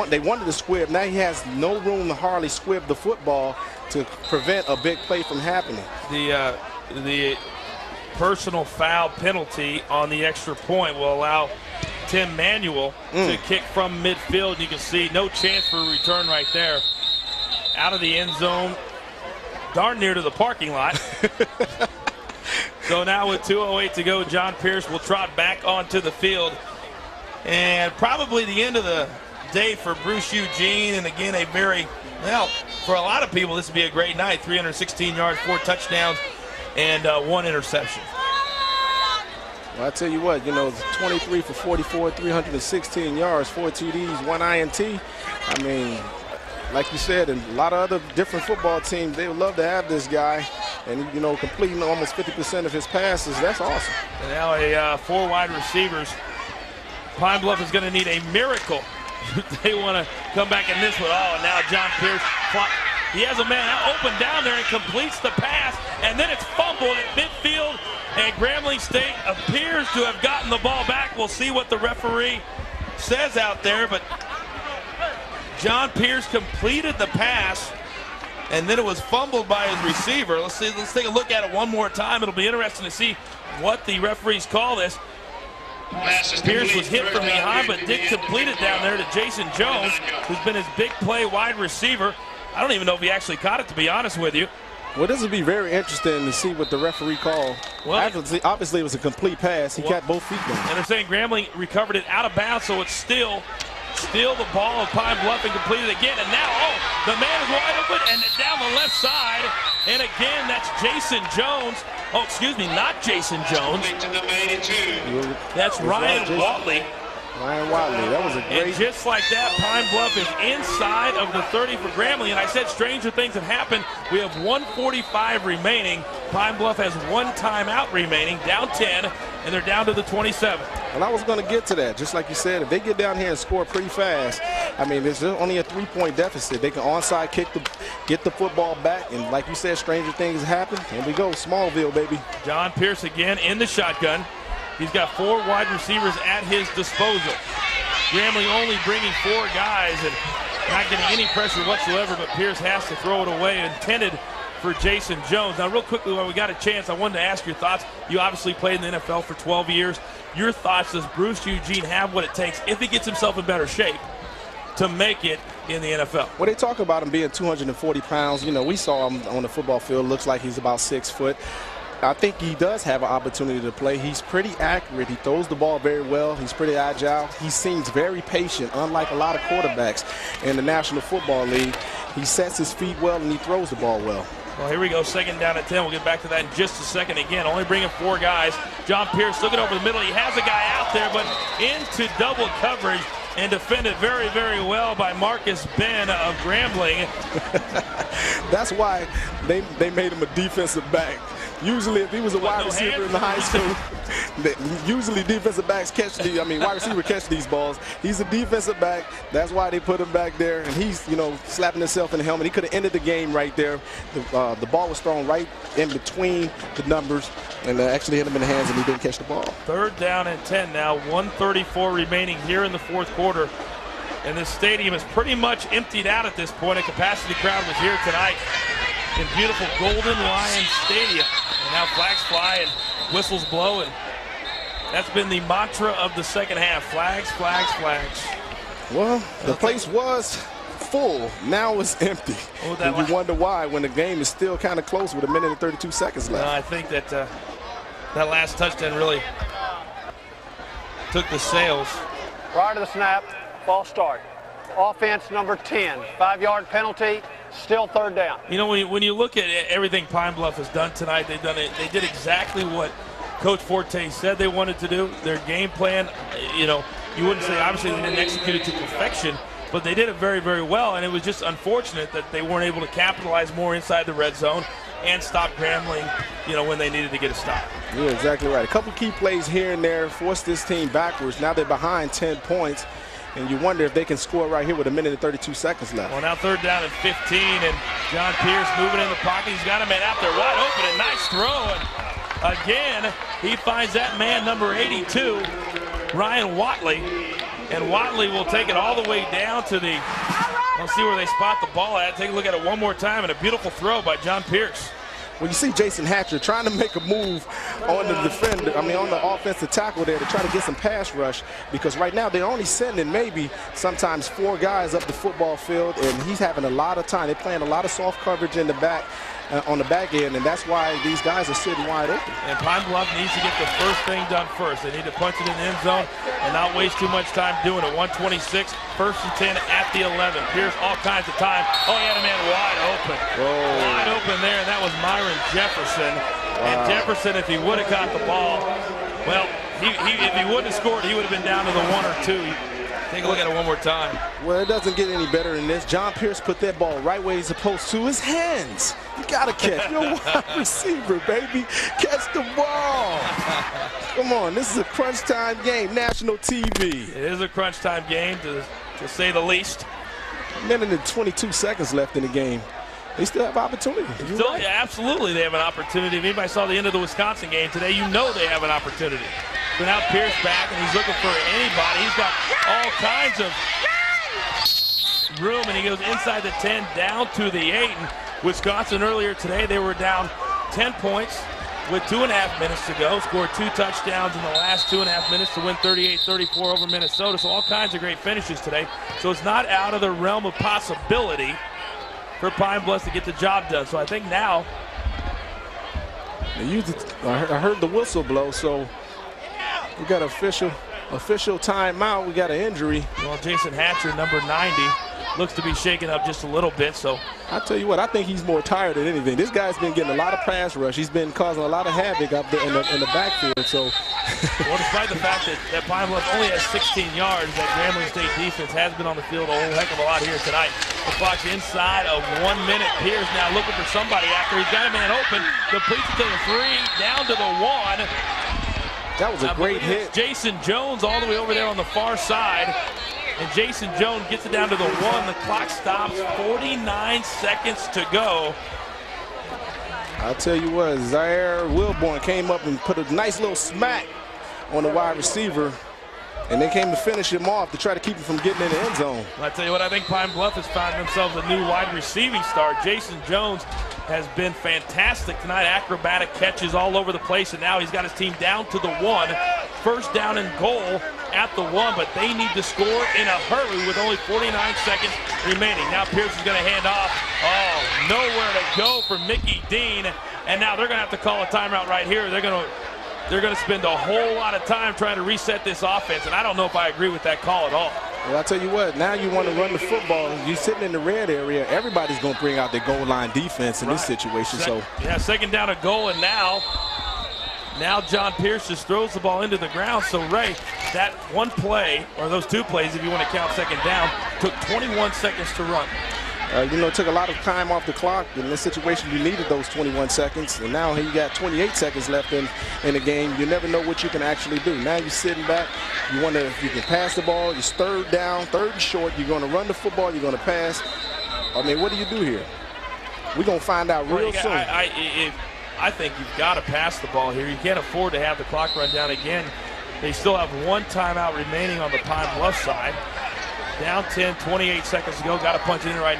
They wanted to squib. Now he has no room to hardly squib the football to prevent a big play from happening. The personal foul penalty on the extra point will allow Tim Manuel to kick from midfield. You can see no chance for a return right there. Out of the end zone, darn near to the parking lot. So now with 2:08 to go, John Pierce will trot back onto the field. And probably the end of the day for Bruce Eugene, and again for a lot of people this would be a great night. 316 yards, 4 touchdowns, and 1 interception. Well, I tell you what, 23 for 44, 316 yards, 4 TDs, 1 INT. I mean, like you said, and a lot of other different football teams, they would love to have this guy, and completing almost 50% of his passes. That's awesome. And now 4 wide receivers. Pine-Bluff is going to need a miracle. They want to come back in this one. Oh, now John Pierce, he has a man open down there and completes the pass, and then it's fumbled at midfield, and Grambling State appears to have gotten the ball back. We'll see what the referee says out there, but John Pierce completed the pass, and then it was fumbled by his receiver. Let's take a look at it one more time. It'll be interesting to see what the referees call this. Pierce was hit from behind, but did complete it down there to Jason Jones, who's been his big play wide receiver. I don't even know if he actually caught it, to be honest with you. Well, this would be very interesting to see what the referee called. Well, obviously, it was a complete pass. He got both feet down. And they're saying Grambling recovered it out of bounds, so it's still the ball of Pine-Bluff and completed again. And now, the man is wide open and down the left side. And again, that's Jason Jones. Oh, excuse me, not Jason Jones. That's Ryan Watley. Ryan Watley, that was a great. And just like that, Pine-Bluff is inside of the 30 for Grambling. And I said stranger things have happened. We have 1:45 remaining. Pine-Bluff has 1 timeout remaining, down 10. and they're down to the 27. Well, I was going to get to that. Just like you said, if they get down here and score pretty fast, I mean, there's only a 3-point deficit. They can onside kick, get the football back, and like you said, stranger things happen. Here we go, Smallville, baby. John Pierce again in the shotgun. He's got 4 wide receivers at his disposal. Grambling only bringing 4 guys and not getting any pressure whatsoever, but Pierce has to throw it away, intended for Jason Jones. Now, real quickly, while we got a chance, I wanted to ask your thoughts. You obviously played in the NFL for 12 years. Your thoughts, does Bruce Eugene have what it takes, if he gets himself in better shape, to make it in the NFL? Well, they talk about him being 240 pounds. You know, we saw him on the football field. Looks like he's about 6 foot. I think he does have an opportunity to play. He's pretty accurate. He throws the ball very well. He's pretty agile. He seems very patient, unlike a lot of quarterbacks in the National Football League. He sets his feet well and he throws the ball well. Well, here we go, 2nd down at 10. We'll get back to that in just a second. Again, only bringing 4 guys. John Pierce looking over the middle. He has a guy out there, but into double coverage and defended very, very well by Marcus Ben of Grambling. That's why they made him a defensive back. Usually, if he was a wide receiver in the high school, usually defensive backs catch wide receiver catch these balls. He's a defensive back. That's why they put him back there, and he's, you know, slapping himself in the helmet. He could have ended the game right there. The ball was thrown right in between the numbers, and actually hit him in the hands, and he didn't catch the ball. 3rd down and 10 now. 1:34 remaining here in the 4th quarter. And this stadium is pretty much emptied out at this point. A capacity crowd was here tonight in beautiful Golden Lion Stadium. And now flags fly and whistles blow, and that's been the mantra of the second half. Flags, flags, flags. Well, the place was full. Now it's empty. And you wonder why when the game is still kind of close with 1 minute and 32 seconds left. I think that that last touchdown really took the sails. Prior to the snap, false start. Offense number 10, 5-yard penalty. Still 3rd down. You know, when you look at everything Pine-Bluff has done tonight, they did exactly what Coach Forte said they wanted to do. Their game plan, you know, you wouldn't say obviously they didn't execute it to perfection, but they did it very, very well, and it was just unfortunate that they weren't able to capitalize more inside the red zone and stop Grambling, you know, when they needed to get a stop. You're exactly right. A couple key plays here and there forced this team backwards. Now they're behind 10 points. And you wonder if they can score right here with 1 minute and 32 seconds left. Well, now 3rd down and 15, and John Pierce moving in the pocket. He's got a man out there wide open, and nice throw. And again, he finds that man, number 82, Ryan Watley. And Watley will take it all the way down to the, let's see where they spot the ball at. Take a look at it one more time, and a beautiful throw by John Pierce. When you see Jason Hatcher trying to make a move on the defender, on the offensive tackle there to try to get some pass rush, because right now they're only sending maybe sometimes 4 guys up the football field, and he's having a lot of time. They're playing a lot of soft coverage in the back, on the back end, and that's why these guys are sitting wide open. And Pine-Bluff needs to get the first thing done first. They need to punch it in the end zone and not waste too much time doing it. 1:26, 1st and 10 at the 11. Pierce all kinds of time. Oh, he had a man wide open. Whoa. Wide open there, and that was Myron Jefferson. Wow. And Jefferson, if he would have caught the ball, well, if he wouldn't have scored, he would have been down to the 1 or 2. Take a look at it one more time. Well, it doesn't get any better than this. John Pierce put that ball right where he's supposed to, his hands. You got to catch. You're a wide receiver, baby. Catch the ball. Come on, this is a crunch time game, national TV. It is a crunch time game, to say the least. 1 minute and 22 seconds left in the game. They still have opportunity. Still, yeah, absolutely they have an opportunity. If anybody saw the end of the Wisconsin game today, you know they have an opportunity. So now Pierce back, and he's looking for anybody. He's got all kinds of room, and he goes inside the 10, down to the 8. And Wisconsin earlier today, they were down 10 points with 2.5 minutes to go. Scored 2 touchdowns in the last 2.5 minutes to win 38-34 over Minnesota. So all kinds of great finishes today. So it's not out of the realm of possibility for Pine-Bluff to get the job done. So I think now, I heard the whistle blow, so we got official timeout. We got an injury. Well, Jason Hatcher, number 90, looks to be shaken up just a little bit. So I tell you what, I think he's more tired than anything. This guy's been getting a lot of pass rush. He's been causing a lot of havoc up there in the backfield. So, well, despite the fact that Pine-Bluff only has 16 yards, that Grambling State defense has been on the field a whole heck of a lot here tonight. The clock's inside of 1 minute. Pierce now looking for somebody after he's got a man open. Completes it to the 3, down to the 1. That was a great hit. Jason Jones all the way over there on the far side. And Jason Jones gets it down to the 1. The clock stops, 49 seconds to go. I'll tell you what, Zaire Wilborn came up and put a nice little smack on the wide receiver, and they came to finish him off to try to keep him from getting in the end zone. I tell you what, I think Pine-Bluff has found themselves a new wide receiving star. Jason Jones has been fantastic tonight. Acrobatic catches all over the place, and now he's got his team down to the 1. First down and goal at the 1, but they need to score in a hurry with only 49 seconds remaining. Now Pierce is going to hand off. Oh, nowhere to go for Mickey Dean, and now they're going to have to call a timeout right here. They're going to spend a whole lot of time trying to reset this offense, and I don't know if I agree with that call at all. Well, I'll tell you what, now you want to run the football. You're sitting in the red area. Everybody's going to bring out their goal line defense in this situation. Yeah, second down a goal, and now John Pierce just throws the ball into the ground. So, Ray, that one play, or those 2 plays, if you want to count second down, took 21 seconds to run. It took a lot of time off the clock. In this situation, you needed those 21 seconds. And now you got 28 seconds left in the game. You never know what you can actually do. Now you're sitting back. You can pass the ball. It's third down, third and short. You're going to run the football. You're going to pass. I mean, what do you do here? We're going to find out real soon. I think you've got to pass the ball here. You can't afford to have the clock run down again. They still have 1 timeout remaining on the Pine-Bluff side. Down 10, 28 seconds to go. Got to punch it in right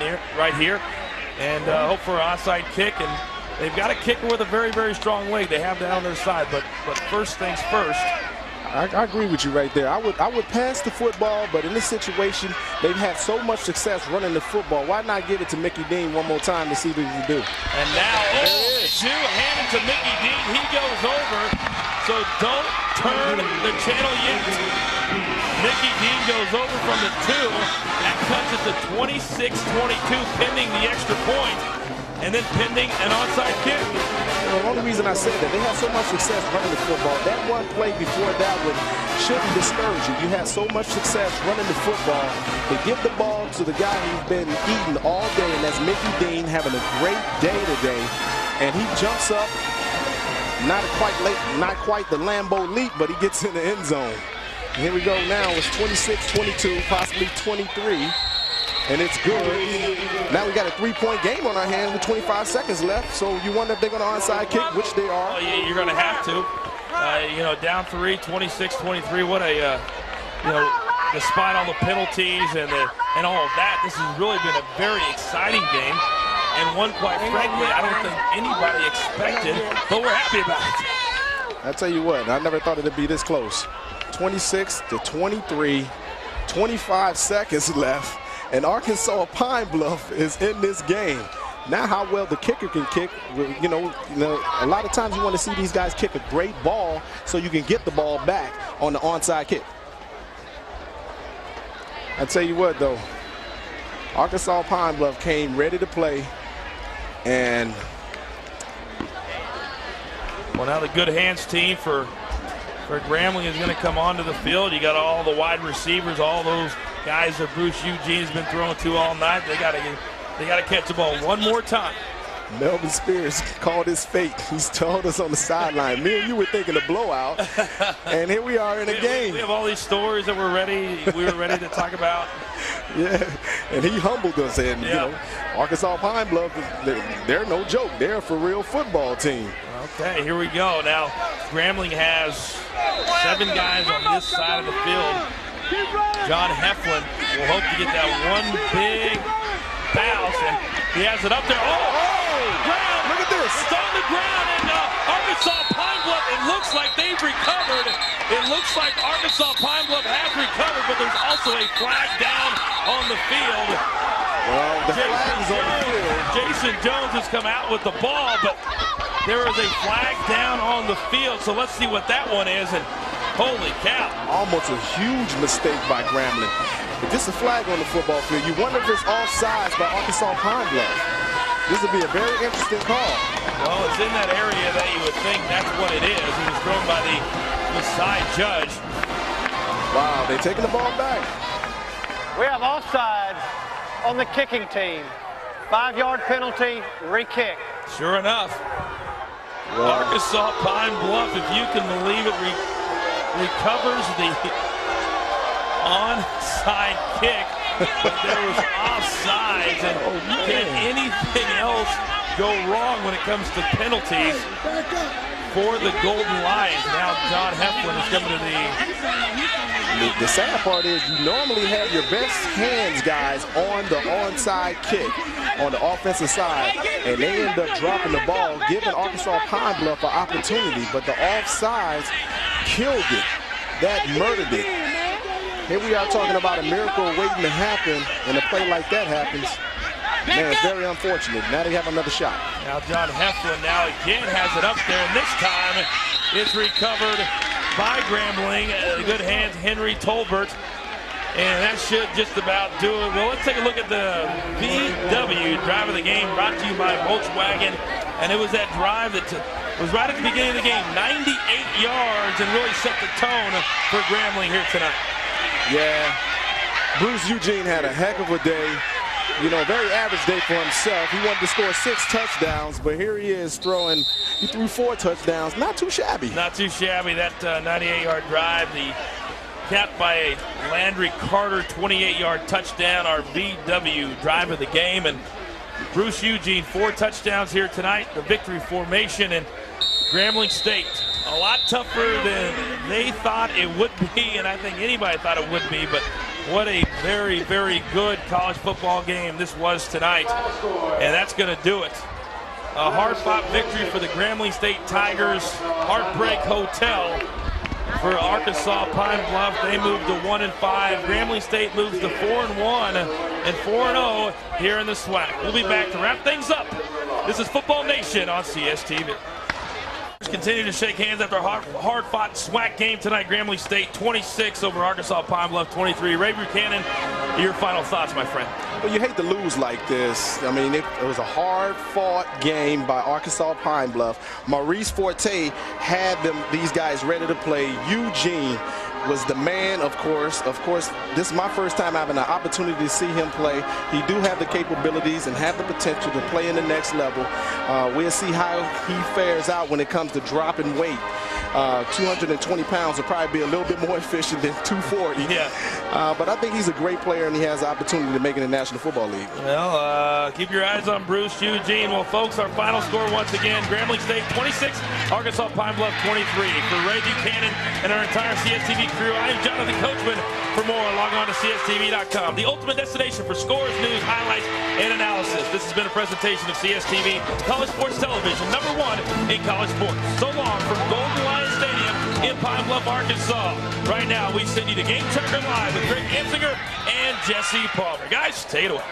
here, and hope for an onside kick. And they've got a kicker with a very, very strong leg. They have that on their side. But first things first. I agree with you right there. I would pass the football, but in this situation, they've had so much success running the football. Why not give it to Mickey Dean one more time to see what he can do? And now, hand it to Mickey Dean. He goes over. So don't turn the channel yet. Mickey Dean goes over from the 2 and cuts it to 26-22, pending the extra point, and then pending an onside kick. Well, the only reason I said that, they have so much success running the football. That one play before that one shouldn't discourage you. You had so much success running the football. They give the ball to the guy who's been eating all day, and that's Mickey Dean, having a great day today. And he jumps up, not quite the Lambeau leap, but he gets in the end zone. Here we go now. It's 26-22, possibly 23, and it's good. Now we got a 3-point game on our hands with 25 seconds left, so you wonder if they're going to onside kick, which they are. Oh, yeah, you're going to have to. Down 3, 26-23. What a, despite all the penalties and all of that, this has really been a very exciting game, and one, quite frankly, I don't think anybody expected, but we're happy about it. I'll tell you what, I never thought it'd be this close. 26-23, 25 seconds left, and Arkansas Pine-Bluff is in this game. Now how well the kicker can kick, a lot of times you want to see these guys kick a great ball so you can get the ball back on the onside kick. I tell you what though, Arkansas Pine-Bluff came ready to play, and well, now the good hands team for Grambling is going to come onto the field. You got all the wide receivers, all those guys that Bruce Eugene's been throwing to all night. They got to catch the ball one more time. Melvin Spears called his fate. He's told us on the sideline. Me and you were thinking a blowout, and here we are in a game. We have all these stories that we were ready to talk about. Yeah, and he humbled us, and Arkansas Pine-Bluff, they're no joke. They're a for-real football team. Okay, here we go. Now, Grambling has 7 guys on this side of the field. John Heflin will hope to get that one big bounce, and he has it up there. Ground! Look at this! It's on the ground, and Arkansas Pine-Bluff, it looks like they've recovered. It looks like Arkansas Pine-Bluff has recovered, but there's also a flag down on the field. Well, the flag is on the field. Jason Jones has come out with the ball, but there is a flag down on the field, so let's see what that one is, and holy cow. Almost a huge mistake by Grambling. If this is a flag on the football field, you wonder if it's offsides by Arkansas Pine-Bluff. This would be a very interesting call. Well, it's in that area that you would think that's what it is. It was thrown by the side judge. Wow, they're taking the ball back. We have offsides on the kicking team. 5-yard penalty, re-kick. Sure enough. Arkansas Pine-Bluff, if you can believe it, recovers the onside kick, but there was offsides. And can anything else go wrong when it comes to penalties for the Golden Lions? Now John Heflin is coming to The sad part is you normally have your best hands guys on the onside kick on the offensive side, and they end up dropping the ball, giving Arkansas Pine-Bluff an opportunity, but the offsides killed it. That murdered it. Here we are talking about a miracle waiting to happen, and a play like that happens. Man, it's very unfortunate. Now they have another shot. Now John Heflin now again has it up there, and this time it's recovered by Grambling. Good hands, Henry Tolbert. And that should just about do it. Well, let's take a look at the VW drive of the game, brought to you by Volkswagen. And it was that drive that was right at the beginning of the game, 98 yards, and really set the tone for Grambling here tonight. Yeah, Bruce Eugene had a heck of a day. You know, very average day for himself. He wanted to score 6 touchdowns, but here he is throwing, he threw 4 touchdowns. Not too shabby. Not too shabby. That 98-yard drive, the capped by a Landry Carter 28-yard touchdown, our VW drive of the game. And Bruce Eugene, 4 touchdowns here tonight, the victory formation. And Grambling State, a lot tougher than they thought it would be, and I think anybody thought it would be, but what a very, very good college football game this was tonight. And that's going to do it. A hard-fought victory for the Grambling State Tigers. Heartbreak Hotel for Arkansas Pine-Bluff. They moved to 1-5. Grambling State moves to 4-1 and 4-0 here in the SWAC. We'll be back to wrap things up. This is Football Nation on CSTV. Continue to shake hands after a hard-fought SWAC game tonight. Grambling State 26 over Arkansas Pine-Bluff 23. Ray Buchanan, your final thoughts, my friend. Well, you hate to lose like this. I mean, it was a hard-fought game by Arkansas Pine-Bluff. Maurice Forte had these guys ready to play. Eugene was the man, of course. Of course, this is my first time having an opportunity to see him play. He do have the capabilities and have the potential to play in the next level. We'll see how he fares out when it comes to dropping weight. 220 pounds will probably be a little bit more efficient than 240. Yeah. But I think he's a great player, and he has the opportunity to make it in the National Football League. Well, keep your eyes on Bruce Eugene. Well, folks, our final score once again, Grambling State 26, Arkansas Pine-Bluff 23. For Ray Buchanan and our entire CSTV crew, I am Jonathan Coachman. For more, log on to CSTV.com. The ultimate destination for scores, news, highlights, and analysis. This has been a presentation of CSTV, college sports television, #1 in college sports. So long from Golden Lion Stadium in Pine Bluff, Arkansas. Right now, we send you to Game Checker Live with Greg Amsinger and Jesse Palmer. Guys, take it away.